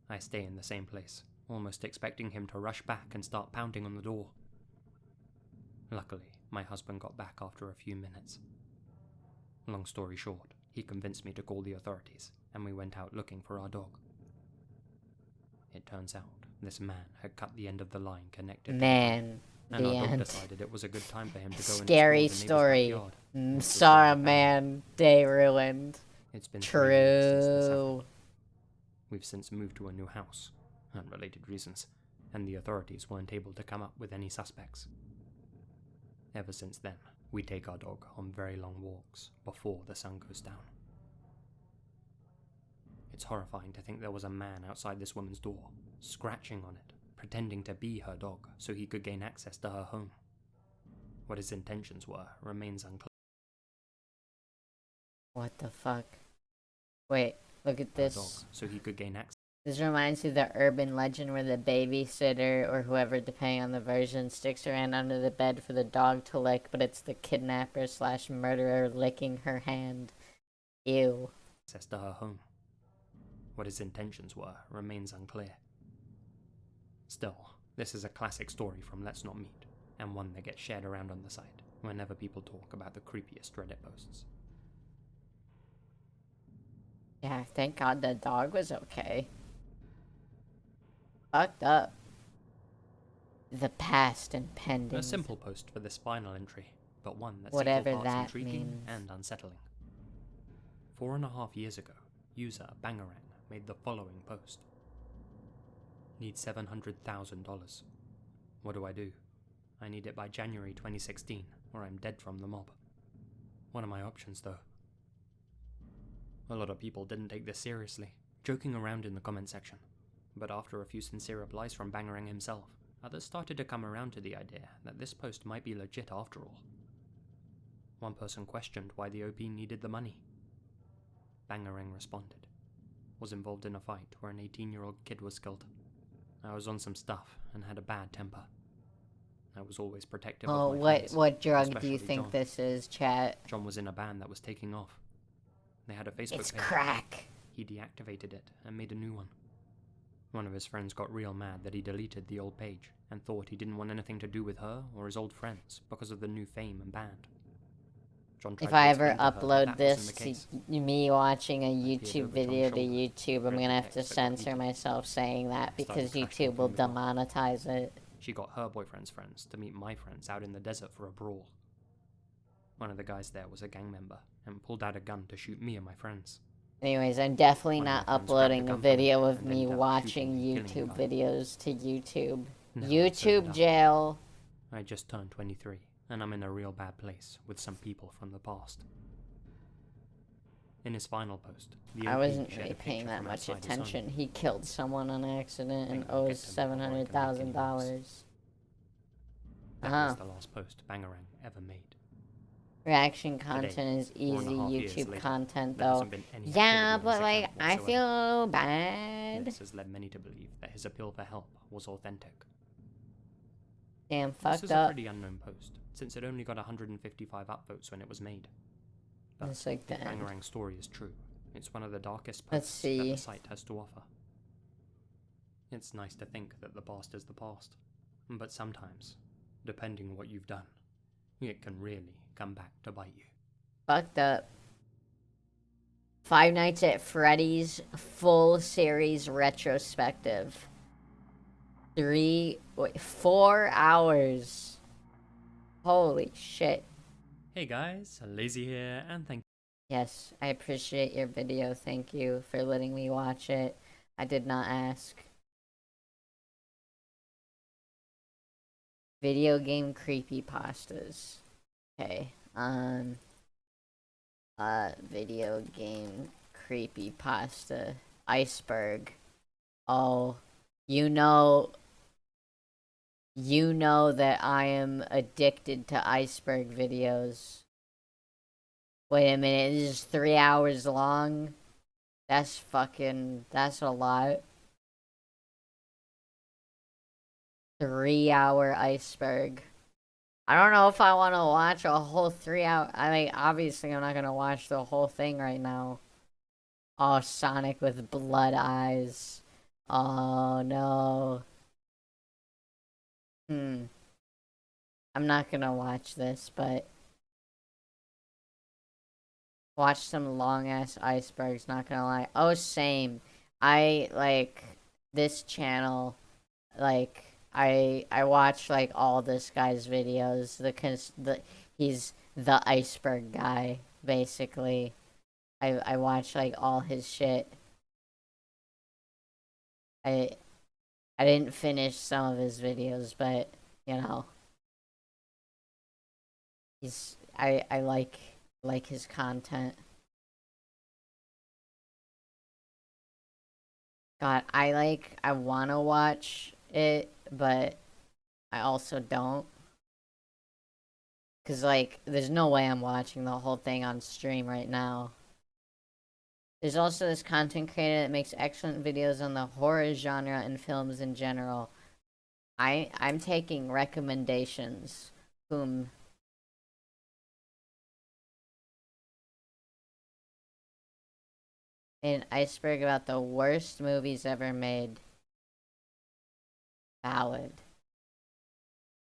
I stay in the same place, almost expecting him to rush back and start pounding on the door. Luckily, my husband got back after a few minutes. Long story short, he convinced me to call the authorities, and we went out looking for our dog. It turns out this man had cut the end of the line connected Man, and the our dog end. decided it was a good time for him to go and Scary explore the neighbor's story. backyard, which was Saw where a we found him. man, day ruined. It's been 3 years since this happened. True. We've since moved to a new house, unrelated reasons, and the authorities weren't able to come up with any suspects. Ever since then, we take our dog on very long walks before the sun goes down. It's horrifying to think there was a man outside this woman's door, scratching on it, pretending to be her dog so he could gain access to her home. What his intentions were remains unclear. What the fuck? Wait, look at Her dog, this. so he could gain access. This reminds me of the urban legend where the babysitter, or whoever, depending on the version, sticks her hand under the bed for the dog to lick, but it's the kidnapper / murderer licking her hand. Ew. Access to her home. What his intentions were remains unclear. Still, this is a classic story from Let's Not Meet, and one that gets shared around on the site whenever people talk about the creepiest Reddit posts. Yeah, thank God the dog was okay. Fucked up. The past and pending. A simple post for this final entry, but one that's Whatever equal parts that intriguing means. and unsettling. 4.5 years ago, user Bangarang made the following post. Need $700,000. What do? I need it by January 2016, or I'm dead from the mob. What are my options, though? A lot of people didn't take this seriously, joking around in the comment section. But after a few sincere replies from Bangarang himself, others started to come around to the idea that this post might be legit after all. One person questioned why the OP needed the money. Bangarang responded. Was involved in a fight where an 18-year-old kid was killed. I was on some stuff and had a bad temper. I was always protective Oh, of my friends, what drug do especially you think John. this is, chat? John was in a band that was taking off. They had a Facebook It's page. crack. He deactivated it and made a new one. One of his friends got real mad that he deleted the old page and thought he didn't want anything to do with her or his old friends because of the new fame and band. John tried If to I ever explain to her upload that this wasn't the to case. me watching a appeared YouTube over John's video to shoulder, YouTube, I'm read gonna the have to text that got censor deleted. myself saying that Started because crashing YouTube will from the door. demonetize it. She got her boyfriend's friends to meet my friends out in the desert for a brawl. One of the guys there was a gang member and pulled out a gun to shoot me and my friends. Anyways, I'm definitely One of my not friends grabbed a uploading a gun from video him of and me ended up watching shooting and killing YouTube the guy. videos to YouTube. No, so did YouTube I. jail. I just turned 23, and I'm in a real bad place with some people from the past. In his final post, the I OP wasn't shared really a paying picture that from much outside his home. attention. He killed someone on accident and Think I'll get owes to him before I can make any moves. $700,000. That Uh-huh. was the last post Bangarang ever made. Reaction content is easy 4.5 years YouTube later, content there though. hasn't been any Yeah, activity on but his like, account I whatsoever. feel bad. This has led many to believe that his appeal for help was authentic. Damn, This fucked is a up. pretty unknown post, since it only got 155 upvotes when it was made. But It's like the if end. Bangarang's story is true, it's one of the darkest Let's posts that see. the site has to offer. It's nice to think that the past is the past, but sometimes, depending what you've done, it can really come back to bite you. Fucked up. Five Nights at Freddy's full series retrospective. 4 hours. Holy shit. Hey guys, Lazy here, and thank Yes, I appreciate your video. Thank you for letting me watch it. I did not ask. Video game creepypastas. Okay, video game creepypasta. Iceberg. Oh, you know that I am addicted to iceberg videos. Wait a minute, this is 3 hours long? That's a lot. 3 hour iceberg. I don't know if I want to watch a whole 3 hour. I mean, obviously, I'm not gonna watch the whole thing right now. Oh, Sonic with blood eyes. Oh no. I'm not gonna watch this, but watch some long ass icebergs, not gonna lie. Oh, same. I like this channel, like I watch like all this guy's videos. He's the iceberg guy, basically. I watch like all his shit. I I didn't finish some of his videos, but you know, I like his content. God, I wanna watch it, but I also don't. Cause like, there's no way I'm watching the whole thing on stream right now. There's also this content creator that makes excellent videos on the horror genre and films in general. I'm taking recommendations. Whom an iceberg about the worst movies ever made. Valid.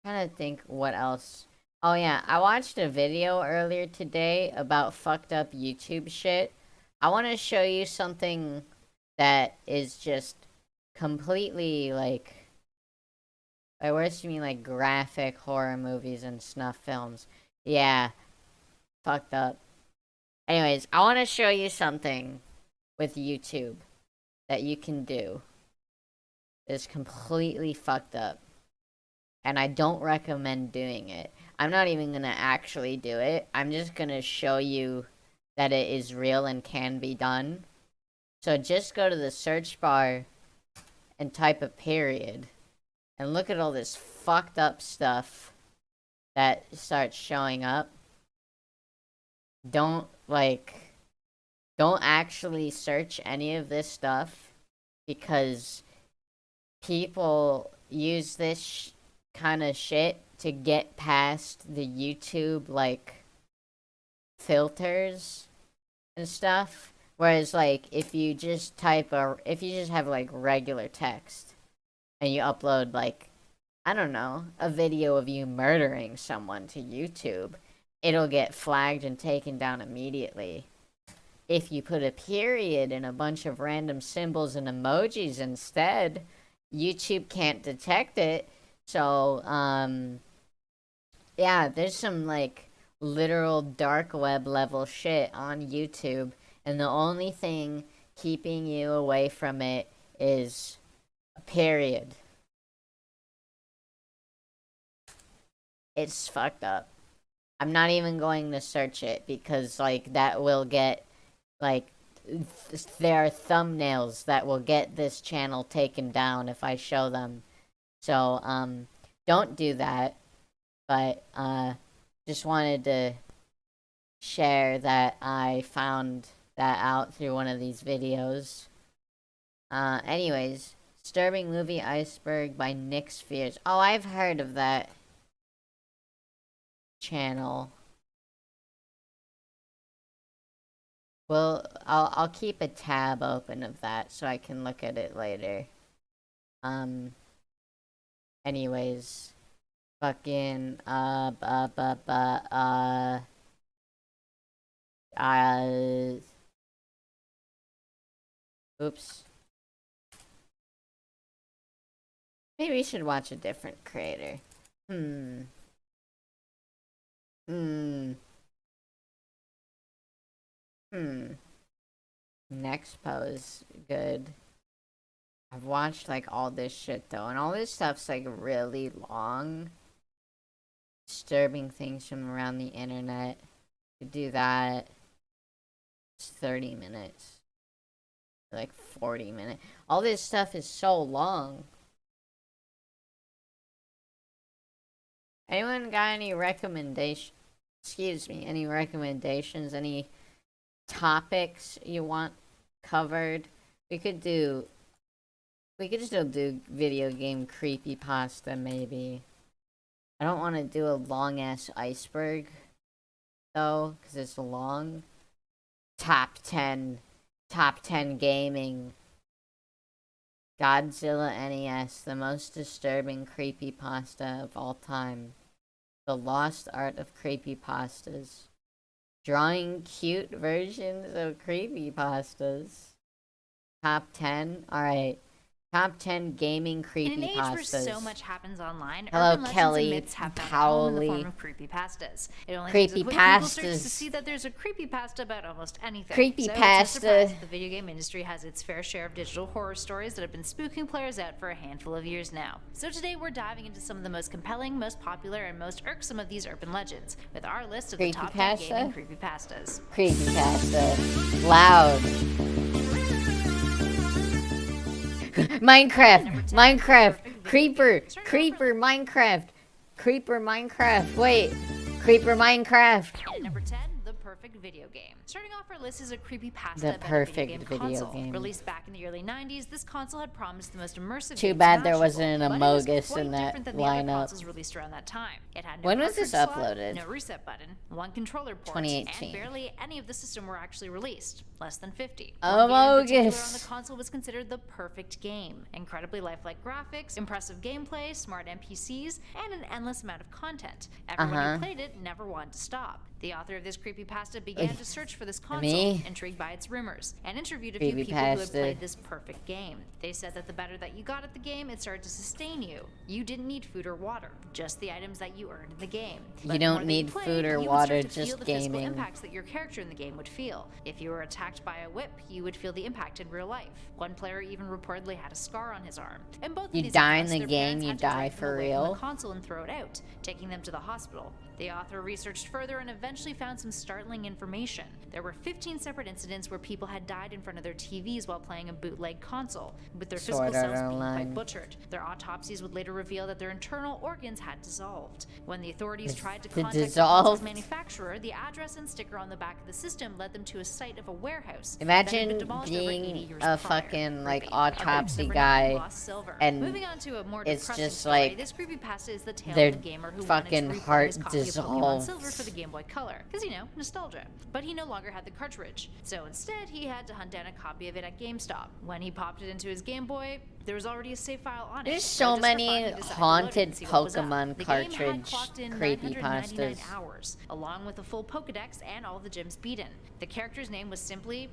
Trying to think what else. Oh yeah, I watched a video earlier today about fucked up YouTube shit. I want to show you something that is just completely like, by worst you mean like graphic horror movies and snuff films. Yeah, fucked up. Anyways, I want to show you something with YouTube that you can do. It's completely fucked up. And I don't recommend doing it. I'm not even gonna actually do it. I'm just gonna show you that it is real and can be done. So just go to the search bar and type a period. And look at all this fucked up stuff that starts showing up. Don't, like, don't actually search any of this stuff because people use this kind of shit to get past the YouTube, like, filters and stuff. Whereas, like, if you just if you just have, like, regular text and you upload, like, I don't know, a video of you murdering someone to YouTube, it'll get flagged and taken down immediately. If you put a period and a bunch of random symbols and emojis instead, YouTube can't detect it. So, yeah, there's some, like, literal dark web level shit on YouTube, and the only thing keeping you away from it is a period. It's fucked up. I'm not even going to search it because, like, that will get, like, there are thumbnails that will get this channel taken down if I show them. So, don't do that. But, just wanted to share that I found that out through one of these videos. Anyways, Disturbing Movie Iceberg by Nick Spheres. Oh, I've heard of that channel. Well, I'll keep a tab open of that so I can look at it later. Anyways, fucking, oops. Maybe we should watch a different creator. Hmm. Hmm. Hmm. Next pose. Good. I've watched, like, all this shit, though, and all this stuff's, like, really long. Disturbing things from around the internet. Could do that. It's 30 minutes. Like, 40 minutes. All this stuff is so long. Anyone got any recommendations? excuse me, any recommendations, any topics you want covered. We could still do video game creepypasta maybe. I don't want to do a long ass iceberg though, because it's long. Top 10 gaming. Godzilla NES, the most disturbing creepypasta of all time. The lost art of creepypastas. Drawing cute versions of creepypastas. Top 10? Alright. Top 10 gaming creepypastas. In an age where so much happens online, Hello, urban legends Kelly and myths have found a home in the form Powley. of creepypastas. It only takes a quick Google search to Creepypastas. see that there's a creepypasta about almost anything. Creepypasta. So it's no surprise that the video game industry has its fair share of digital horror stories that have been spooking players out for a handful of years now. So today we're diving into some of the most compelling, most popular, and most irksome of these urban legends, with our list of the top 10 gaming creepypastas. Creepypasta. Loud. Minecraft. Creeper, Minecraft. Wait. Creeper Minecraft. At number 10, the perfect video game. Starting off our list is a creepypasta The about perfect a video video console. game. Released back in the early 90s, this console had promised the most immersive Too games bad there imaginable, wasn't an but it was Amogus quite in that different than the other lineup. consoles released around that time. It had no When was this cartridge slot, uploaded? no reset button, one controller port, 2018. and barely any of the system were actually released. Less than 50. Amogus. One game in particular on the console was considered the perfect game. Incredibly lifelike graphics, impressive gameplay, smart NPCs, and an endless amount of content. Everyone who played it never wanted to stop. The author of this creepypasta began to search for this console, Me? intrigued by its rumors, and interviewed a few people who had Creepypasta. played this perfect game. They said that the better that you got at the game, it started to sustain you. You didn't need food or water, just the items that you earned in the game. You But the don't more that need played, food or you would water, start to feel just the physical gaming. impacts that your character in the game would feel. If you were attacked by a whip, you would feel the impact in real life. One player even reportedly had a scar on his arm. And both of You these die in accounts, the their game, parents you had to die drag them for away from real. the console and throw it out, taking them to the hospital. The author researched further and eventually found some startling information. There were 15 separate incidents where people had died in front of their TVs while playing a bootleg console, with their physical Sword cells Art being Online. quite butchered. Their autopsies would later reveal that their internal organs had dissolved. When the authorities tried to The contact the dissolved? console's manufacturer, the address and sticker on the back of the system led them to a site of a warehouse that had been Imagine demolished over 80 being years a prior. fucking, like, Creepy. autopsy Number guy, 9, Lost Silver. and Moving on to a more it's depressing just story, like this creepypasta is the tale their of the gamer who fucking wanted to replay heart his copy of Pokemon dissolved. Silver for the Game Boy Color, because nostalgia. But he no longer had the cartridge, so instead he had to hunt down a copy of it at GameStop. When he popped it into his Game Boy, there was already a save file on it. There's So so just for many fun, he decided to load it haunted and see what was up. Pokemon The game had cartridge clocked in 999 creepypastas. hours, along with a full Pokedex and all the gyms beaten. The character's name was simply ...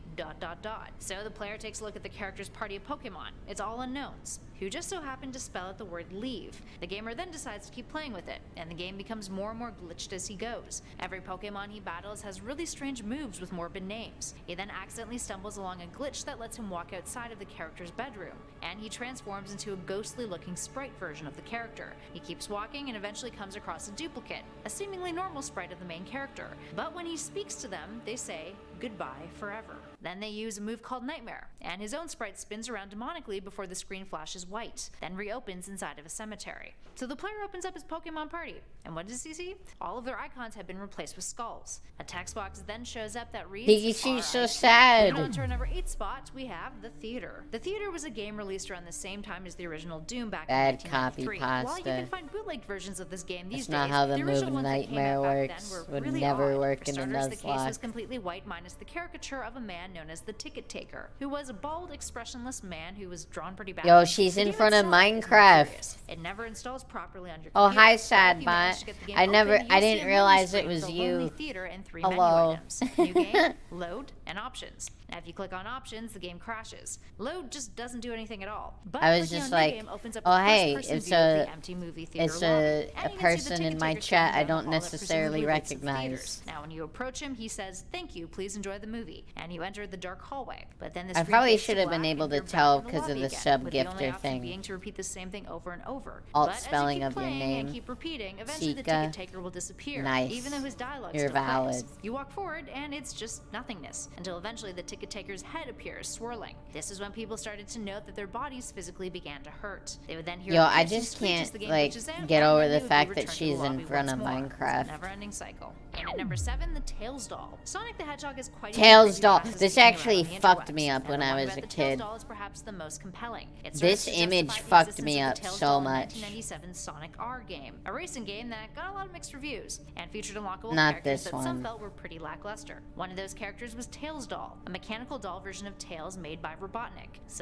So the player takes a look at the character's party of Pokemon. It's all unknowns, who just so happen to spell out the word leave. The gamer then decides to keep playing with it, and the game becomes more and more glitched as he goes. Every Pokemon he battles has really strange moves with morbid names. He then accidentally stumbles along a glitch that lets him walk outside of the character's bedroom, and he transforms into a ghostly looking sprite version of the character. He keeps walking and eventually comes across a duplicate, a seemingly normal sprite of the main character. But when he speaks to them, they say goodbye forever. Then they use a move called Nightmare, and his own sprite spins around demonically before the screen flashes white, then reopens inside of a cemetery. So the player opens up his Pokemon party, and what does he see? All of their icons have been replaced with skulls. A text box then shows up that reads, Pikachu's so "R.I.P." sad. Moving on to our number 8 spot, we have The Theater. The Theater was a game released around the same time as the original Doom back Bad in 1993. While you copypasta. can find bootleg versions of this game these That's not days, how the the original move ones that came Nightmare out back works. then were Would really never odd. work For in a starters, the case was Nuzlocke. completely white minus the caricature of a man known as the Ticket Taker, who was a bald, expressionless man who was drawn pretty badly. Yo, she's The in game front of itself is more Minecraft. curious. It never installs properly on your Oh, computer, hi, but if sad you manage bot. to get the game I open, never- you'll I see didn't a menu realize it screen was with a you. lonely theater and 3 Hello. menu items. New game, load, and options. Now, if you click on options, the game crashes. Load just doesn't do anything at all. But I was clicking just on new like, game opens up oh, a hey, first-person it's view of a- the empty movie theater it's lobby, a and you can see the person ticket in my taker chat standing I down don't the hall that necessarily presumably leads to the recognize. theaters. Now, when you approach him, he says, "Thank you, please enjoy the movie," and you enter the dark hallway. But then the I screen probably fades to should have been black able and to you're back tell in the 'cause of lobby the again, sub with the only gifter option thing. being to repeat the same thing over and over. Alt But as you spelling keep of your playing name. and keep repeating, eventually the Sika. ticket taker will disappear. Nice. Even though his dialogue You're still plays. valid. You walk forward and it's just nothingness until eventually the ticket ticket taker's head appears, swirling. This is when people started to note that their bodies physically began to hurt. They would then hear Yo, I piercing just screeches can't, as the game like, glitches out, get and over then the they would fact be that returned to she's the in lobby front once of more. Minecraft. It's a never-ending cycle. And at number 7, the Tails doll. Sonic the Hedgehog is quite a Tails doll. creepypasta This sticking around actually on the fucked interwebs, me up and when the I one was about a the Tails kid. doll is perhaps the most compelling. It This serves to image justify the fucked existence me of the up Tails so doll in much. 1997 Sonic R game, a racing game that got a lot of mixed reviews and featured unlockable Not characters this that some one. felt were pretty lackluster. One of those characters was Tails doll, a mechanical doll version of Tails made by Robotnik.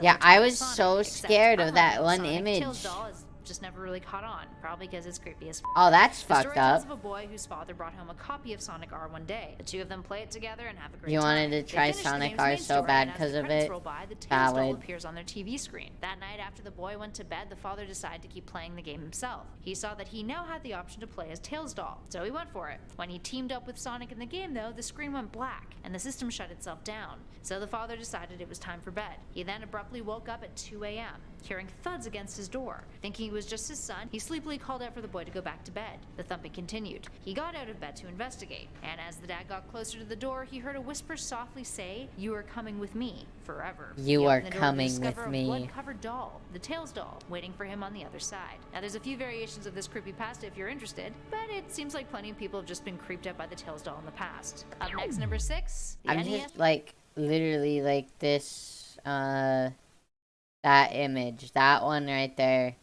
Yeah, Similar to I was Sonic, so except scared of that unlike one Sonic, image. Tails doll is just never really caught on, probably because it's creepy as f. Oh, that's The fucked story tells up. of a boy whose father brought home a copy of Sonic R one day. The two of them play it together and have a great You time. wanted to They try finish the Sonic game's R main so story, bad and as 'cause the of credits it. roll by, the Tails doll Valid. appears on their TV screen. That night, after the boy went to bed, the father decided to keep playing the game himself. He saw that he now had the option to play as Tails doll, so he went for it. When he teamed up with Sonic in the game, though, the screen went black and the system shut itself down. So the father decided it was time for bed. He then abruptly woke up at 2 a.m., hearing thuds against his door. Thinking it was just his son, he sleepily called out for the boy to go back to bed. The thumping continued. He got out of bed to investigate, and as the dad got closer to the door, he heard a whisper softly say, "You are coming with me forever." You He are opened the door to coming discover with a me. blood-covered doll, the Tails doll, waiting for him on the other side. Now, there's a few variations of this creepypasta if you're interested, but it seems like plenty of people have just been creeped out by the Tails doll in the past. Up next, number 6, the I'm NES. just like literally like this that image, that one right there.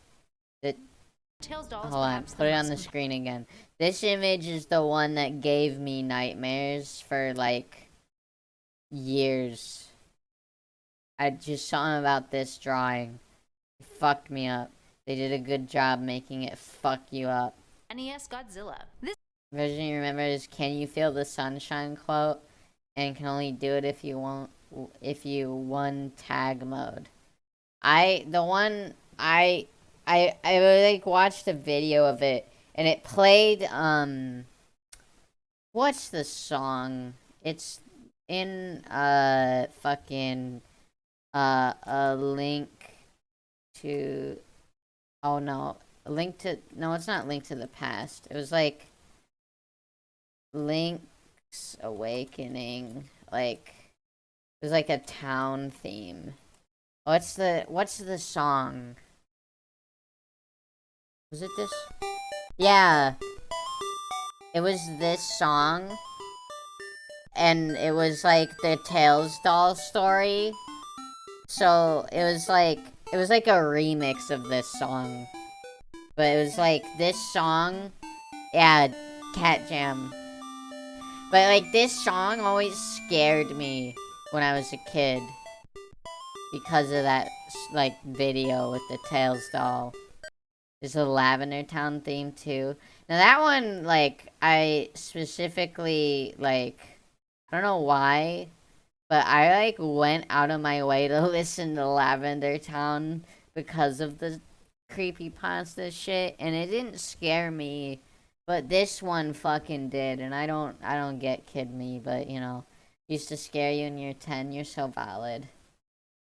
The Tails doll is hold on, perhaps put it on most the screen again. This image is the one that gave me nightmares for like years. I just saw something about this drawing. It fucked me up. They did a good job making it fuck you up. NES Godzilla. This Version you remember is "Can you feel the sunshine?" quote, and can only do it if you won tag mode. I like watched a video of it, and it played what's the song? It's in fucking a link to, oh no, a link to, no, it's not Link to the Past. It was like Link's Awakening, like it was like a town theme. What's the song? Was it this? Yeah. It was this song. And it was like the Tails doll story. So it was like a remix of this song. But it was like this song. Yeah, Cat Jam. But like this song always scared me when I was a kid. Because of that like video with the Tails doll. There's a Lavender Town theme too. Now that one, like, I specifically, like, I don't know why, but I, like, went out of my way to listen to Lavender Town because of the creepypasta shit, and it didn't scare me, but this one fucking did, and I don't get kid me, but, you know, used to scare you when you're 10, you're so valid.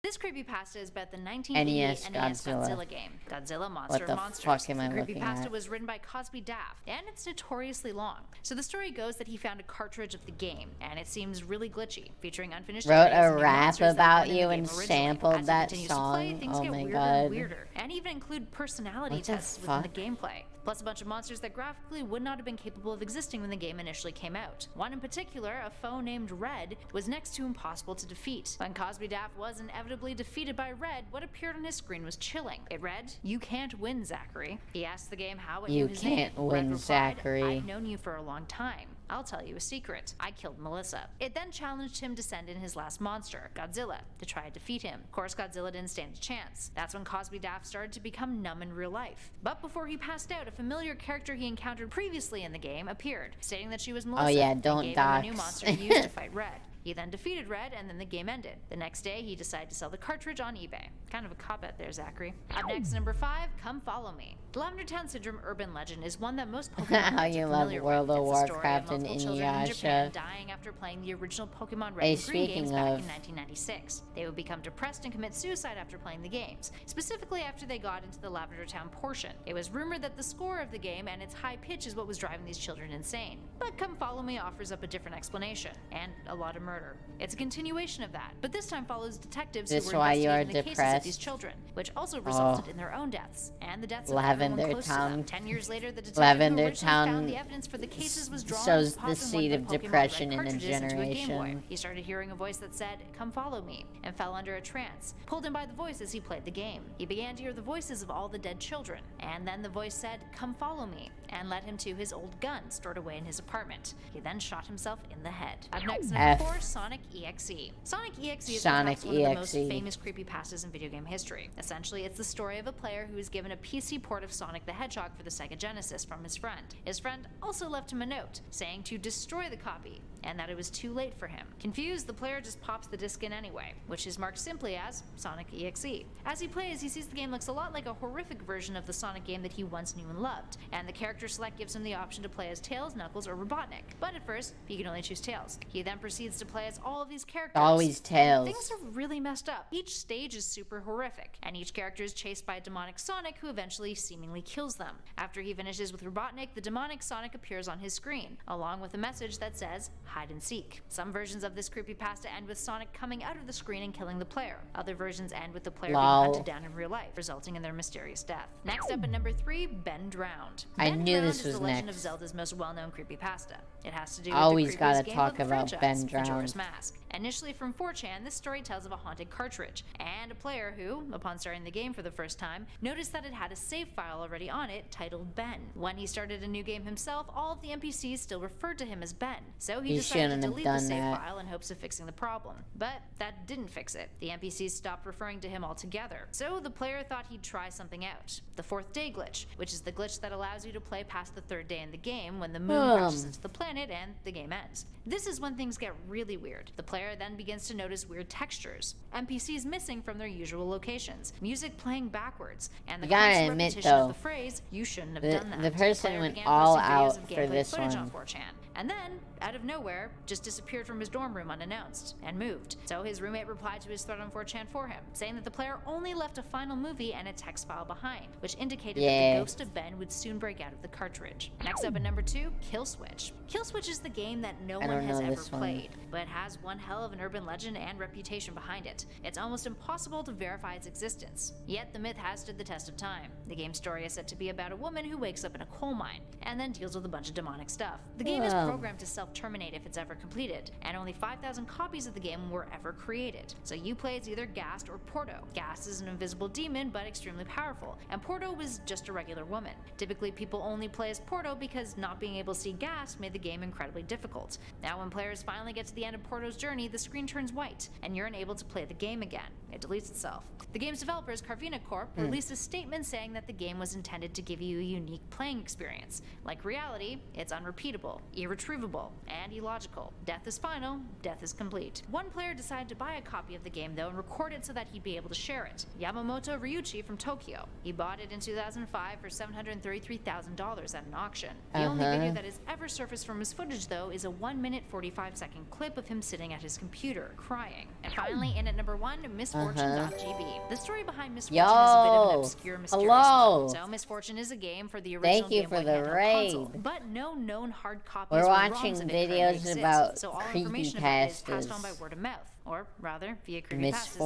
This creepypasta is about the 1988 NES Godzilla game, Godzilla Monster the of Monsters. fuck am I The looking creepypasta at? was written by Cosby Daft, and it's notoriously long. So the story goes that he found a cartridge of the game, and it seems really glitchy, featuring unfinished Wrote areas a and new rap monsters that about weren't in the you game and originally. sampled As it that continues to play, song? things Oh get my weirder God. and weirder, and even include personality What the tests within the fuck? gameplay. Plus a bunch of monsters that graphically would not have been capable of existing when the game initially came out. One in particular, a foe named Red, was next to impossible to defeat. When Cosby Daft was inevitably defeated by Red, what appeared on his screen was chilling. It read, "You can't win, Zachary." He asked the game how it You knew his name. can't Red win, replied, Zachary. "I've known you for a long time. I'll tell you a secret. I killed Melissa." It then challenged him to send in his last monster, Godzilla, to try and defeat him. Of course, Godzilla didn't stand a chance. That's when Cosby Daft started to become numb in real life. But before he passed out, a familiar character he encountered previously in the game appeared, stating that she was Melissa. yeah, and don't gave him a new dox. monster to use to fight Red. He then defeated Red, and then the game ended. The next day, he decided to sell the cartridge on eBay. Kind of a cop-out there, Zachary. Up next, number 5, Come Follow Me. The Lavender Town Syndrome urban legend is one that most Pokemon How fans you are love familiar World with. of It's the story Warcraft and multiple children in Japan Inuyasha. dying after playing the original Pokemon Red Hey, and Green games speaking back of- in 1996. They would become depressed and commit suicide after playing the games, specifically after they got into the Lavender Town portion. It was rumored that the score of the game and its high pitch is what was driving these children insane. But Come Follow Me offers up a different explanation, and a lot of murder. murder. It's a continuation of that, but this time follows detectives This who were why you are investigating the cases of depressed? these children, which also resulted in their own deaths and the deaths of Lavender everyone close to them. Town. 10 years later, the detective Lavender who originally Town found the evidence for the cases was drawn sows to the pop in seed one of the Pokemon depression Red in a cartridges into a Game Boy. generation. He started hearing a voice that said, "Come follow me," and fell under a trance, pulled him by the voice as he played the game. He began to hear the voices of all the dead children, and then the voice said, "Come follow me," and led him to his old gun stored away in his apartment. He then shot himself in the head. Up next, number F. 4, Sonic EXE. Sonic EXE is Sonic perhaps one of the most EXE. famous creepypastas in video game history. Essentially, it's the story of a player who is given a PC port of Sonic the Hedgehog for the Sega Genesis from his friend. His friend also left him a note saying to destroy the copy, and that it was too late for him. Confused, the player just pops the disc in anyway, which is marked simply as Sonic EXE. As he plays, he sees the game looks a lot like a horrific version of the Sonic game that he once knew and loved, and the character select gives him the option to play as Tails, Knuckles, or Robotnik. But at first, he can only choose Tails. He then proceeds to play as all of these characters. Always Tails. Things are really messed up. Each stage is super horrific, and each character is chased by a demonic Sonic who eventually seemingly kills them. After he finishes with Robotnik, the demonic Sonic appears on his screen, along with a message that says, "Hide and seek." Some versions of this creepypasta end with Sonic coming out of the screen and killing the player. Other versions end with the player Lol. being hunted down in real life, resulting in their mysterious death. Next up at number 3, Ben Drowned. I Ben knew Drowned this is was the Legend next. of Zelda's most well-known creepypasta. It has to do Always with the gotta creepiest game talk of the about franchise, Ben Majora's Drowned. Mask. Initially from 4chan, this story tells of a haunted cartridge, and a player who, upon starting the game for the first time, noticed that it had a save file already on it titled Ben. When he started a new game himself, all of the NPCs still referred to him as Ben, so he You decided shouldn't to have delete the done save that. file in hopes of fixing the problem. But that didn't fix it. The NPCs stopped referring to him altogether. So the player thought he'd try something out. The fourth day glitch, which is the glitch that allows you to play past the third day in the game when the moon crashes into the planet and the game ends. This is when things get really weird. The player then begins to notice weird textures, NPCs missing from their usual locations, music playing backwards, and the You gotta constant admit, repetition of though, the phrase, "You shouldn't have the- done that." the person player went began all posting videos out of for gameplay this footage one. on 4chan, and then, out of nowhere, just disappeared from his dorm room unannounced and moved. So his roommate replied to his thread on 4chan for him, saying that the player only left a final movie and a text file behind, which indicated that Yeah. the ghost of Ben would soon break out of the cartridge. Next up at number 2, Kill Switch. Kill Switch is the game that no I one don't has know ever this one. played, but has one hell of an urban legend and reputation behind it. It's almost impossible to verify its existence. Yet the myth has stood the test of time. The game's story is said to be about a woman who wakes up in a coal mine and then deals with a bunch of demonic stuff. The game is Wow. programmed to self-terminate if it's ever completed, and only 5,000 copies of the game were ever created. So you play as either Gast or Porto. Gast is an invisible demon but extremely powerful, and Porto was just a regular woman. Typically people only play as Porto because not being able to see Gast made the game incredibly difficult. Now when players finally get to the end of Porto's journey, the screen turns white, and you're unable to play the game again. It deletes itself. The game's developers, Carvina Corp, released a statement saying that the game was intended to give you a unique playing experience. Like reality, it's unrepeatable, irretrievable, and illogical. Death is final, death is complete. One player decided to buy a copy of the game though and record it so that he'd be able to share it. Yamamoto Ryuichi from Tokyo. He bought it in 2005 for $733,000 at an auction. The only video that has ever surfaced from his footage though is a 1-minute 45-second clip of him sitting at his computer, crying. And finally, in at number 1, Misfortune.gb. The story behind Misfortune is a bit of an Yo, obscure, mysterious hello. one. So Misfortune is a game for the original Thank you Game for Boy the handheld console, raid. but no known hard copies We're or watching ROMs of it videos currently exist. about So all information about it is passed creepypastas. on by word of mouth, or rather via creepypastas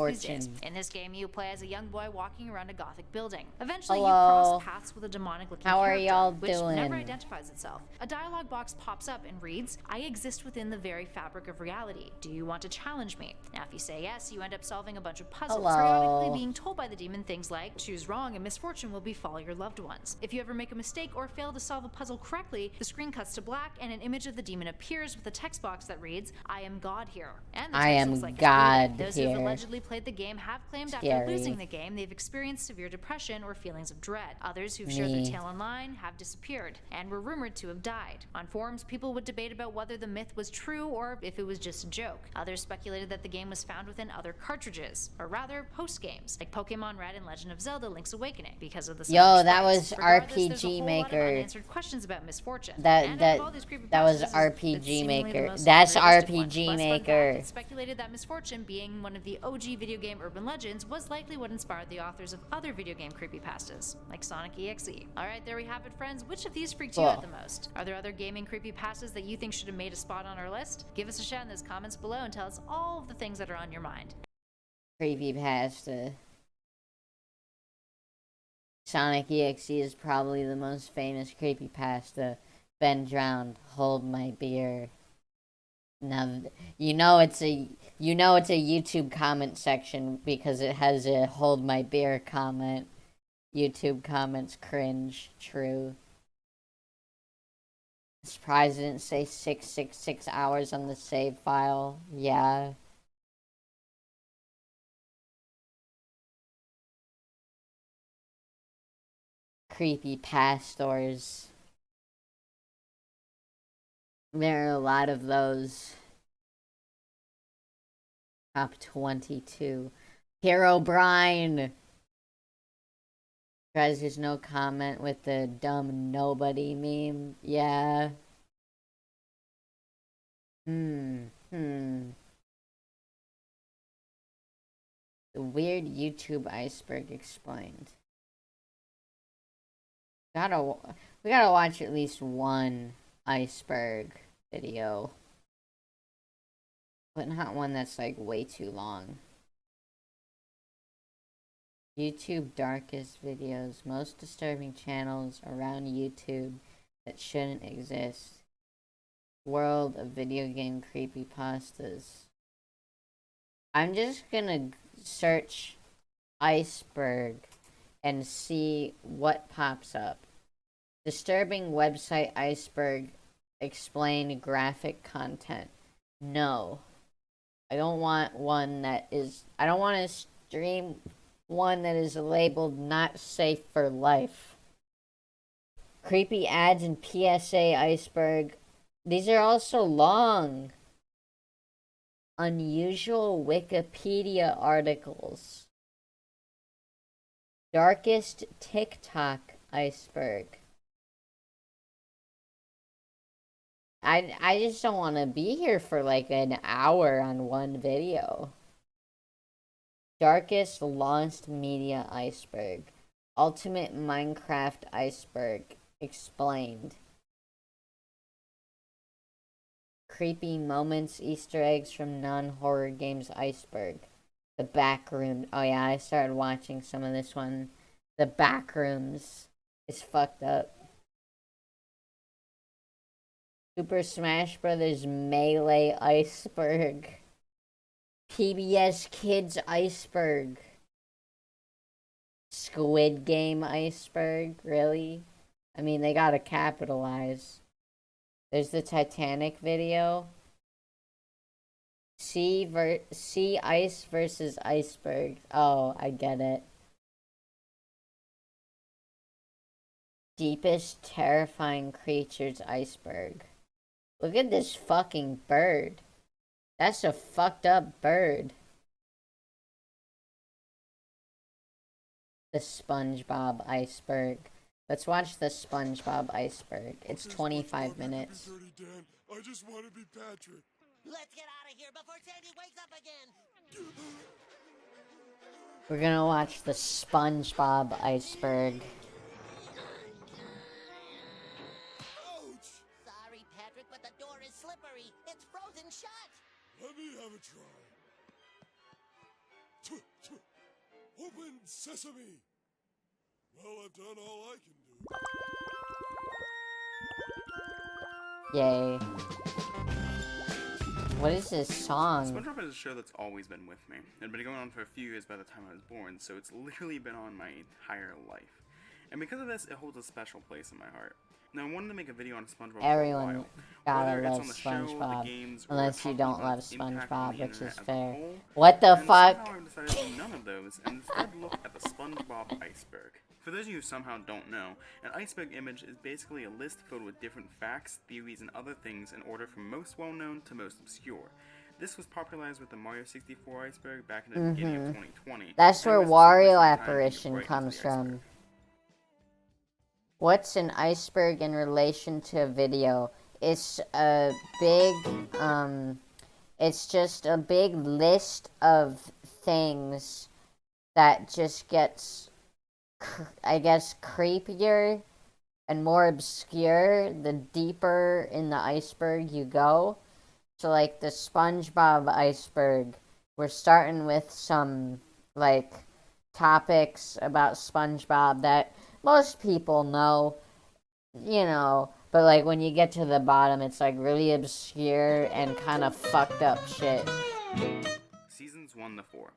these days. Misfortune. In this game, you play as a young boy walking around a gothic building. Eventually, Hello. you cross paths with a demonic-looking How are character, y'all which doing? never identifies itself. A dialogue box pops up and reads, "I exist within the very fabric of reality. Do you want to challenge me?" Now, if you say yes, you end up solving a bunch of puzzles, Hello. periodically being told by the demon things like, "Choose wrong and misfortune will befall your loved ones." If you ever make a mistake or fail to solve a puzzle correctly, the screen cuts to black and an image of the demon appears with a text box that reads, "I am God here." And the I text am looks like it's God bleeding. Those who have here. allegedly played the game have claimed after Scary. losing the game they've experienced severe depression or feelings of dread. Others who've shared their Me. tale online have disappeared and were rumored to have died. On forums, people would debate about whether the myth was true or if it was just a joke. Others speculated that the game was found within other cartridges, or rather post-games, like Pokemon Red and Legend of Zelda Link's Awakening, because of the Yo, similar that sprites. was Regardless, there's a RPG whole lot of Maker. unanswered questions about Misfortune. That was That was RPG RPG Maker. Maker. That's That's RPG Maker. It's speculated that misfortune, being one of the OG video game urban legends, was likely what inspired the authors of other video game creepypastas, like Sonic EXE. Alright, there we have it, friends. Which of these freaked you out the most? Are there other gaming creepypastas that you think should have made a spot on our list? Give us a shout in those comments below and tell us all of the things that are on your mind. Creepypasta. Sonic EXE is probably the most famous creepypasta. Been drowned. Hold my beer. Now you know it's a YouTube comment section because it has a hold my beer comment. YouTube comments cringe. True. Surprised it didn't say 666 hours on the save file. Yeah. Creepypastas. There are a lot of those. Top 22. Herobrine! Guys, there's no comment with the dumb nobody meme. Yeah. The weird YouTube iceberg explained. We gotta watch at least one iceberg video. But not one that's like way too long. YouTube darkest videos, most disturbing channels around YouTube that shouldn't exist. World of video game creepypastas. I'm just gonna search iceberg and see what pops up. Disturbing website iceberg explain graphic content. No. I don't want one that is... I don't want to stream one that is labeled not safe for life. Creepy ads and PSA iceberg. These are also long. Unusual Wikipedia articles. Darkest TikTok iceberg. I just don't want to be here for like an hour on one video. Darkest Lost Media iceberg. Ultimate Minecraft iceberg. Explained. Creepy moments, Easter eggs from non-horror games iceberg. The Backroom. Oh yeah, I started watching some of this one. The Backrooms is fucked up. Super Smash Brothers Melee iceberg. PBS Kids iceberg. Squid Game iceberg. Really? I mean, they gotta capitalize. There's the Titanic video. Sea ice versus iceberg. Oh, I get it. Deepest terrifying creatures iceberg. Look at this fucking bird. That's a fucked up bird. The SpongeBob iceberg. Let's watch the SpongeBob iceberg. It's 25 minutes. I just want to be Patrick. Let's get out of here before Sandy wakes up again. We're gonna watch the SpongeBob iceberg. Ouch! Sorry, Patrick, but the door is slippery. It's frozen shut. Let me have a try. Open sesame. Well, I've done all I can do. Yay. What is this song? SpongeBob is a show that's always been with me. It had been going on for a few years by the time I was born, so it's literally been on my entire life. And because of this, it holds a special place in my heart. Now, I wanted to make a video on SpongeBob Everyone for a while. gotta Whether it's love on the show, the SpongeBob. games, or Unless you talking don't about love its impact SpongeBob, on the which is internet as a fair. whole. What the And fuck? somehow I've decided to do none of those, and instead look at the SpongeBob iceberg. For those of you who somehow don't know, an iceberg image is basically a list filled with different facts, theories, and other things in order from most well-known to most obscure. This was popularized with the Mario 64 iceberg back in the beginning of 2020. That's and where it was Wario some time to get apparition right into comes the iceberg. from. What's an iceberg in relation to a video? It's a big, it's just a big list of things that just gets, I guess, creepier and more obscure the deeper in the iceberg you go. So, like, the SpongeBob iceberg, we're starting with some, like, topics about SpongeBob that most people know, you know, but, like, when you get to the bottom, it's, like, really obscure and kind of fucked up shit. Seasons 1 to 4.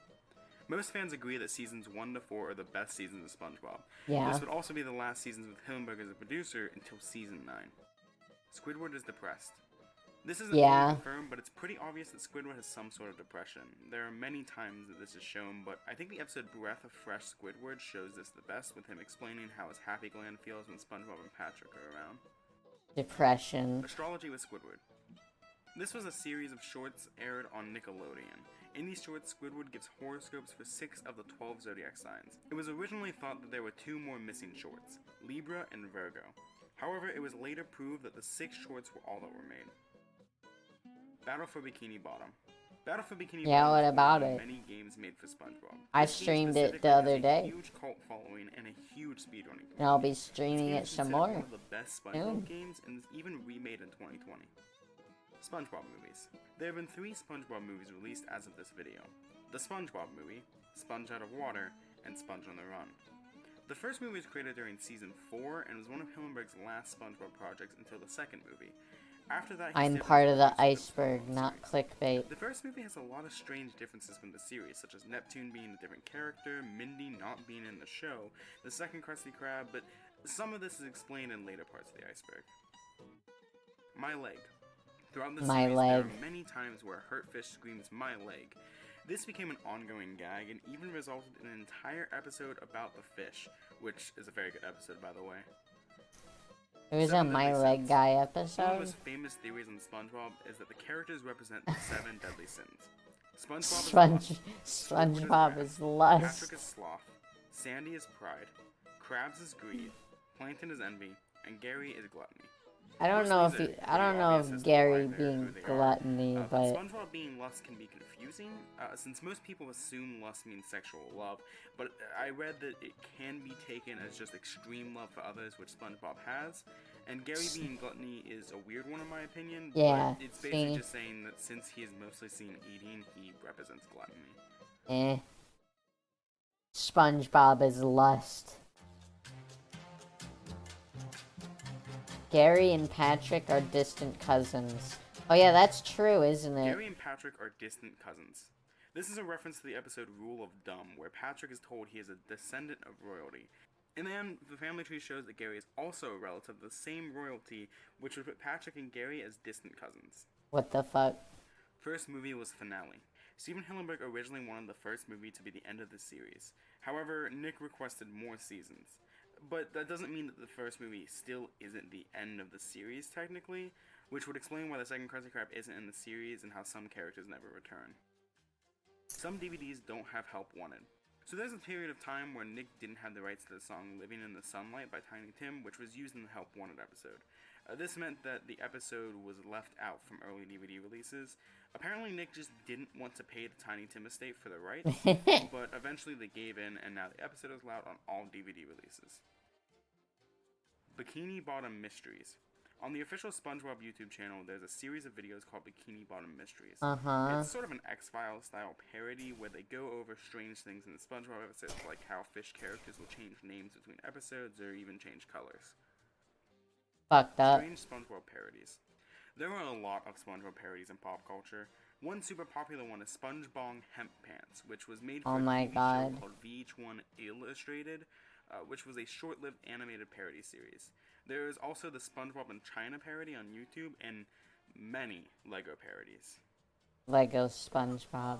Most fans agree that seasons 1 to 4 are the best seasons of SpongeBob. Yeah. This would also be the last seasons with Hillenburg as a producer until season 9. Squidward is depressed. This isn't fully confirmed, but it's pretty obvious that Squidward has some sort of depression. There are many times that this is shown, but I think the episode Breath of Fresh Squidward shows this the best, with him explaining how his happy gland feels when SpongeBob and Patrick are around. Depression. Astrology with Squidward. This was a series of shorts aired on Nickelodeon. In these shorts, Squidward gives horoscopes for 6 of the 12 zodiac signs. It was originally thought that there were 2 more missing shorts, Libra and Virgo. However, it was later proved that the 6 shorts were all that were made. Battle for Bikini Bottom. Battle for Bikini Yeah, Bottom what is one about of the it? many games made for SpongeBob. I This game streamed it the specifically has other a day. huge cult following and a huge speedrunning And I'll be community. streaming This game it is some considered more. one of the best SpongeBob games and is even remade in 2020. SpongeBob movies. There have been 3 SpongeBob movies released as of this video. The SpongeBob movie, Sponge Out of Water, and Sponge on the Run. The first movie was created during season 4 and was one of Hillenburg's last SpongeBob projects until the second movie. After that, he I'm stepped part into of the rest of iceberg, SpongeBob not series. clickbait. The first movie has a lot of strange differences from the series, such as Neptune being a different character, Mindy not being in the show, the second Krusty Krab, but some of this is explained in later parts of the iceberg. My leg. Throughout the My series, leg. there are many times where Hurtfish screams, "My leg." This became an ongoing gag and even resulted in an entire episode about the fish, which is a very good episode, by the way. It was a Seven My Deadly Leg Sins. Guy One of the episode. most famous theories on SpongeBob is that the characters represent the 7 deadly sins. SpongeBob is SpongeBob lust, is Patrick lust. is sloth, Sandy is pride, Krabs is greed, Plankton is envy, and Gary is gluttony. I don't Most know things if are you, pretty I don't know obvious if as to Gary why they're who being they are. gluttony, But but SpongeBob being lust can be confusing, since most people assume lust means sexual love, but I read that it can be taken as just extreme love for others, which SpongeBob has, and Gary being gluttony is a weird one in my opinion, Yeah, but it's basically see. just saying that since he is mostly seen eating, he represents gluttony. SpongeBob is lust. Gary and Patrick are distant cousins. Oh yeah, that's true, isn't it? Gary and Patrick are distant cousins. This is a reference to the episode Rule of Dumb, where Patrick is told he is a descendant of royalty. In the end, the family tree shows that Gary is also a relative of the same royalty, which would put Patrick and Gary as distant cousins. What the fuck? First movie was Finale. Steven Hillenburg originally wanted the first movie to be the end of the series. However, Nick requested more seasons. But that doesn't mean that the first movie still isn't the end of the series, technically, which would explain why the second Krusty Krab isn't in the series and how some characters never return. Some DVDs don't have help wanted. So there's a period of time where Nick didn't have the rights to the song Living in the Sunlight by Tiny Tim, which was used in the Help Wanted episode. This meant that the episode was left out from early DVD releases. Apparently Nick just didn't want to pay the Tiny Tim estate for the rights, but eventually they gave in and now the episode is allowed on all DVD releases. Bikini Bottom Mysteries. On the official SpongeBob YouTube channel, there's a series of videos called Bikini Bottom Mysteries. It's sort of an X-Files style parody where they go over strange things in the SpongeBob episodes, like how fish characters will change names between episodes or even change colors. Fucked up. Strange SpongeBob parodies. There are a lot of SpongeBob parodies in pop culture. One super popular one is SpongeBob Hemp Pants, which was made for Oh a my TV God. show called VH1 Illustrated, which was a short-lived animated parody series. There is also the SpongeBob in China parody on YouTube, and many LEGO parodies. Lego SpongeBob.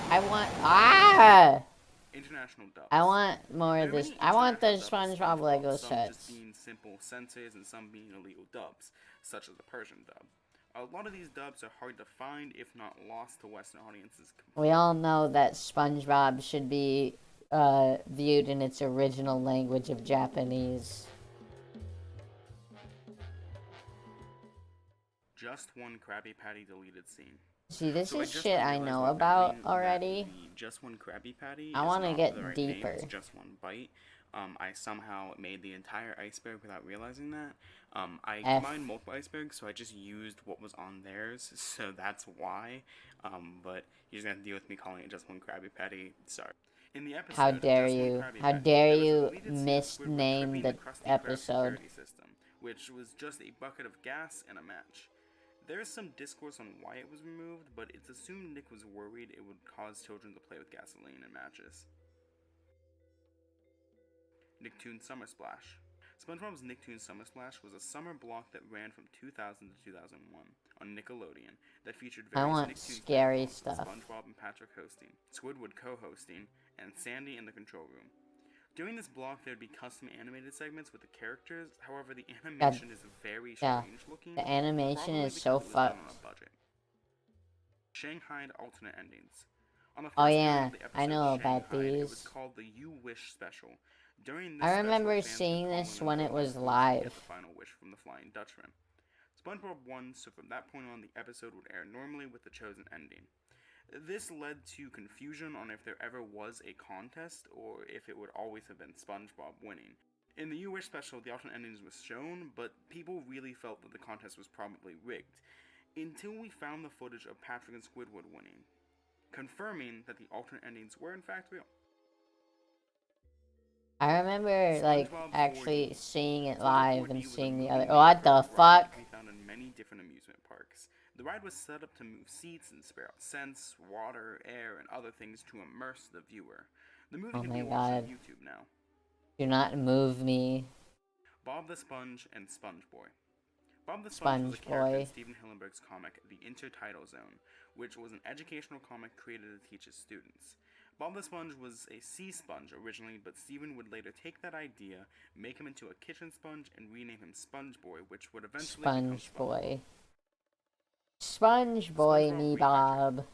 I want International dubs. I want more There of are this. many I want the international dubs of SpongeBob Lego some sets. just being simple censors and some being illegal dubs, such as the Persian dub. A lot of these dubs are hard to find, if not lost to Western audiences completely. We all know that SpongeBob should be viewed in its original language of Japanese. Just one Krabby Patty deleted scene. See, this So is just shit now I realized know while about editing that already. The Just One Krabby Patty I is wanna not get the right deeper. name, it's Just One Bite. I somehow made the entire iceberg without realizing that. I F. combined multiple icebergs, so I just used what was on theirs, so that's why. But you're just gonna have to deal with me calling it Just One Krabby Patty. Sorry. In the episode, How dare Just One you? Krabby How Patty, dare there was a you deleted scene of Squidward misname tripping the Krusty Krab episode? security system, which was just a bucket of gas and a match. There is some discourse on why it was removed, but it's assumed Nick was worried it would cause children to play with gasoline and matches. Nicktoons Summer Splash. SpongeBob's Nicktoons Summer Splash was a summer block that ran from 2000 to 2001 on Nickelodeon that featured I various want Nicktoons scary episodes with stuff. SpongeBob and Patrick hosting, Squidward co-hosting, and Sandy in the control room. During this block, there would be custom animated segments with the characters. However, the animation is very Yeah, strange looking. the animation probably is because so it was done fucked. on a budget. Shanghai alternate endings. On the first Oh night yeah, of the episode I know about Shanghai, it was these. called the You Wish Special. During this I remember special, fans seeing could call this in when their it own was wishes to live. get the final wish from the Flying Dutchman. SpongeBob won, so from that point on, the episode would air normally with the chosen ending. This led to confusion on if there ever was a contest, or if it would always have been SpongeBob winning. In the You Wish special, the alternate endings was shown, but people really felt that the contest was probably rigged, until we found the footage of Patrick and Squidward winning, confirming that the alternate endings were in fact real. I remember like SpongeBob actually 4D. seeing it SpongeBob live 4D and was a seeing the movie other. made What for a the ride fuck? that can be found in many different amusement parks. The ride was set up to move seats and spare out scents, water, air, and other things to immerse the viewer. The movie Oh can my be watched God. on YouTube now. Do not move me, Bob the Sponge and Sponge Boy. Bob the Sponge was a Sponge character in Boy. Stephen Hillenburg's comic The Intertidal Zone, which was an educational comic created to teach his students. Bob the Sponge was a sea sponge originally, but Stephen would later take that idea, make him into a kitchen sponge, and rename him Sponge Boy, which would eventually become Sponge SpongeBob. Boy. Sponge Boy SpongeBob me Rehydrated. Bob.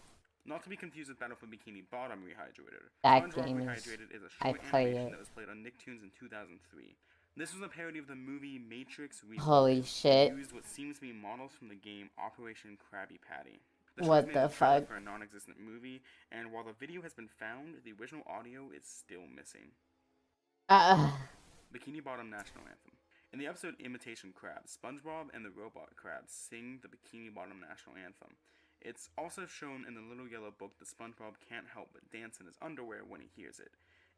Not to be confused with Battle for Bikini Bottom Rehydrated. That SpongeBob game is- Rehydrated is a I short played animation it. that was played on Nicktoons in 2003. This was a parody of the movie Matrix Reloaded. Holy shit. It used what seems to be models from the game Operation Krabby Patty. The What choice made the a trailer fuck? for a non-existent movie, and while the video has been found, the original audio is still missing. Bikini Bottom National Anthem. In the episode Imitation Crab, SpongeBob and the robot crabs sing the Bikini Bottom National Anthem. It's also shown in the Little Yellow Book that SpongeBob can't help but dance in his underwear when he hears it.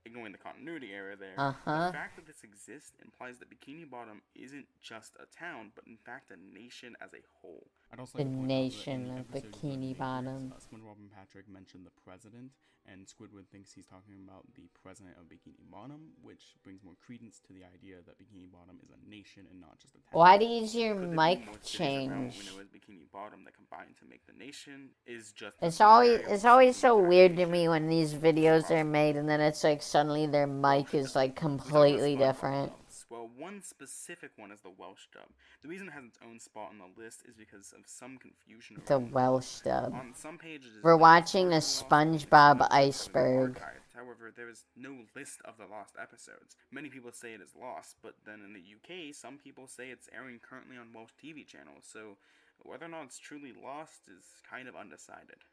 Ignoring the continuity error there, Uh-huh. the fact that this exists implies that Bikini Bottom isn't just a town, but in fact a nation as a whole. I'd also The like to point out that nation in the of episode Bikini regarding Matrix, Bottom. SpongeBob and Patrick mentioned the president, and Squidward thinks he's talking about the president of Bikini Bottom, which brings more credence to the idea that Bikini Bottom is a nation and not just a town. Why does your Could there be mic more cities around what we change? know as Bikini Bottom that combine to make the nation? Is just It's the always area it's of always so Bikini weird to Nation. me when these videos are made and then it's like suddenly their mic is like completely different. Dubs. Well, one specific one is the Welsh dub. The reason it has its own spot on the list is because of some confusion The around Welsh dub. On some pages, We're it is watching the partially lost, and SpongeBob some episodes iceberg. have been archived. However, there is no list of the lost episodes. Many people say it is lost, but then in the UK, some people say it's airing currently on Welsh TV channels, so whether or not it's truly lost is kind of undecided.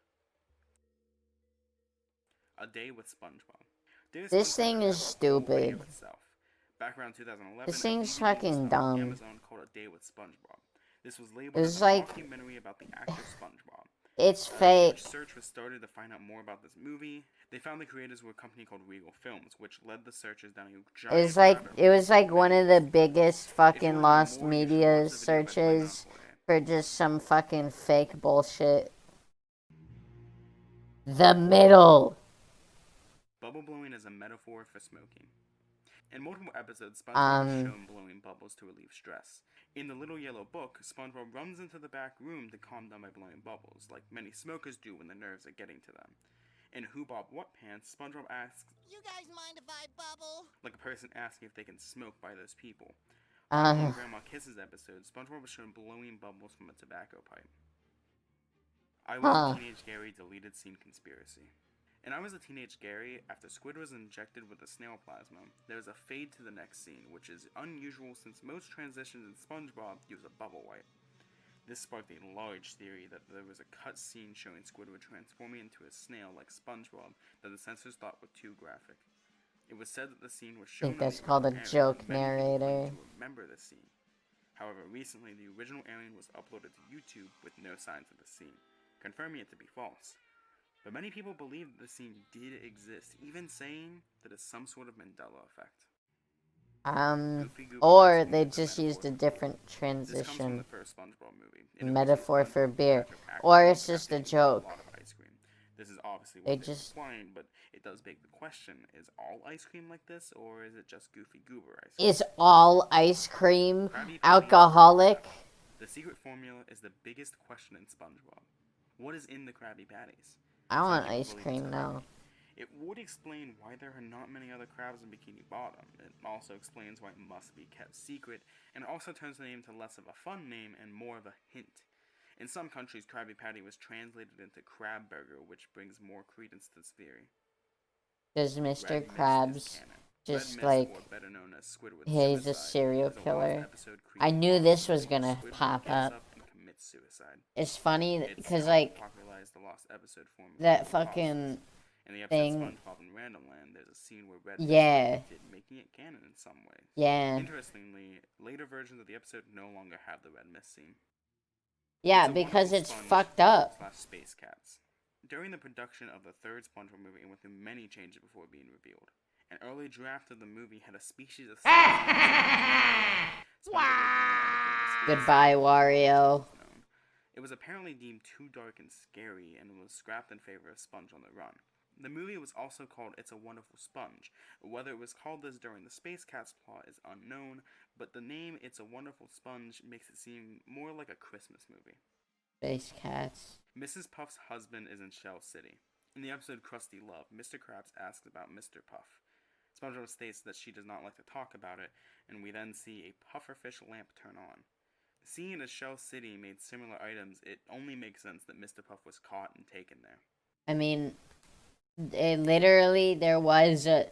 A Day with SpongeBob. Day with This SpongeBob thing has is a whole video stupid. itself. Back around 2011, This a thing's DVD fucking was found dumb. on Amazon called A Day with SpongeBob. This was labeled It's as like- a documentary about the actor SpongeBob. It's A fake. huge search was started to find out more about this movie. They found the creators were a company called Regal Films, which led the searchers down a giant It's like rabbit it hole was like of one of many the biggest If you wanna fucking know lost more, you should media watch the video by searches Playground for just some fucking fake bullshit. The middle. Bubble blowing is a metaphor for smoking. In multiple episodes, SpongeBob is shown blowing bubbles to relieve stress. In the Little Yellow Book, SpongeBob runs into the back room to calm down by blowing bubbles, like many smokers do when the nerves are getting to them. In Who Bob What Pants, SpongeBob asks, You guys mind if I bubble? like a person asking if they can smoke by those people. In Grandma Kisses episode, SpongeBob was shown blowing bubbles from a tobacco pipe. I Was a Teenage Gary deleted scene conspiracy. And I Was a Teenage Gary, after Squid was injected with the snail plasma, there is a fade to the next scene, which is unusual since most transitions in SpongeBob use a bubble wipe. This sparked a large theory that there was a cut scene showing Squidward transforming into a snail like SpongeBob that the censors thought were too graphic. It was said that the scene was I shown think that's on the called a original airing, joke and many people claimed narrator. to remember the scene. However, recently the original airing was uploaded to YouTube with no signs of the scene, confirming it to be false. But many people believe that the scene did exist, even saying that it's some sort of Mandela effect. Goofy Goober Or ice cream they is just metaphor used a for different This comes from transition the first SpongeBob movie. In it, we see metaphor for SpongeBob and beer. Patrick acting Or like it's just a having joke. A lot of ice cream. This is obviously They what they're just- implying, but it does beg the question: is all ice cream like this, or is it just Goofy Goober ice cream? Is all ice cream Krabby Patty is alcoholic? The secret formula is the biggest question in SpongeBob. What is in the Krabby Patties? I Some want people ice believe it's cream Krabby. now. It would explain why there are not many other crabs in Bikini Bottom. It also explains why it must be kept secret, and it also turns the name to less of a fun name and more of a hint. In some countries, Krabby Patty was translated into Crab Burger, which brings more credence to this theory. Does Red Mr. Mist is Krabs canon. just Red Mist, like or better known as Squidward's he's a suicide, serial is a lost killer? episode I created knew by this was Squidward gonna pop gets up. and commits suicide. It's funny It's because how like popularized the lost episode form of that Creepypastas. fucking In the episode thing. SpongeBob and Random Land, there's a scene where Red Mist Yeah. is depicted, making it canon in some ways. Yeah. Interestingly, later versions of the episode no longer have the Red Mist scene. Yeah, It's a because Wonderful it's Sponge fucked up. / Space Cats. During the production of the third SpongeBob movie, it went through many changes before being revealed. An early draft of the movie had a species of Goodbye, Wario. It was apparently deemed too dark and scary and was scrapped in favor of Sponge on the Run. The movie was also called It's a Wonderful Sponge. Whether it was called this during the Space Cats plot is unknown, but the name It's a Wonderful Sponge makes it seem more like a Christmas movie. Space Cats. Mrs. Puff's husband is in Shell City. In the episode Krusty Love, Mr. Krabs asks about Mr. Puff. SpongeBob states that she does not like to talk about it, and we then see a pufferfish lamp turn on. Seeing as Shell City made similar items, it only makes sense that Mr. Puff was caught and taken there. I mean, it literally there was a.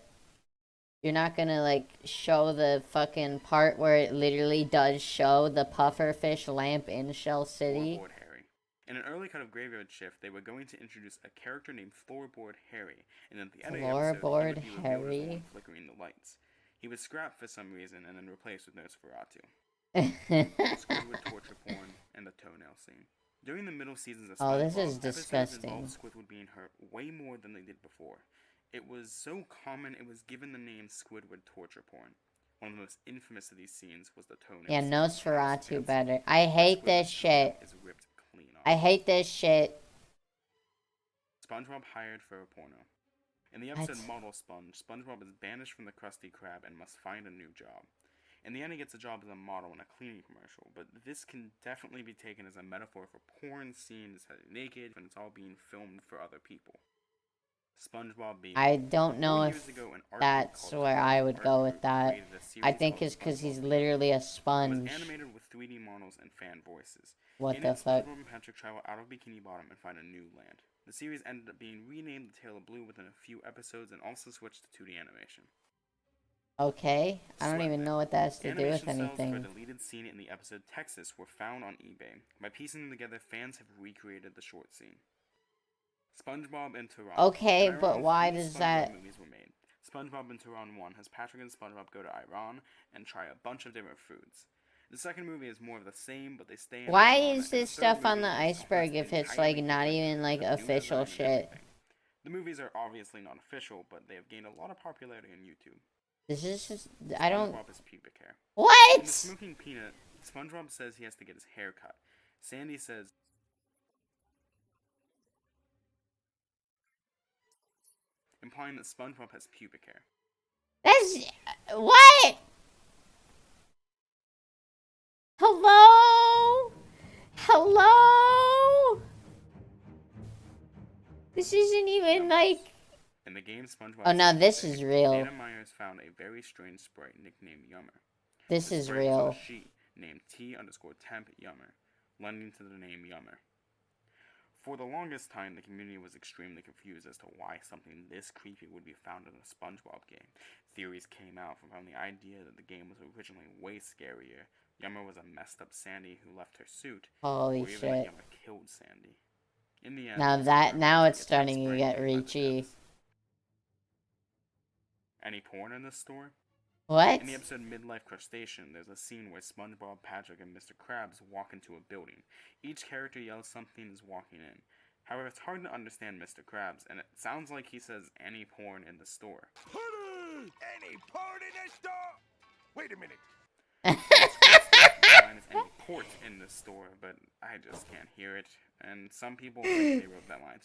You're not gonna like show the fucking part where it literally does show the pufferfish lamp in Shell City. Floorboard Harry. In an early cut of Graveyard Shift, they were going to introduce a character named Floorboard Harry, and at the end of the episode, he would be revealed as the one flickering the lights. He was scrapped for some reason and then replaced with Nosferatu. Squidward torture porn, and the toenail scene. During the middle seasons of SpongeBob, Oh, this is episodes disgusting. involved Squidward being hurt way more than they did before. It was so common it was given the name Squidward torture porn. One of the most infamous of these scenes was the toenail Yeah, scene. Nosferatu Pants better. I hate where this Squidward's toenail shit. is ripped clean off. I hate this shit. SpongeBob hired for a porno. In the episode What? Model Sponge, SpongeBob is banished from the Krusty Krab and must find a new job. In the end, he gets a job as a model in a cleaning commercial, but this can definitely be taken as a metaphor for porn scenes that are naked when it's all being filmed for other people. SpongeBob being I don't know 4 if years ago, an art group that's called where I would Art go Group with that. created a series I think called it's because he's SpongeBob. literally a It was sponge. animated with 3D models and fan voices. What In the it, fuck? SpongeBob and Patrick travel out of Bikini Bottom and find a new land. The series ended up being renamed The Tale of Blue within a few episodes and also switched to 2D animation. Okay, I don't even Sweatband. know what that has to do with Animation cells for a anything. deleted scene in the episode Texas were found on eBay. By piecing them together, fans have recreated the short scene. SpongeBob and Tehran. Okay, In but Iran, why 3 does SpongeBob that- movies were made. SpongeBob and Tehran 1 has Patrick and SpongeBob go to Iran and try a bunch of different foods. The second movie is more of the same, but they stay in Why Iran, is and the this third stuff on movie the is iceberg almost if it's entirely like not different, even like with new official design and shit? everything. The movies are obviously not official, but they have gained a lot of popularity on YouTube. This is just I don't. SpongeBob is pubic hair. In the What? Smoking Peanut, SpongeBob says he has to get his hair cut. Sandy says implying that SpongeBob has pubic hair. That's what? Hello? Hello? This isn't even like. In the game SpongeBob Oh, now Saves this the Day, is real. Dana Myers found a very strange sprite nicknamed Yummer. This The is sprite was real. a she named T_temp Yummer, lending to the name Yummer. For the longest time, the community was extremely confused as to why something this creepy would be found in a SpongeBob game. Theories came out from the idea that the game was originally way scarier, Yama was a messed up Sandy who left her suit, Holy or even that shit. Yama killed Sandy. In the end, Now it's gets starting to iceberg get hit by the reachy. deaths. Any porn in this store? What? In the episode Midlife Crustacean, there's a scene where SpongeBob, Patrick, and Mr. Krabs walk into a building. Each character yells something is walking in. However, it's hard to understand Mr. Krabs, and it sounds like he says any porn in the store. Honey! Any porn in the store? Wait a minute. The line is any port in the store, but I just can't hear it. And some people think they wrote that line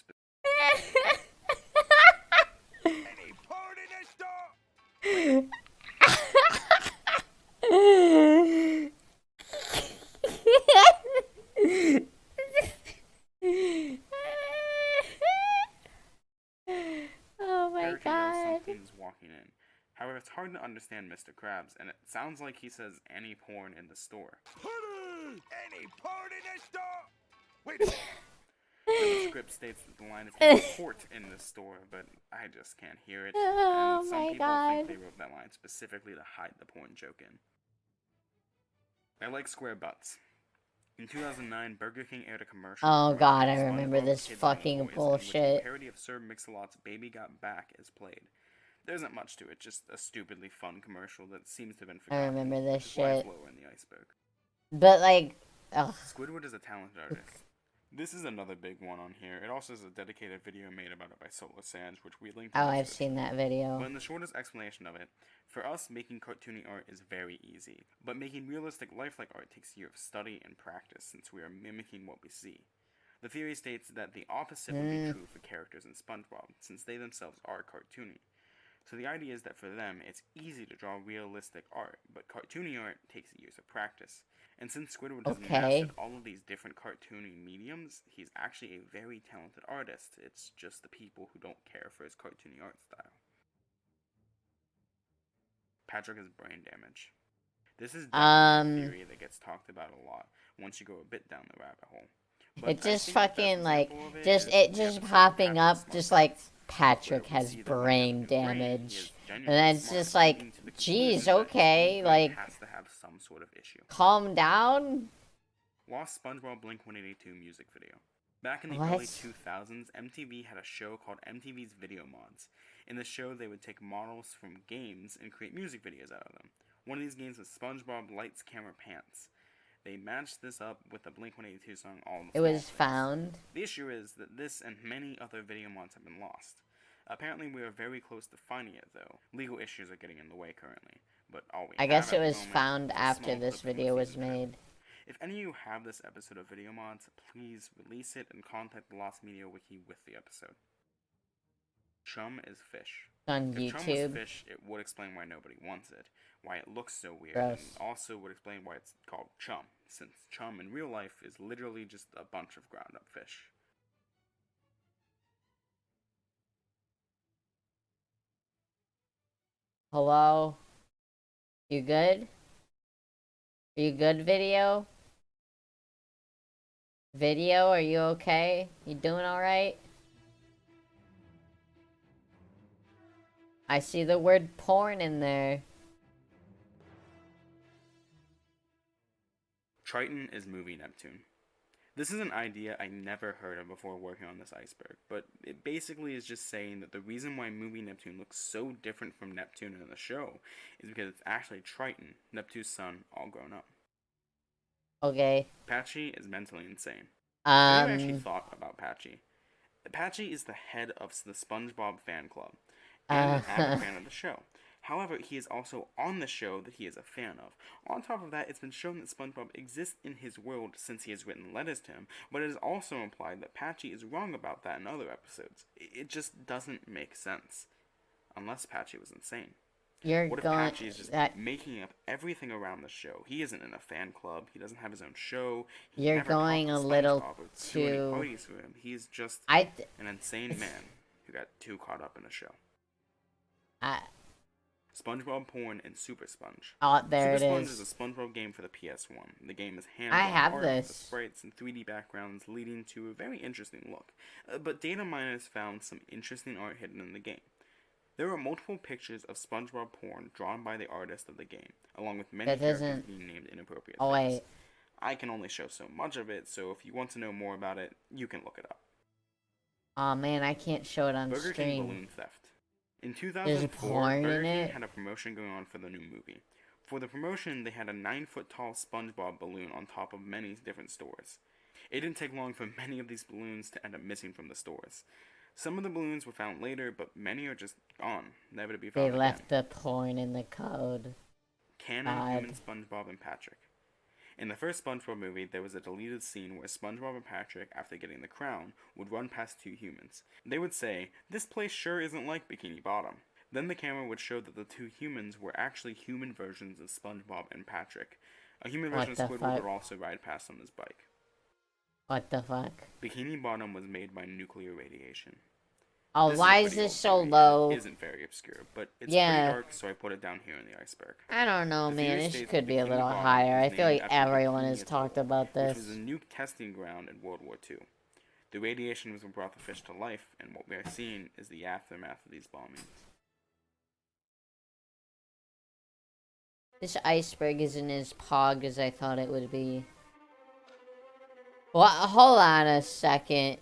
Any porn in the store? Oh my character yells god. something's walking in. However, it's hard to understand Mr. Krabs, and it sounds like he says any porn in the store. Honey! Any porn in the store? Wait a minute. The script states that the line is any port in the store, but I just can't hear it. Oh And some my people god. think they wrote that line specifically to hide the porn joke in. I like square butts. In 2009, Burger King aired a commercial. Oh god, I SpongeBob, remember this Kids and fucking Toys, in which bullshit. a parody of Sir Mix-a-Lot's Baby Got Back is played. There isn't much to it, just a stupidly fun commercial that seems to have been forgotten. remember this which is why it's shit. lower in the iceberg. But like, ugh. Squidward is a talented artist. This is another big one on here. It also has a dedicated video made about it by Solar Sands, which we linked in Oh, the I've description. seen that But video. in the shortest explanation of it, for us, making cartoony art is very easy. But making realistic lifelike art takes years of study and practice, since we are mimicking what we see. The theory states that the opposite would be true for characters in SpongeBob, since they themselves are cartoony. So the idea is that for them, it's easy to draw realistic art, but cartoony art takes years of practice. And since Squidward has Okay. mastered all of these different cartoony mediums, he's actually a very talented artist. It's just the people who don't care for his cartoony art style. Patrick has brain damage. This is definitely a theory that gets talked about a lot once you go a bit down the rabbit hole. But It I just think the best fucking like, example of just is it the just episode popping Patrick's up, Smart just like Facts, Patrick where we has see that when he brain has a brain, he damage. is And genuinely then it's smart, just like, leading to the geez, conclusion that okay, his brain like, has to have some sort of issue. calm down. Lost SpongeBob Blink-182 music video. Back in the What? early 2000s, MTV had a show called MTV's Video Mods. In the show, they would take models from games and create music videos out of them. One of these games was SpongeBob Lights, Camera, Pants. They matched this up with the Blink-182 song All the It was Small Things. found. The issue is that this and many other video mods have been lost. Apparently, we are very close to finding it, though. Legal issues are getting in the way currently, but all we I have guess at it the was moment found is a after small this clip from the video was season trailer. made. If any of you have this episode of Video Mods, please release it and contact the Lost Media Wiki with the episode. Chum is fish. On If Chum was YouTube. fish, it would explain why nobody wants it, why it looks so weird, Gross. and also would explain why it's called chum, since chum in real life is literally just a bunch of ground up fish. Hello? You good? Are you good, video? Video, are you okay? You doing alright? I see the word porn in there. Triton is movie Neptune. This is an idea I never heard of before working on this iceberg, but it basically is just saying that the reason why movie Neptune looks so different from Neptune in the show is because it's actually Triton, Neptune's son, all grown up. Okay. Patchy is mentally insane. Have you actually Um, thought about Patchy? Patchy is the head of the SpongeBob fan club and an avid fan of the show. However, he is also on the show that he is a fan of. On top of that, it's been shown that SpongeBob exists in his world since he has written letters to him, but it is also implied that Patchy is wrong about that in other episodes. It just doesn't make sense. Unless Patchy was insane. you're What if going... Patchy is just that, making up everything around the show? He isn't in a fan club. He doesn't have his own show. He You're never going talked a to little SpongeBob or threw any too- parties for him. He's just I... an insane man who got too caught up in a show. SpongeBob Porn and Super Sponge. Oh, there Super it Sponge is. is a SpongeBob game for the PS1. The game is I hand-drawn have art this. with sprites and 3D backgrounds, leading to a very interesting look. But data miners found some interesting art hidden in the game. There are multiple pictures of SpongeBob porn drawn by the artist of the game, along with many That characters doesn't. being named inappropriate Oh things. wait. I can only show so much of it, so if you want to know more about it, you can look it up. Oh man, I can't show it on Burger King stream. balloon theft. In There's 2004, porn Burger in King it. had a promotion going on for the new movie. For the promotion, they had a 9-foot tall SpongeBob balloon on top of many different stores. It didn't take long for many of these balloons to end up missing from the stores. Some of the balloons were found later, but many are just gone, never to be They found left again. the porn in the code. Canon human SpongeBob and Patrick. In the first SpongeBob movie, there was a deleted scene where SpongeBob and Patrick, after getting the crown, would run past two humans. They would say, "This place sure isn't like Bikini Bottom." Then the camera would show that the two humans were actually human versions of SpongeBob and Patrick. A human What version of the Squidward fuck? would also ride past on his bike. What the fuck? Bikini Bottom was made by nuclear radiation. Oh, This is why a is pretty this old so theory, and low? It isn't very obscure, but it's Yeah. pretty dark, so I put it down here in the iceberg. I don't know, The man. theory This states could that be a Bikini little Bottom higher. I was feel named like after everyone Bikini has talked Atoll, about which was a this. nuke testing ground in World War II. The radiation was what brought the fish to life, and what we are seeing is the aftermath of these bombings. This iceberg isn't as pog as I thought it would be. What? Hold on a second.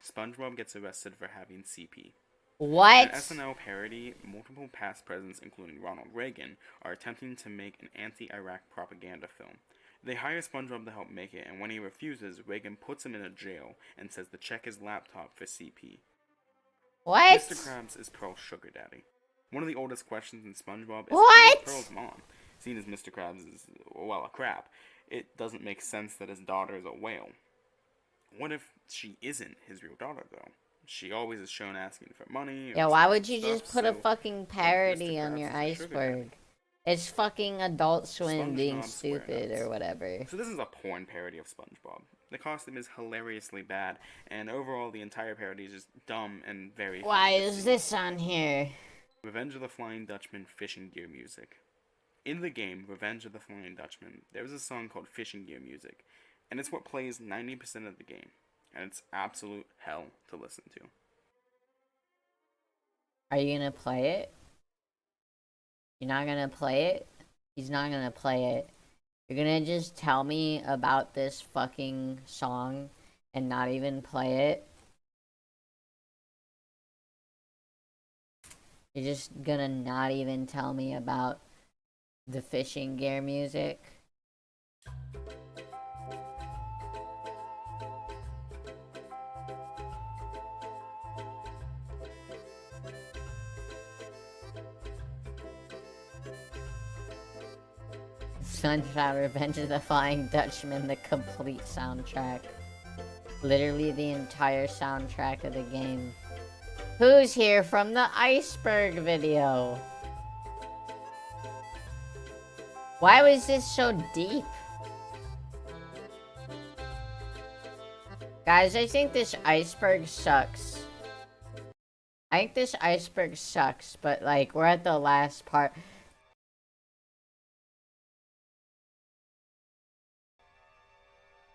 SpongeBob gets arrested for having CP. What? An SNL parody, multiple past presidents, including Ronald Reagan, are attempting to make an anti-Iraq propaganda film. They hire SpongeBob to help make it, and when he refuses, Reagan puts him in a jail and says to check his laptop for CP. What? Mr. Krabs is Pearl's sugar daddy. One of the oldest questions in SpongeBob is What? who's Pearl's mom? Seeing as Mr. Krabs is, well, a crab, it doesn't make sense that his daughter is a whale. What if she isn't his real daughter, though? She always is shown asking for money. Or Yeah, why would stuff, you just put a so fucking parody on your Krabs is the sugar daddy? iceberg? It's fucking Adult Swim being SpongeBob stupid SquareNuts. or whatever. So this is a porn parody of SpongeBob. The costume is hilariously bad, and overall the entire parody is just dumb and very Why funny to is see. this on here? Revenge of the Flying Dutchman fishing gear music. In the game Revenge of the Flying Dutchman, there is a song called Fishing Gear Music, and it's what plays 90% of the game, and it's absolute hell to listen to. Are you gonna play it? You're not gonna play it? He's not gonna play it. You're gonna just tell me about this fucking song and not even play it? You're just gonna not even tell me about the fishing gear music? SpongeBob Revenge of the Flying Dutchman, the complete soundtrack. Literally the entire soundtrack of the game. Who's here from the iceberg video? Why was this so deep? Guys, I think this iceberg sucks. I think this iceberg sucks, but like, we're at the last part.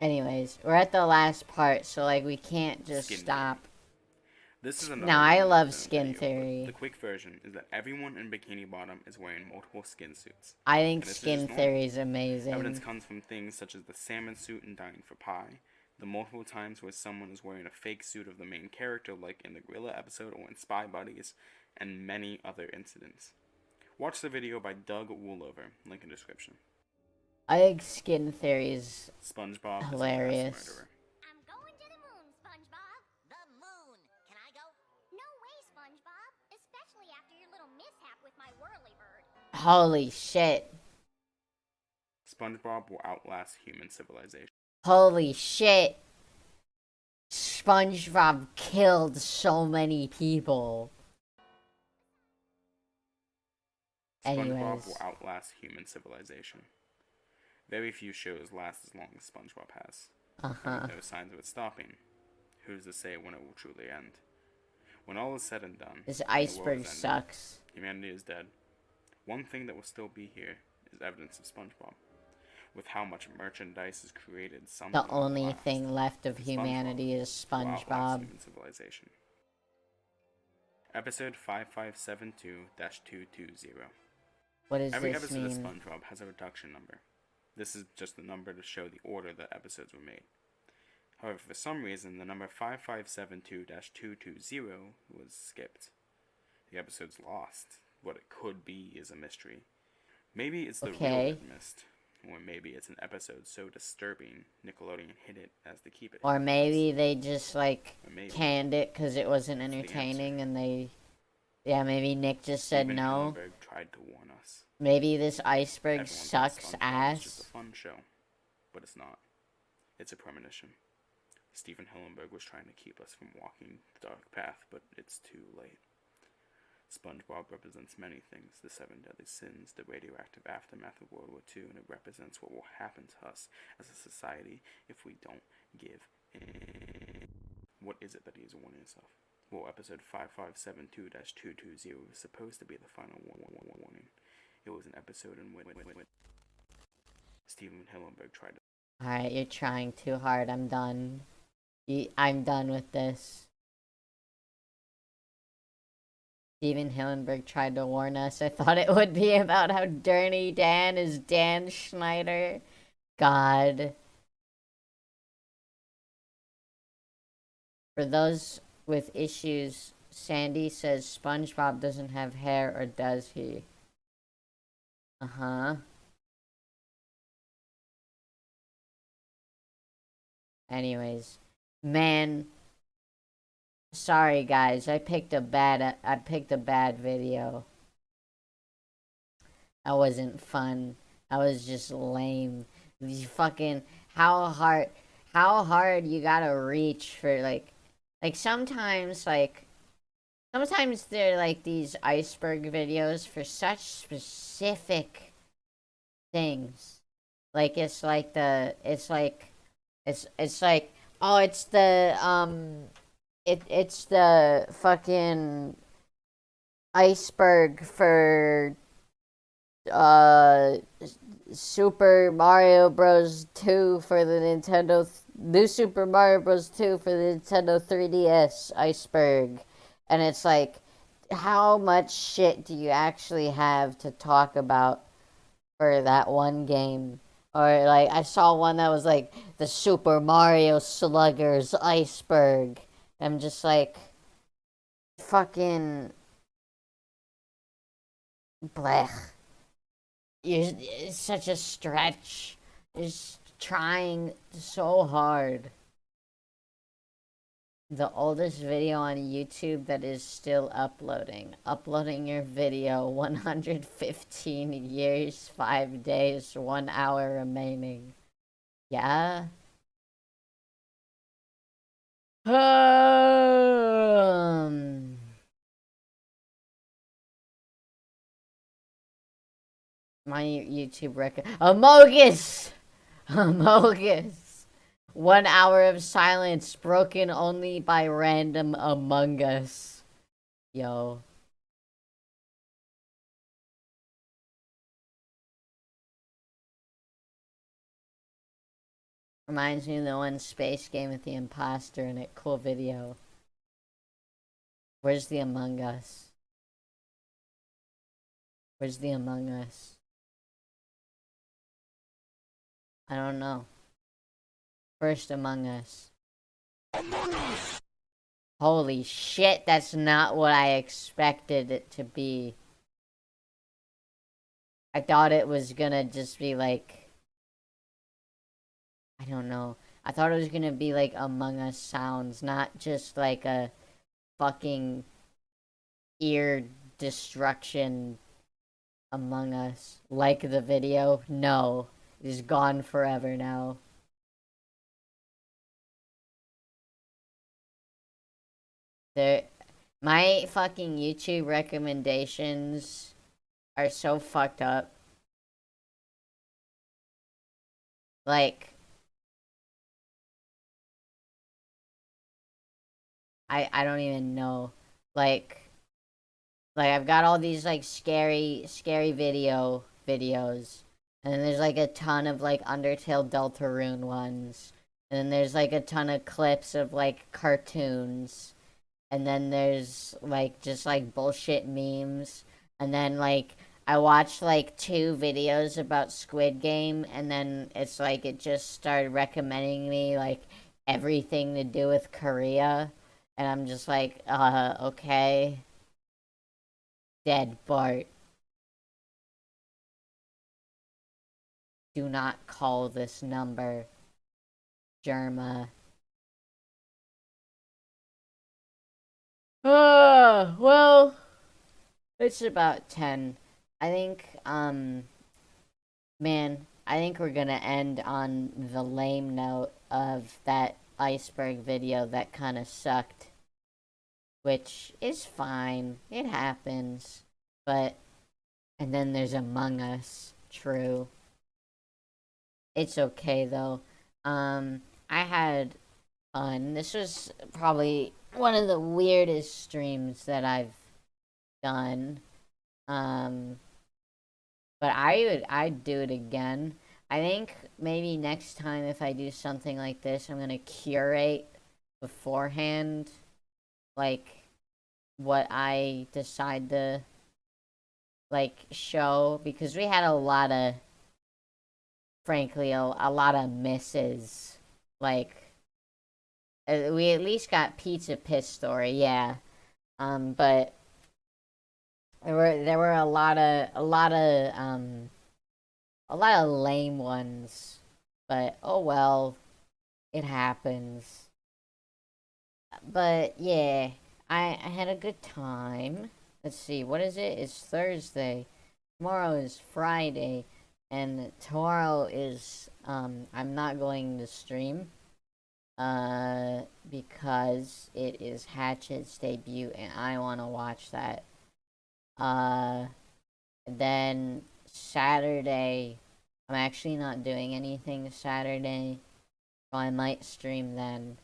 Anyways, we're at the last part, so like, we can't just Skin stop. This is another No, I one love that's in the Skin video, but Theory. The quick version is that everyone in Bikini Bottom is wearing multiple skin suits. I think And this is Skin just normal. Theory is amazing. Evidence comes from things such as the salmon suit in Dying for Pie, the multiple times where someone is wearing a fake suit of the main character, like in the Gorilla episode or in Spy Buddies, and many other incidents. Watch the video by Doug Woolover, link in description. I think Skin Theory is SpongeBob is a hilarious. mass murderer. I'm going to the moon, SpongeBob. The moon. Can I go? No way, SpongeBob. Especially after your little mishap with my whirlybird. Holy shit. SpongeBob will outlast human civilization. Holy shit. SpongeBob killed so many people. SpongeBob Anyways. will outlast human civilization. Very few shows last as long as SpongeBob has. Uh-huh. And with no signs of it stopping, who's to say when it will truly end? When all is said and done, This and the world iceberg is ending, sucks. humanity is dead. One thing that will still be here is evidence of SpongeBob. With how much merchandise is created, something The will only last. thing left of SpongeBob humanity is will outlast SpongeBob. human civilization. Episode 5572-220. What does Every this episode of mean? SpongeBob has a reduction number. This is just the number to show the order that episodes were made. However, for some reason, the number 5572-220 was skipped. The episode's lost. What it could be is a mystery. Maybe it's the real Okay. Red Mist, or maybe it's an episode so disturbing Nickelodeon hid it as to keep it Or hidden. maybe they just, like, Or maybe canned it because it wasn't That's the entertaining answer. and they... Yeah, maybe Nick just said Steven no. Hillenburg tried to warn us. Maybe this iceberg Everyone thought sucks SpongeBob was just a ass. fun show, but it's not. It's a premonition. Steven Hillenburg was trying to keep us from walking the dark path, but it's too late. SpongeBob represents many things: the 7 deadly sins, the radioactive aftermath of World War II, and it represents what will happen to us as a society if we don't give in. What is it that he is warning us of? Well, episode 5572-220 was supposed to be the final warning. It was an episode in which Steven Hillenburg tried to... Alright, you're trying too hard. I'm done. I'm done with this. Steven Hillenburg tried to warn us. I thought it would be about how Dirty Dan is Dan Schneider. God. For those with issues, Sandy says SpongeBob doesn't have hair, or does he? Uh-huh. Anyways, man, sorry guys, I picked a bad video. That wasn't fun. That was just lame. These fucking how hard you gotta reach for like sometimes they're like these iceberg videos for such specific things. Like it's like oh, it's the fucking iceberg for Super Mario Bros. 2 for the New Super Mario Bros. 2 for the Nintendo 3DS iceberg. And it's like, how much shit do you actually have to talk about for that one game? Or like, I saw one that was like the Super Mario Sluggers iceberg. I'm just like, fucking blech. It's such a stretch. Just trying so hard. The oldest video on YouTube that is still uploading. Uploading your video, 115 years, 5 days, 1 hour remaining. Yeah? My YouTube record. Amogus! Amogus! 1 hour of silence broken only by random Among Us. Yo. Reminds me of the one space game with the imposter in it. Cool video. Where's the Among Us? Where's the Among Us? I don't know. First Among Us. Among Us! Holy shit, that's not what I expected it to be. I thought it was gonna just be like... I don't know. I thought it was gonna be like Among Us sounds, not just like a fucking ear destruction Among Us. Like the video? No. It is gone forever now. My fucking YouTube recommendations are so fucked up. Like, I don't even know. Like I've got all these like scary videos. And then there's like a ton of like Undertale Deltarune ones. And then there's like a ton of clips of like cartoons. and then there's like just like bullshit memes, and then like I watched like 2 videos about Squid Game, and then it's like it just started recommending me like everything to do with Korea, and I'm just like, okay. Dead Bart. Do not call this number, Germa. Well, it's about 10. I think, man, I think we're gonna end on the lame note of that iceberg video that kinda sucked. Which is fine. It happens. But, and then there's Among Us. True. It's okay, though. I had fun. This was probably one of the weirdest streams that I've done. But I'd do it again. I think maybe next time if I do something like this, I'm gonna curate beforehand, like, what I decide to, like, show, because we had a lot of, frankly, a lot of misses. Like, we at least got Pizza Piss Story, yeah. But there were a lot of lame ones. But oh well, it happens. But yeah, I had a good time. Let's see, what is it? It's Thursday. Tomorrow is Friday, and tomorrow is I'm not going to stream. Because it is Hatchet's debut, and I want to watch that. Then Saturday, I'm actually not doing anything Saturday, so I might stream then.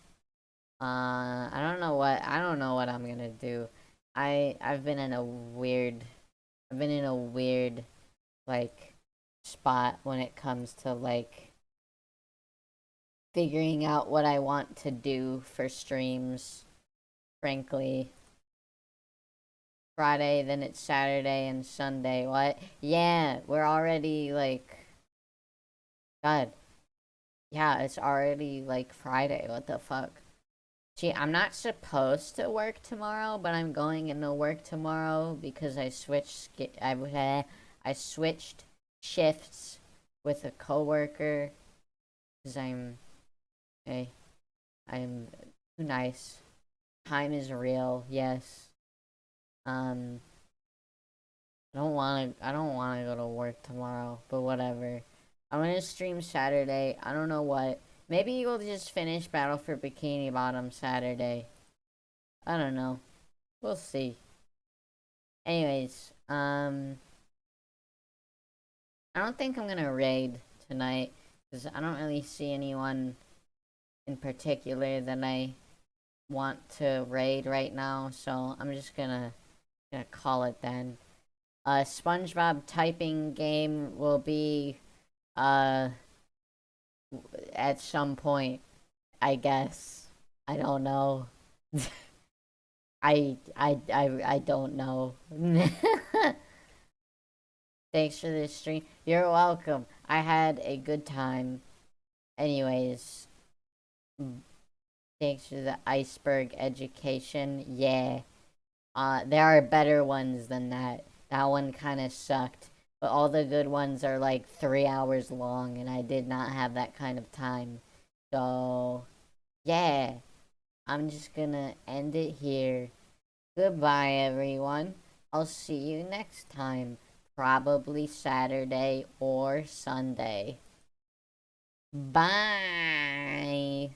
I don't know what I'm gonna do. I've been in a weird, like, spot when it comes to, like, figuring out what I want to do for streams, frankly. Friday, then it's Saturday and Sunday. What? Yeah, we're already, like, God. Yeah, it's already, like, Friday. What the fuck? See, I'm not supposed to work tomorrow, but I'm going into work tomorrow because I switched shifts with a coworker because I'm too nice. Time is real, yes. I don't wanna go to work tomorrow, but whatever. I'm gonna stream Saturday. I don't know what. Maybe we'll just finish Battle for Bikini Bottom Saturday. I don't know. We'll see. Anyways, I don't think I'm gonna raid tonight, because I don't really see anyone in particular that I want to raid right now, so I'm just gonna call it then. SpongeBob typing game will be at some point, I guess. I don't know. I don't know. Thanks for this stream. You're welcome. I had a good time. Anyways, thanks for the iceberg education. Yeah. There are better ones than that. That one kind of sucked. But all the good ones are like 3 hours long, and I did not have that kind of time. So, yeah. I'm just gonna end it here. Goodbye, everyone. I'll see you next time. Probably Saturday or Sunday. Bye.